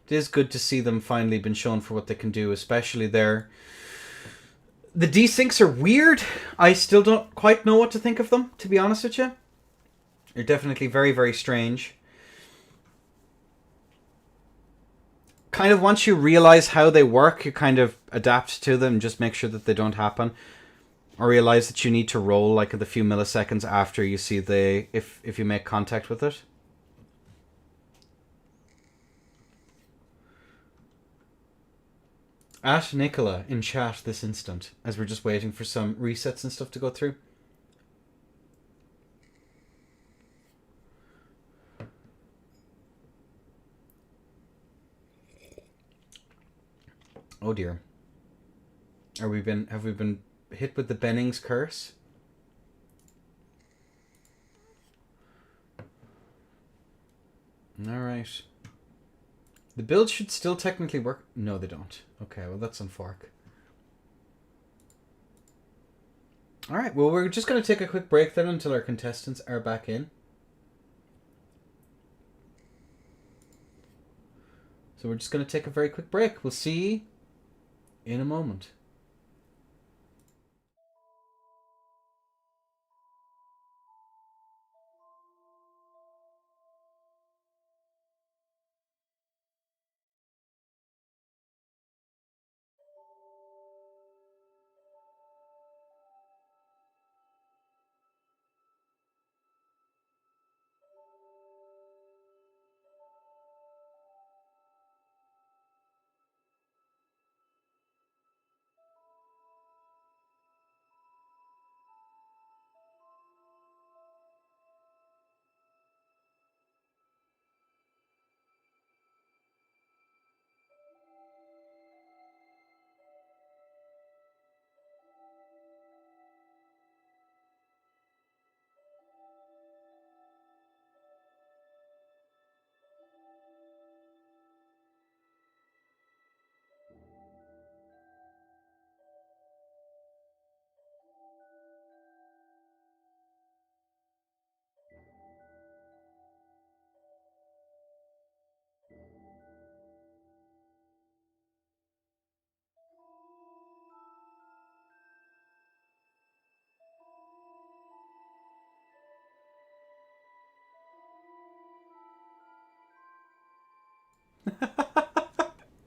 It is good to see them finally been shown for what they can do, especially there. The desyncs are weird. I still don't quite know what to think of them, to be honest with you. They're definitely very, very strange. Kind of once you realize how they work, you kind of adapt to them and just make sure that they don't happen. Or realize that you need to roll like the few milliseconds after you see the... if you make contact with it. At Nicola in chat this instant, as we're just waiting for some resets and stuff to go through. Oh dear. Have we been hit with the Bennings curse? Alright. The builds should still technically work. No, they don't. Okay, well that's on fork. Alright, well we're just going to take a quick break then until our contestants are back in. So we're just going to take a very quick break. We'll see in a moment.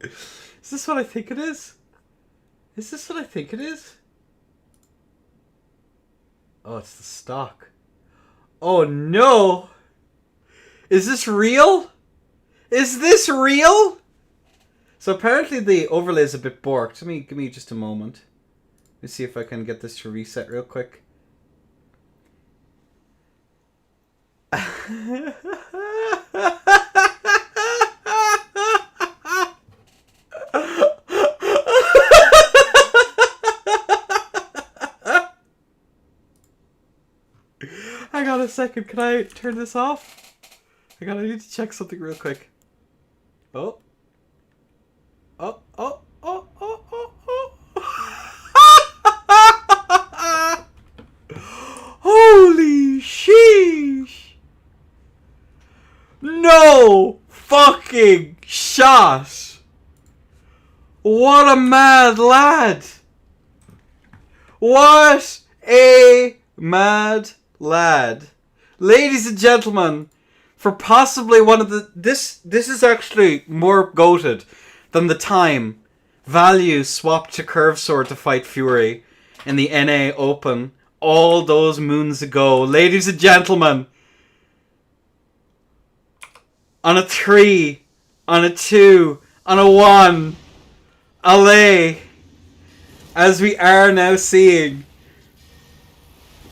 Is this what I think it is? Is this what I think it is? Oh, it's the stock. Oh no! Is this real? Is this real? So apparently the overlay is a bit borked. Give me just a moment. Let me see if I can get this to reset real quick. Hang on a second, can I turn this off? I need to check something real quick. Oh. Oh, oh, oh, oh, oh, oh. Holy sheesh. No fucking shot. What a mad lad. What a mad lad. Ladies and gentlemen, for possibly one of the... This is actually more goated than the time Value swapped to Curve Sword to fight Fury in the NA Open all those moons ago. Ladies and gentlemen, on a 3, on a 2, on a 1, allez, as we are now seeing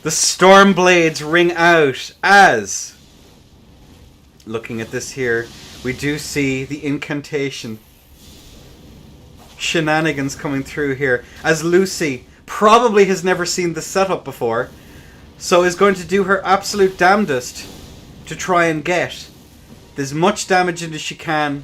the Stormblades ring out as, looking at this here, we do see the incantation shenanigans coming through here as Lucy probably has never seen this setup before, so is going to do her absolute damnedest to try and get as much damage in as she can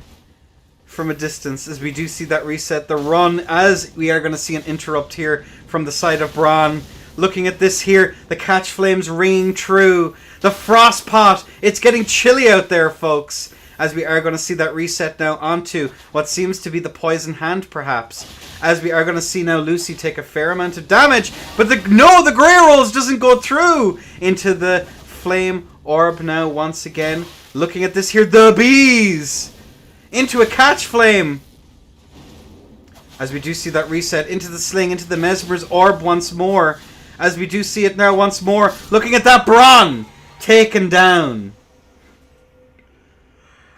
from a distance. As we do see that reset, the run, as we are going to see an interrupt here from the side of Bron. Looking at this here, the catch flames ringing true, the frost pot, it's getting chilly out there, folks, as we are going to see that reset now onto what seems to be the poison hand, perhaps, as we are going to see now Lucy take a fair amount of damage, but the Grey Rolls doesn't go through into the flame orb now once again. Looking at this here, the bees into a catch flame, as we do see that reset into the sling, into the Mesmer's orb once more, as we do see it now once more. Looking at that Bron taken down,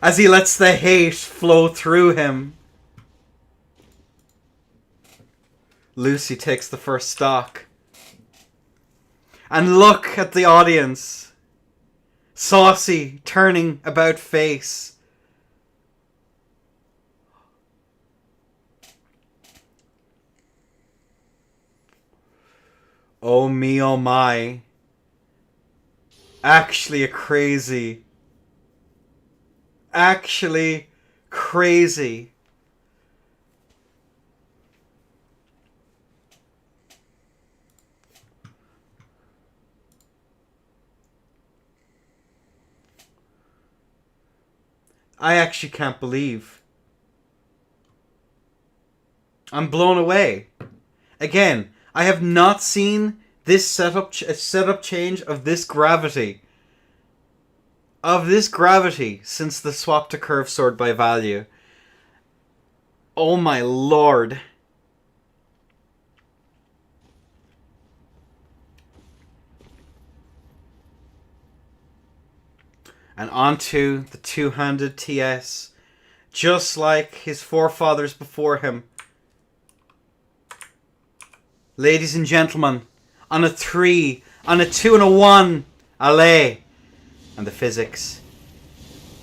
as he lets the hate flow through him. Lucy takes the first stock. And look at the audience. Saucy turning about face. Oh me, oh my. Actually crazy. Actually crazy. I actually can't believe. I'm blown away. Again, I have not seen this setup change of this gravity. Since the swap to Curve Sword by Value. Oh my lord. And onto the two-handed TS. Just like his forefathers before him. Ladies and gentlemen, on a 3, on a 2 and a 1, allez. And the physics.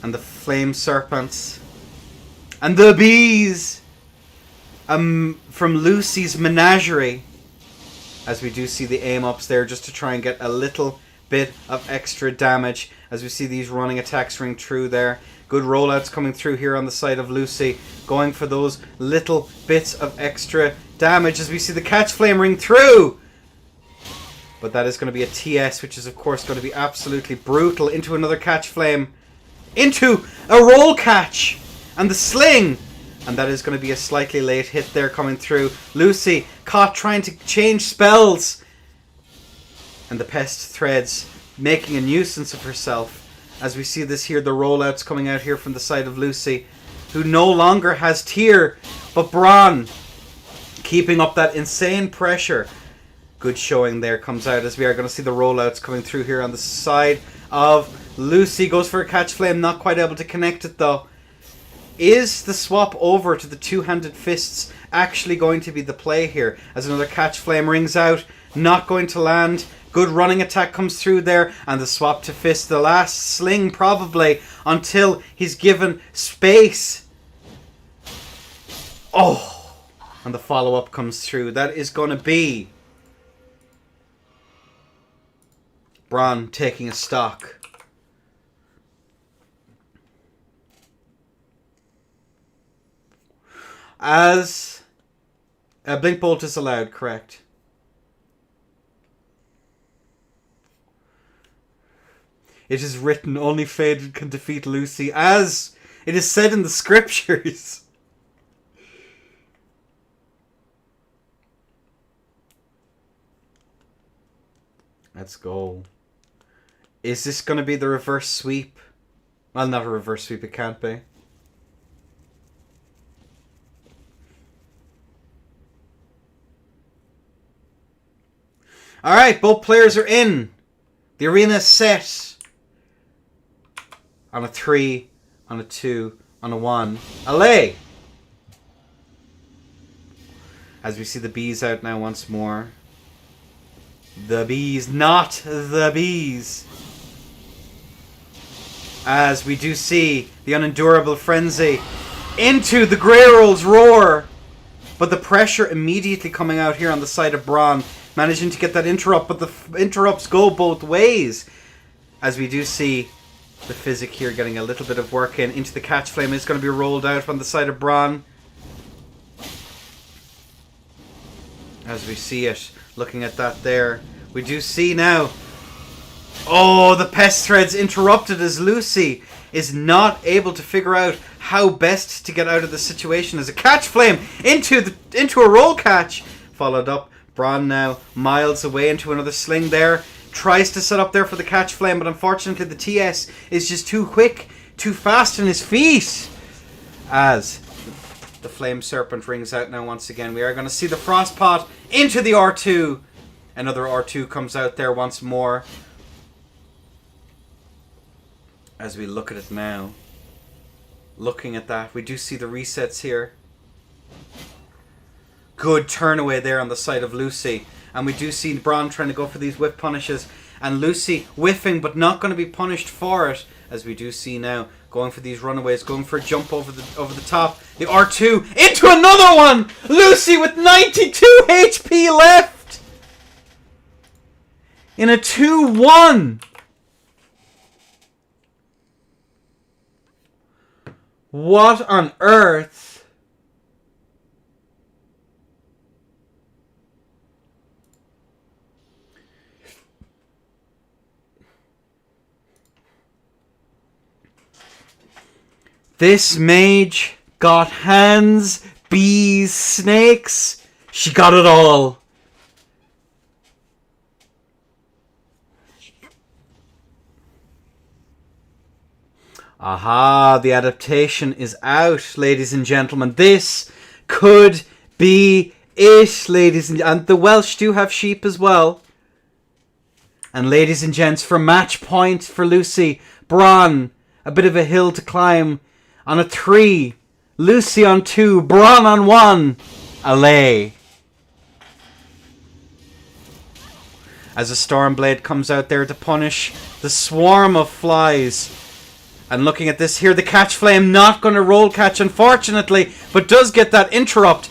And the flame serpents. And the bees. From Lucy's menagerie. As we do see the aim ups there just to try and get a little bit of extra damage. As we see these running attacks ring true there. Good rollouts coming through here on the side of Lucy. Going for those little bits of extra damage as we see the catch flame ring through. But that is going to be a TS, which is of course going to be absolutely brutal. Into another catch flame. Into a roll catch. And the sling. And that is going to be a slightly late hit there coming through. Lucy caught trying to change spells. And the pest threads making a nuisance of herself. As we see this here, the rollouts coming out here from the side of Lucy. who no longer has tier. But Bron keeping up that insane pressure. Good showing there comes out as we are going to see the rollouts coming through here on the side of Lucy. Goes for a catch flame, not quite able to connect it though. Is the swap over to the two-handed fists actually going to be the play here? As another catch flame rings out, not going to land. Good running attack comes through there, and the swap to fist. The last sling probably until he's given space. Oh, and the follow-up comes through. That is going to be Bron taking a stock. As a blink bolt is allowed, correct? It is written, only Faded can defeat Lucy, as it is said in the scriptures. Let's go. Is this going to be the reverse sweep? Well, not a reverse sweep, it can't be. Alright, both players are in. The arena is set. On a 3, on a 2, on a 1. Allay! As we see the bees out now once more. The bees, not the bees. As we do see the unendurable frenzy into the Grey Rolls roar. But the pressure immediately coming out here on the side of Bron. Managing to get that interrupt, but the interrupts go both ways. As we do see the physic here getting a little bit of work in. Into the catch flame is going to be rolled out on the side of Bron. As we see it, looking at that there. We do see now. Oh, the pest threads interrupted as Lucy is not able to figure out how best to get out of the situation. As a catch flame into a roll catch. Followed up. Bron now miles away into another sling there. Tries to set up there for the catch flame, but unfortunately the TS is just too quick, too fast on his feet. As the flame serpent rings out now once again. We are going to see the frost pot into the R2. Another R2 comes out there once more. As we look at it now. Looking at that, we do see the resets here. Good turn away there on the side of Lucy. And we do see Bron trying to go for these whiff punishes. And Lucy whiffing but not going to be punished for it. As we do see now. Going for these runaways. Going for a jump over the top. The R2 into another one! Lucy with 92 HP left! In a 2-1! What on earth? This mage got hands, bees, snakes. She got it all. Aha, the adaptation is out, ladies and gentlemen. This could be it, ladies and the Welsh do have sheep as well. And ladies and gents, for match point for Lucy, Bron, a bit of a hill to climb. On a 3, Lucy on 2, Bron on 1, Allay. As a Stormblade comes out there to punish the swarm of flies. And looking at this here, the catch flame not going to roll catch, unfortunately, but does get that interrupt.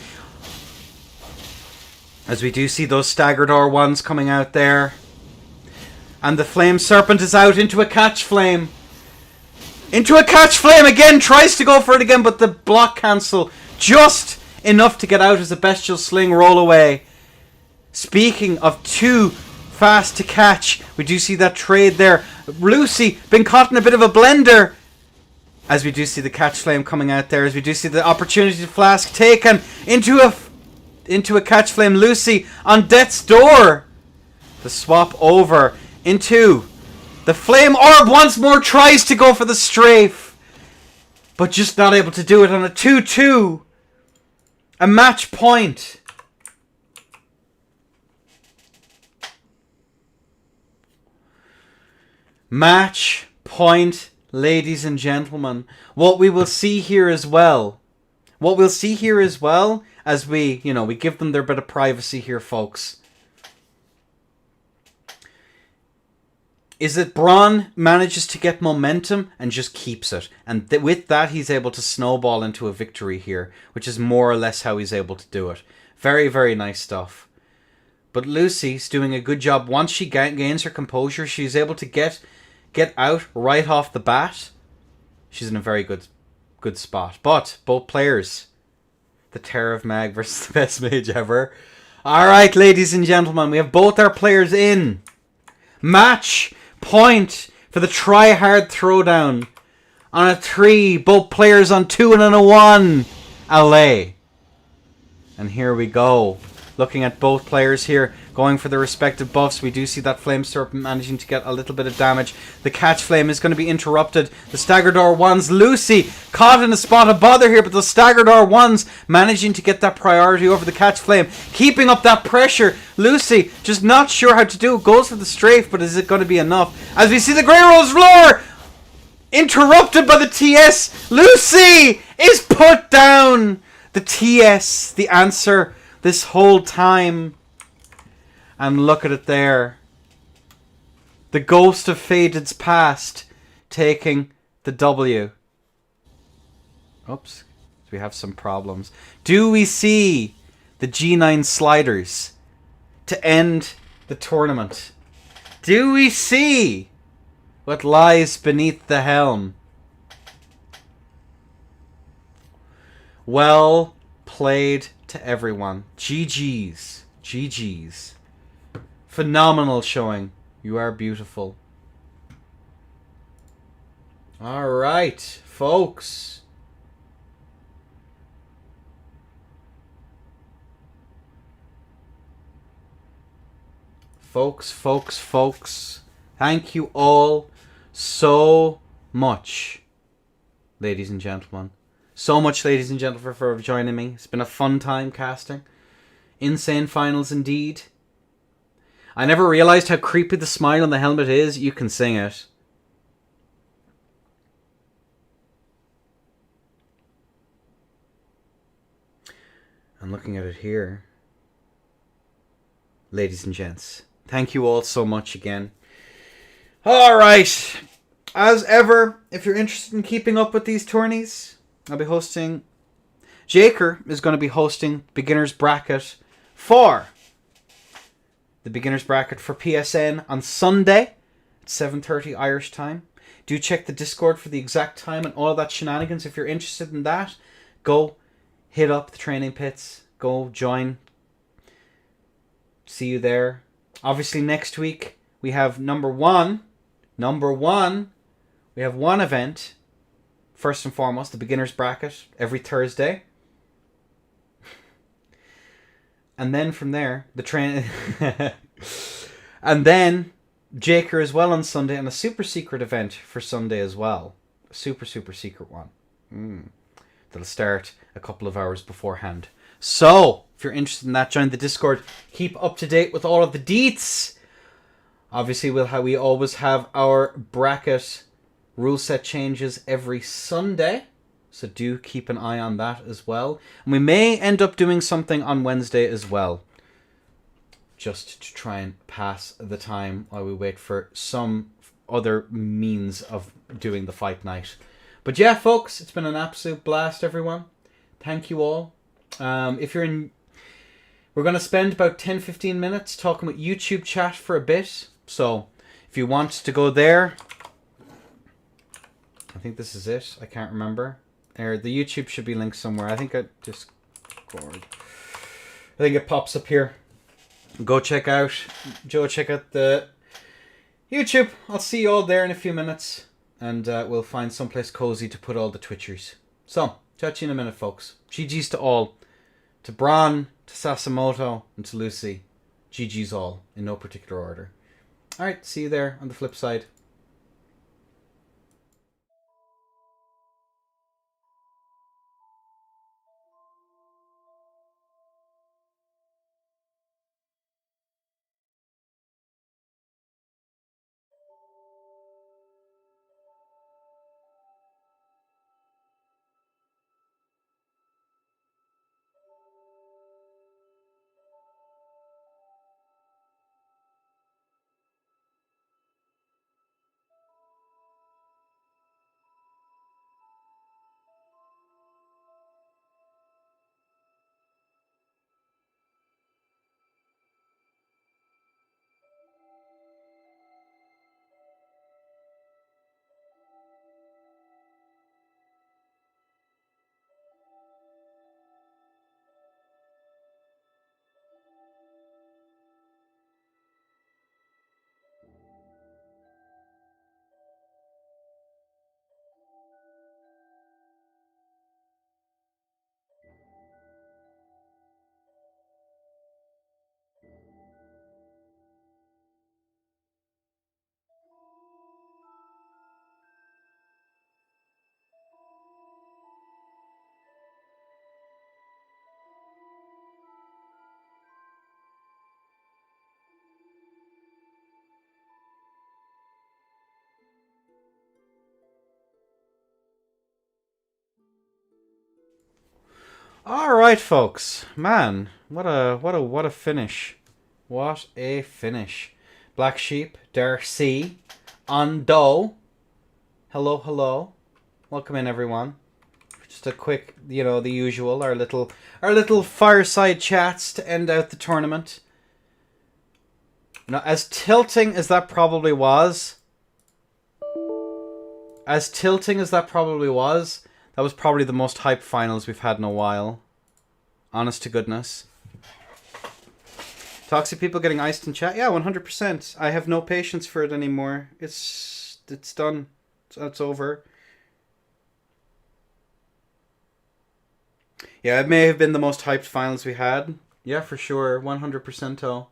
As we do see those staggered R1s coming out there. And the flame serpent is out into a catch flame. Into a catch flame again, tries to go for it again, but the block cancel just enough to get out as a bestial sling roll away. Speaking of too fast to catch, we do see that trade there. Lucy been caught in a bit of a blender. As we do see the catch flame coming out there, as we do see the opportunity to flask taken into a catch flame. Lucy on death's door. The swap over into the flame orb once more, tries to go for the strafe. but just not able to do it on a 2-2. A match point. Match point, ladies and gentlemen. What we will see here as well. What we'll see here as well, as we give them their bit of privacy here, folks, is that Bron manages to get momentum and just keeps it. And with that, he's able to snowball into a victory here, which is more or less how he's able to do it. Very, very nice stuff. But Lucy's doing a good job. Once she gains her composure, she's able to get out right off the bat. She's in a very good spot. But both players, the Terror of Mag versus the best mage ever. Alright, ladies and gentlemen, we have both our players in. Match point for the Tryhard Throwdown. On a 3, both players on 2 and on a 1. LA. And here we go. Looking at both players here, going for their respective buffs. We do see that Flame Serpent managing to get a little bit of damage. The Catch Flame is going to be interrupted. The Staggered R1s. Lucy caught in a spot of bother here, but the Staggered R1s managing to get that priority over the Catch Flame. Keeping up that pressure. Lucy just not sure how to do it. Goes for the strafe, but is it going to be enough? As we see the Grey Rose Roar interrupted by the TS. Lucy is put down. The TS, the answer this whole time. And look at it there. The Ghost of Faded's Past taking the W. Oops. We have some problems. Do we see the G9 sliders to end the tournament? Do we see what lies beneath the helm? Well played to everyone. GG's. GG's. Phenomenal showing. You are beautiful. Alright, folks. Folks. Thank you all so much, ladies and gentlemen. So much, ladies and gentlemen, for joining me. It's been a fun time casting. Insane finals indeed. I never realized how creepy the smile on the helmet is. You can sing it. I'm looking at it here. Ladies and gents, thank you all so much again. Alright. As ever, if you're interested in keeping up with these tourneys, I'll be hosting... Jaker is going to be hosting Beginner's Bracket for... the Beginner's Bracket for PSN on Sunday at 7:30 Irish time. Do check the Discord for the exact time and all of that shenanigans. If you're interested in that, go hit up the training pits. Go join. See you there. Obviously next week we have number one. We have one event. First and foremost, the Beginner's Bracket every Thursday. And then from there, the train... and then Jaker as well on Sunday, and a super secret event for Sunday as well. A super secret one. That'll start a couple of hours beforehand. So, if you're interested in that, join the Discord. Keep up to date with all of the deets. Obviously, we always have our bracket rule set changes every Sunday. So do keep an eye on that as well. And we may end up doing something on Wednesday as well. Just to try and pass the time while we wait for some other means of doing the fight night. But yeah, folks, it's been an absolute blast, everyone. Thank you all. If you're in... We're going to spend about 10-15 minutes talking with YouTube chat for a bit. So if you want to go there... I think this is it. I can't remember. There, the YouTube should be linked somewhere. I think I Discord. I think it pops up here. Go check out the YouTube. I'll see you all there in a few minutes. And we'll find someplace cozy to put all the Twitchers. So, chat to you in a minute, folks. GG's to all. To Bron, to Sasamoto, and to Lucy. GG's all, in no particular order. Alright, see you there on the flip side. All right, folks. Man, what a finish. What a finish. Black Sheep, Darcy, Ando. Hello, hello. Welcome in, everyone. Just a quick, the usual, our little fireside chats to end out the tournament. Now, as tilting as that probably was, that was probably the most hyped finals we've had in a while. Honest to goodness. Toxic people getting iced in chat? Yeah, 100%. I have no patience for it anymore. It's done. It's over. Yeah, it may have been the most hyped finals we had. Yeah, for sure. 100%.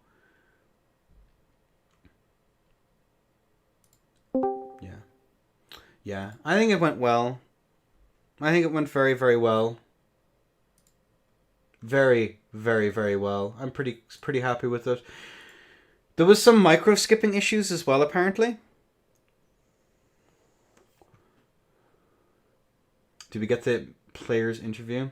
Yeah. I think it went well. I think it went very, very well. Very, very, very well. I'm pretty happy with it. There was some micro skipping issues as well, apparently. Did we get the players' interview?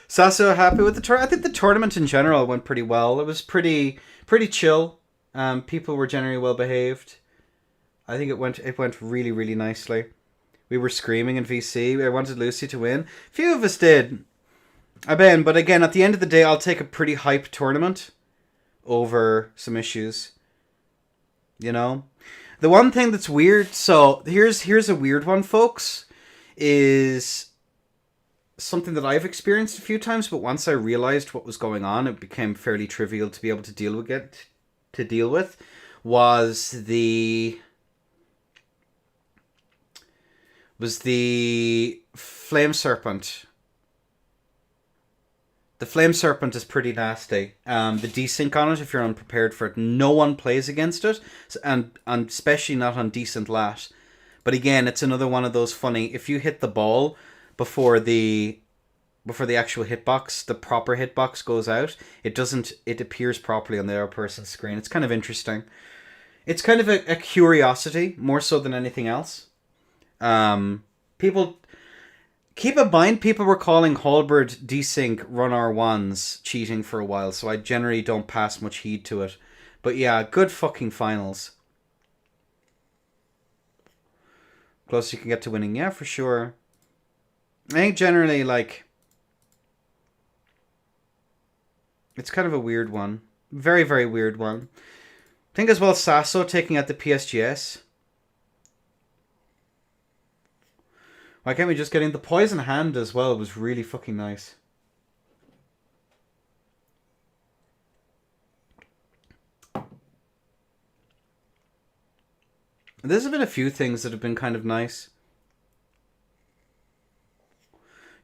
Sasso happy with the tournament. I think the tournament in general went pretty well. It was pretty chill. People were generally well behaved. I think it went really, really nicely. We were screaming in VC. I wanted Lucy to win. Few of us did. But again, at the end of the day, I'll take a pretty hyped tournament over some issues. You know? The one thing that's weird, so here's a weird one, folks, is something that I've experienced a few times, but once I realized what was going on, it became fairly trivial to be able to deal with, was the Flame Serpent. The Flame Serpent is pretty nasty. The desync on it, if you're unprepared for it, no one plays against it, and especially not on decent lat. But again, it's another one of those funny, if you hit the ball before the actual hitbox, the proper hitbox goes out, it appears properly on the other person's screen. It's kind of interesting. It's kind of a curiosity, more so than anything else. People, keep in mind, people were calling Halberd desync run R1s cheating for a while, so I generally don't pass much heed to it. But yeah, good fucking finals. Close you can get to winning, yeah, for sure. I think generally, it's kind of a weird one. Very, very weird one. I think as well Sasso taking out the PSGS. Why can't we just get in the poison hand as well? It was really fucking nice. There's been a few things that have been kind of nice.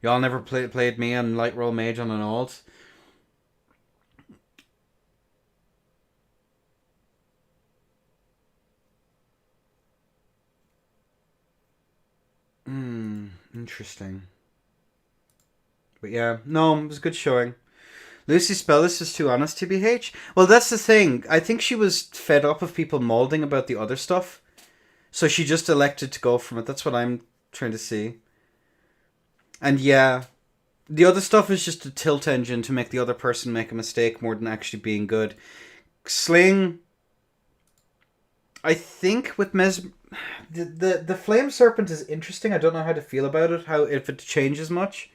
Y'all never played me on Light Roll Mage on an alt. Interesting. But yeah, no, it was a good showing. Lucy Spellis is too honest, TBH. Well, that's the thing. I think she was fed up of people molding about the other stuff. So she just elected to go from it. That's what I'm trying to see. And yeah, the other stuff is just a tilt engine to make the other person make a mistake more than actually being good. Sling, I think with the Flame Serpent is interesting. I don't know how to feel about it, if it changes much.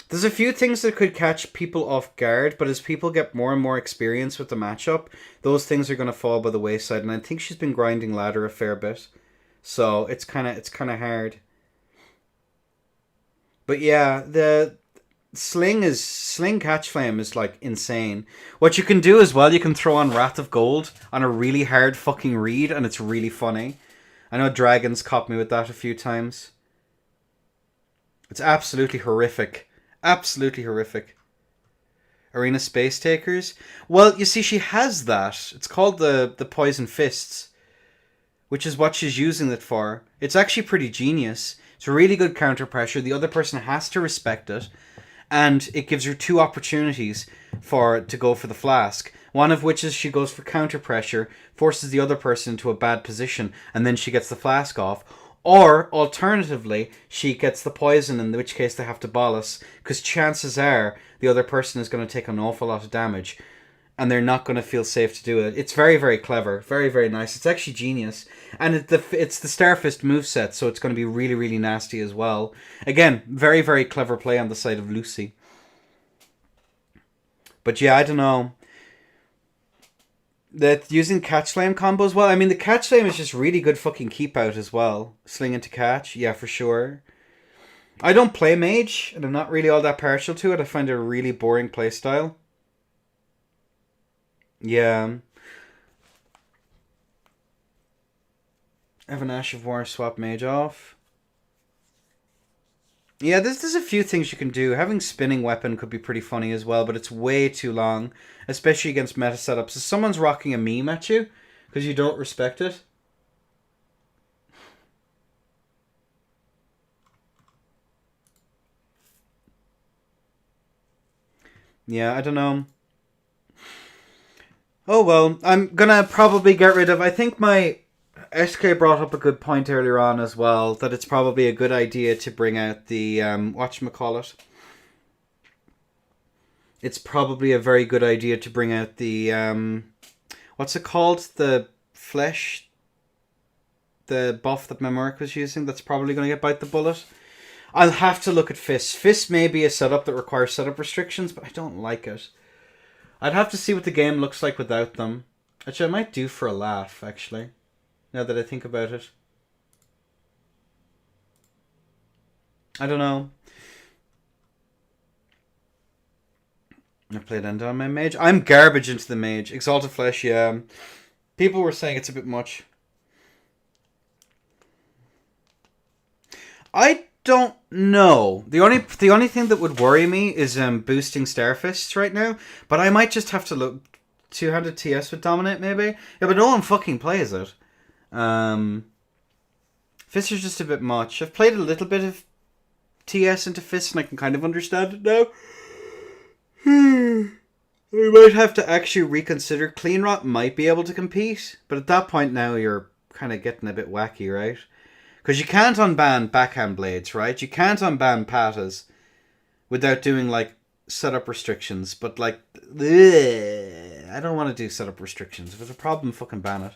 There's a few things that could catch people off guard, but as people get more and more experience with the matchup, those things are going to fall by the wayside. And I think she's been grinding ladder a fair bit, so it's kind of hard. But yeah, the Sling Catch Flame is insane. What you can do as well, you can throw on Wrath of Gold on a really hard fucking read, and it's really funny. I know Dragons caught me with that a few times. It's absolutely horrific. Absolutely horrific. Arena Space Takers. Well, you see, she has that. It's called the Poison Fists, which is what she's using it for. It's actually pretty genius. It's a really good counter pressure. The other person has to respect it. And it gives her 2 opportunities to go for the flask. One of which is she goes for counter pressure, forces the other person into a bad position, and then she gets the flask off. Or, alternatively, she gets the poison, in which case they have to bolus, because chances are the other person is going to take an awful lot of damage, and they're not going to feel safe to do it. It's very, very clever. Very, very nice. It's actually genius. And it's the Starfist moveset, so it's going to be really, really nasty as well. Again, very, very clever play on the side of Lucy. But yeah, I don't know. That using catch flame combos, well, I mean, the catch flame is just really good fucking keep out as well. Sling into catch, yeah, for sure. I don't play mage, and I'm not really all that partial to it. I find it a really boring playstyle. Yeah. Have an Ash of War, swap mage off. Yeah, there's a few things you can do. Having spinning weapon could be pretty funny as well, but it's way too long, especially against meta setups. If someone's rocking a meme at you because you don't respect it. Yeah, I don't know. Oh well, I'm gonna probably get rid of... I think my... SK brought up a good point earlier on as well, that it's probably a good idea to bring out the, whatchamacallit. It's probably a very good idea to bring out the, what's it called? The flesh, the buff that Memor was using, that's probably going to get bite the bullet. I'll have to look at Fist. Fist may be a setup that requires setup restrictions, but I don't like it. I'd have to see what the game looks like without them, which I might do for a laugh, actually. Now that I think about it. I don't know. I played Elden on my mage. I'm garbage into the mage. Exalted Flesh, yeah. People were saying it's a bit much. I don't know. The only thing that would worry me is boosting Starfists right now. But I might just have to look... 200 TS would dominate, maybe? Yeah, but no one fucking plays it. Fist is just a bit much. I've played a little bit of TS into Fist and I can kind of understand it now. We might have to actually reconsider. Clean Rot might be able to compete, but at that point now you're kind of getting a bit wacky, right? Because you can't unban backhand blades, right? You can't unban patas without doing like setup restrictions, but like I don't want to do setup restrictions. If it's a problem, fucking ban it.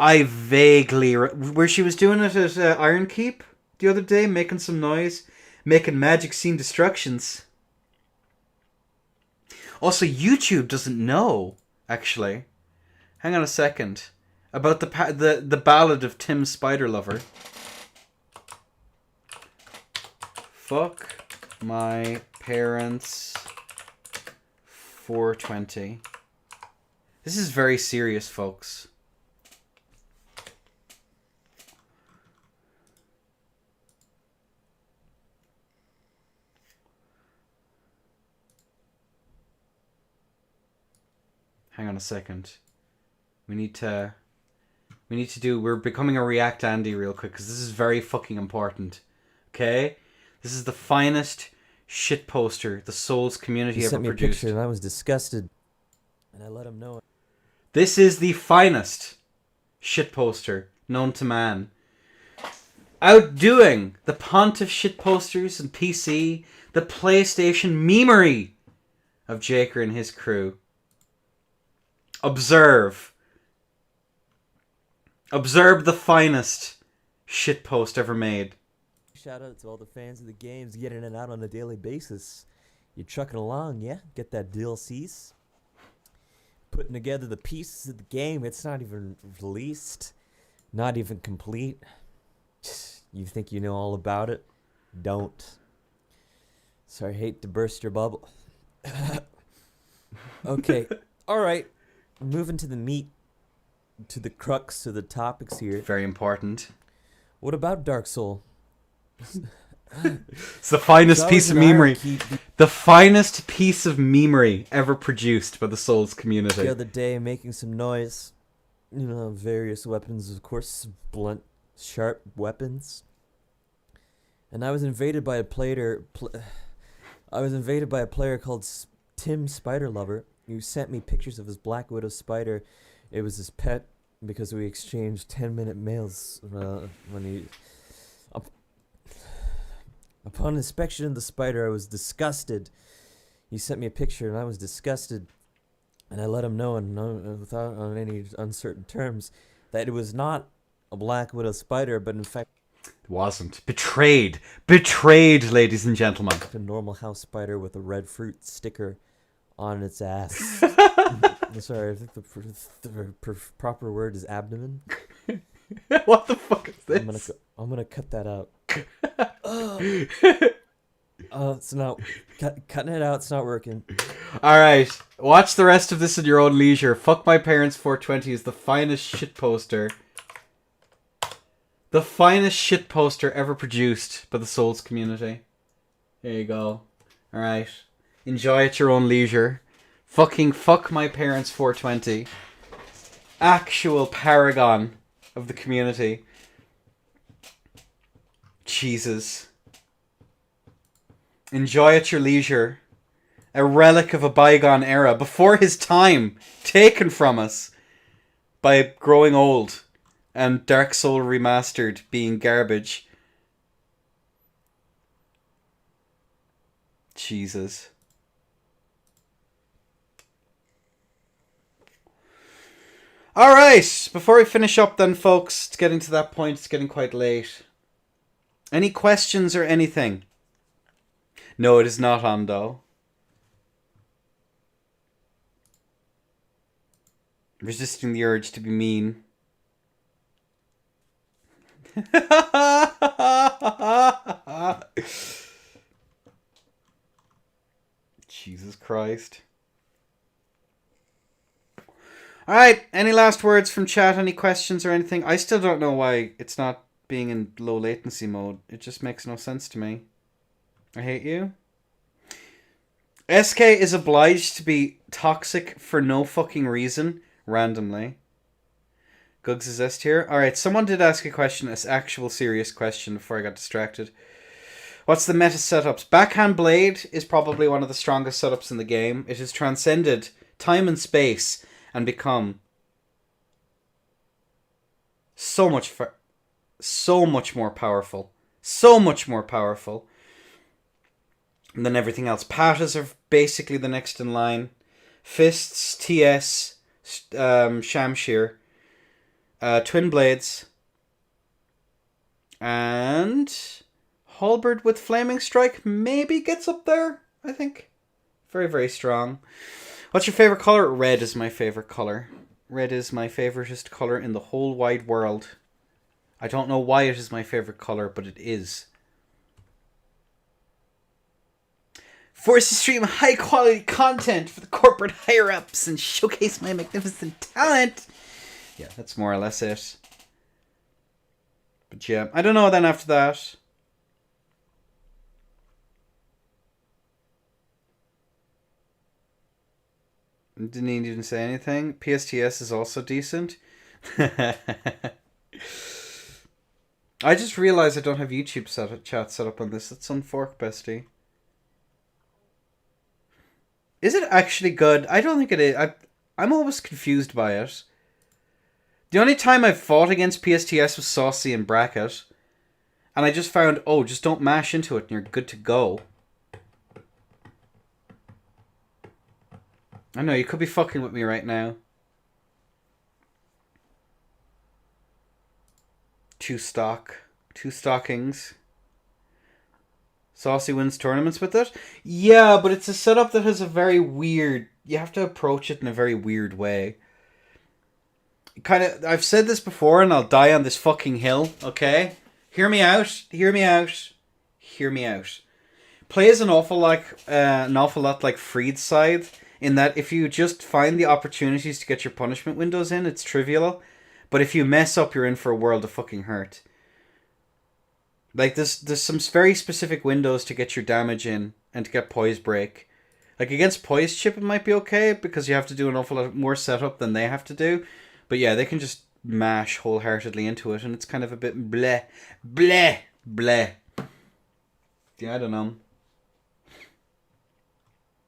I vaguely... where she was doing it at Iron Keep the other day, making some noise, making magic scene destructions. Also, YouTube doesn't know, actually. Hang on a second. About the ballad of Tim Spiderlover. Fuck my parents 420. This is very serious, folks. Hang on a second. We need to do... We're becoming a React Andy real quick, because this is very fucking important. Okay? This is the finest shit poster the Souls community ever produced. He sent me a picture and I was disgusted. And I let him know it. This is the finest shit poster known to man. Outdoing the Pontiff shit posters and PC, the PlayStation memery of Jaker and his crew. Observe the finest shitpost ever made. Shout out to all the fans of the games getting it out on a daily basis. You're trucking along, yeah? Get that DLCs. Putting together the pieces of the game. It's not even released. Not even complete. You think you know all about it? Don't. Sorry, hate to burst your bubble. Okay, alright. Moving to the meat, to the crux of the topics here. Very important. What about Dark Soul? It's the finest piece of memery. The finest piece of memery ever produced by the Souls community. The other day, making some noise. various weapons, of course, blunt, sharp weapons. And I was invaded by a player. I was invaded by a player called Tim Spider Lover, who sent me pictures of his Black Widow spider. It was his pet because we exchanged 10-minute mails when he. Upon inspection of the spider, I was disgusted. He sent me a picture, and I was disgusted. And I let him know, without on any uncertain terms, that it was not a Black Widow spider, but in fact It wasn't. Betrayed. Betrayed, ladies and gentlemen. a normal house spider with a red fruit sticker on its ass. Sorry, I think the proper word is abdomen. What the fuck is this? I'm gonna cut that out. It's not cutting it out. It's not working. All right, watch the rest of this at your own leisure. Fuck My Parents 420 is the finest shit poster. The finest shit poster ever produced by the Souls community. There you go. All right, enjoy at your own leisure. Fucking Fuck My Parents 420. Actual paragon of the community. Jesus. Enjoy at your leisure. A relic of a bygone era. Before his time. Taken from us. By growing old. And Dark Soul Remastered being garbage. Jesus. Alright. Before we finish up then, folks. It's getting to that point. It's getting quite late. Any questions or anything? No, it is not on, though. Resisting the urge to be mean. Jesus Christ. Alright, any last words from chat? Any questions or anything? I still don't know why it's not being in low latency mode. It just makes no sense to me. I hate you. SK is obliged to be toxic for no fucking reason, randomly. Gugs is S tier. Alright, someone did ask a question, an actual serious question before I got distracted. What's the meta setups? Backhand Blade is probably one of the strongest setups in the game. It has transcended time and space and become so much more powerful. So much more powerful than everything else. Patas are basically the next in line. Fists, TS, Shamshir, Twin Blades, and Halberd with Flaming Strike maybe gets up there, I think. Very, very strong. What's your favorite color? Red is my favorite color. Red is my favoriteest color in the whole wide world. I don't know why it is my favorite color, but it is. Force to stream high quality content for the corporate higher ups and showcase my magnificent talent. Yeah, that's more or less it. But yeah, I don't know then after that. Didn't even say anything. PSTS is also decent. I just realized I don't have YouTube chat set up on this. It's on Fork, bestie. Is it actually good? I don't think it is. I'm always confused by it. The only time I've fought against PSTS was Saucy and Bracket. And I just found, oh, just don't mash into it and you're good to go. I know, you could be fucking with me right now. 2 stockings. Saucy wins tournaments with it? Yeah, but it's a setup that has a very weird... You have to approach it in a very weird way. I've said this before and I'll die on this fucking hill, okay? Hear me out. Hear me out. Hear me out. Plays an awful lot like Freed's Scythe, in that if you just find the opportunities to get your punishment windows in, it's trivial. But if you mess up, you're in for a world of fucking hurt. Like, there's some very specific windows to get your damage in and to get poise break. Like, against poise chip, it might be okay because you have to do an awful lot more setup than they have to do. But yeah, they can just mash wholeheartedly into it, and it's kind of a bit bleh, bleh, bleh. Yeah, I don't know.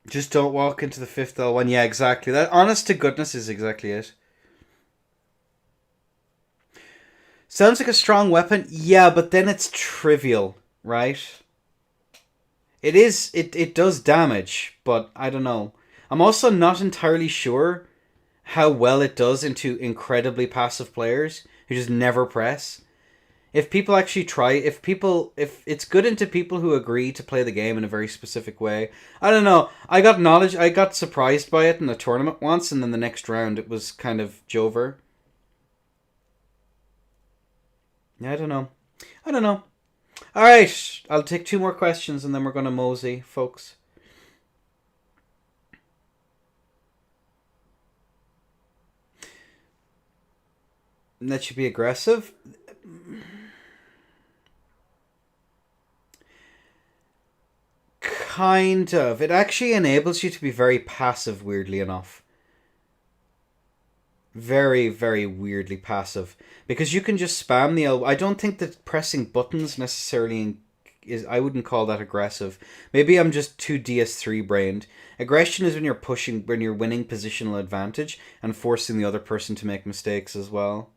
Just don't walk into the 5th L1. Yeah, exactly. That, honest to goodness, is exactly it. Sounds like a strong weapon. Yeah, but then it's trivial, right? It is. It does damage, but I don't know. I'm also not entirely sure how well it does into incredibly passive players who just never press. If people actually try, if it's good into people who agree to play the game in a very specific way. I don't know. I got surprised by it in a tournament once, and then the next round it was kind of Jover. Yeah, I don't know. Alright, I'll take 2 more questions and then we're gonna mosey, folks. That should be aggressive. Kind of. It actually enables you to be very passive, weirdly enough. Very, very weirdly passive. Because you can just spam the L. I don't think that pressing buttons necessarily is. I wouldn't call that aggressive. Maybe I'm just too DS3 brained. Aggression is when you're winning positional advantage and forcing the other person to make mistakes as well.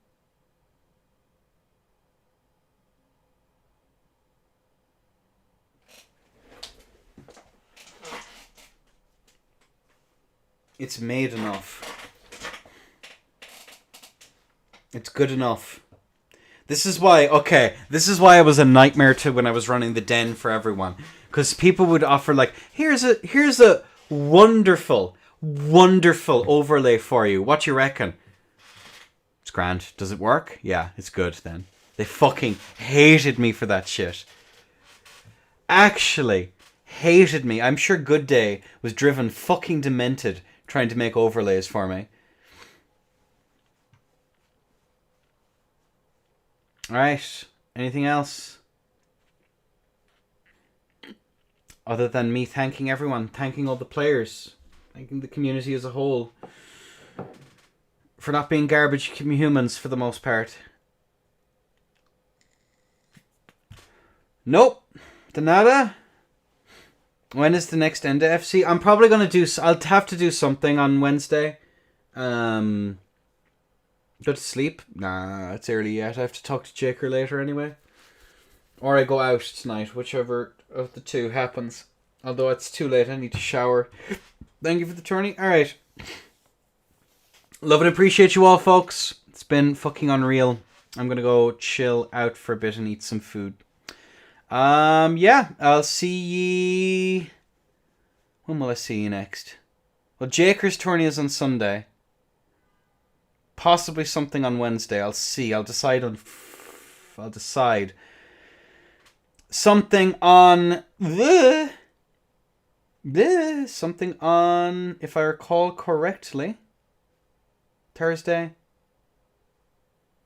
It's made enough. It's good enough. This is why I was a nightmare to when I was running the den for everyone. Because people would offer like, here's a wonderful overlay for you. What you reckon? It's grand. Does it work? Yeah, it's good then. They fucking hated me for that shit. Actually, hated me. I'm sure Good Day was driven fucking demented trying to make overlays for me. Alright, anything else? Other than me thanking everyone, thanking all the players, thanking the community as a whole for not being garbage humans for the most part. Nope. De nada. When is the next Enda FC? I'm probably going to do... I'll have to do something on Wednesday. Go to sleep? Nah, it's early yet. I have to talk to Jaker later anyway. Or I go out tonight, whichever of the two happens. Although it's too late, I need to shower. Thank you for the tourney. Alright. Love and appreciate you all, folks. It's been fucking unreal. I'm going to go chill out for a bit and eat some food. Yeah, I'll see ye... When will I see you next? Well, Jaker's tourney is on Sunday. Possibly something on Wednesday. I'll see. I'll decide. Something on something on, if I recall correctly, Thursday,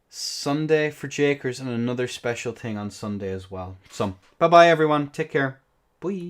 Sunday for Jakers, and another special thing on Sunday as well. So, bye-bye everyone. Take care. Bye.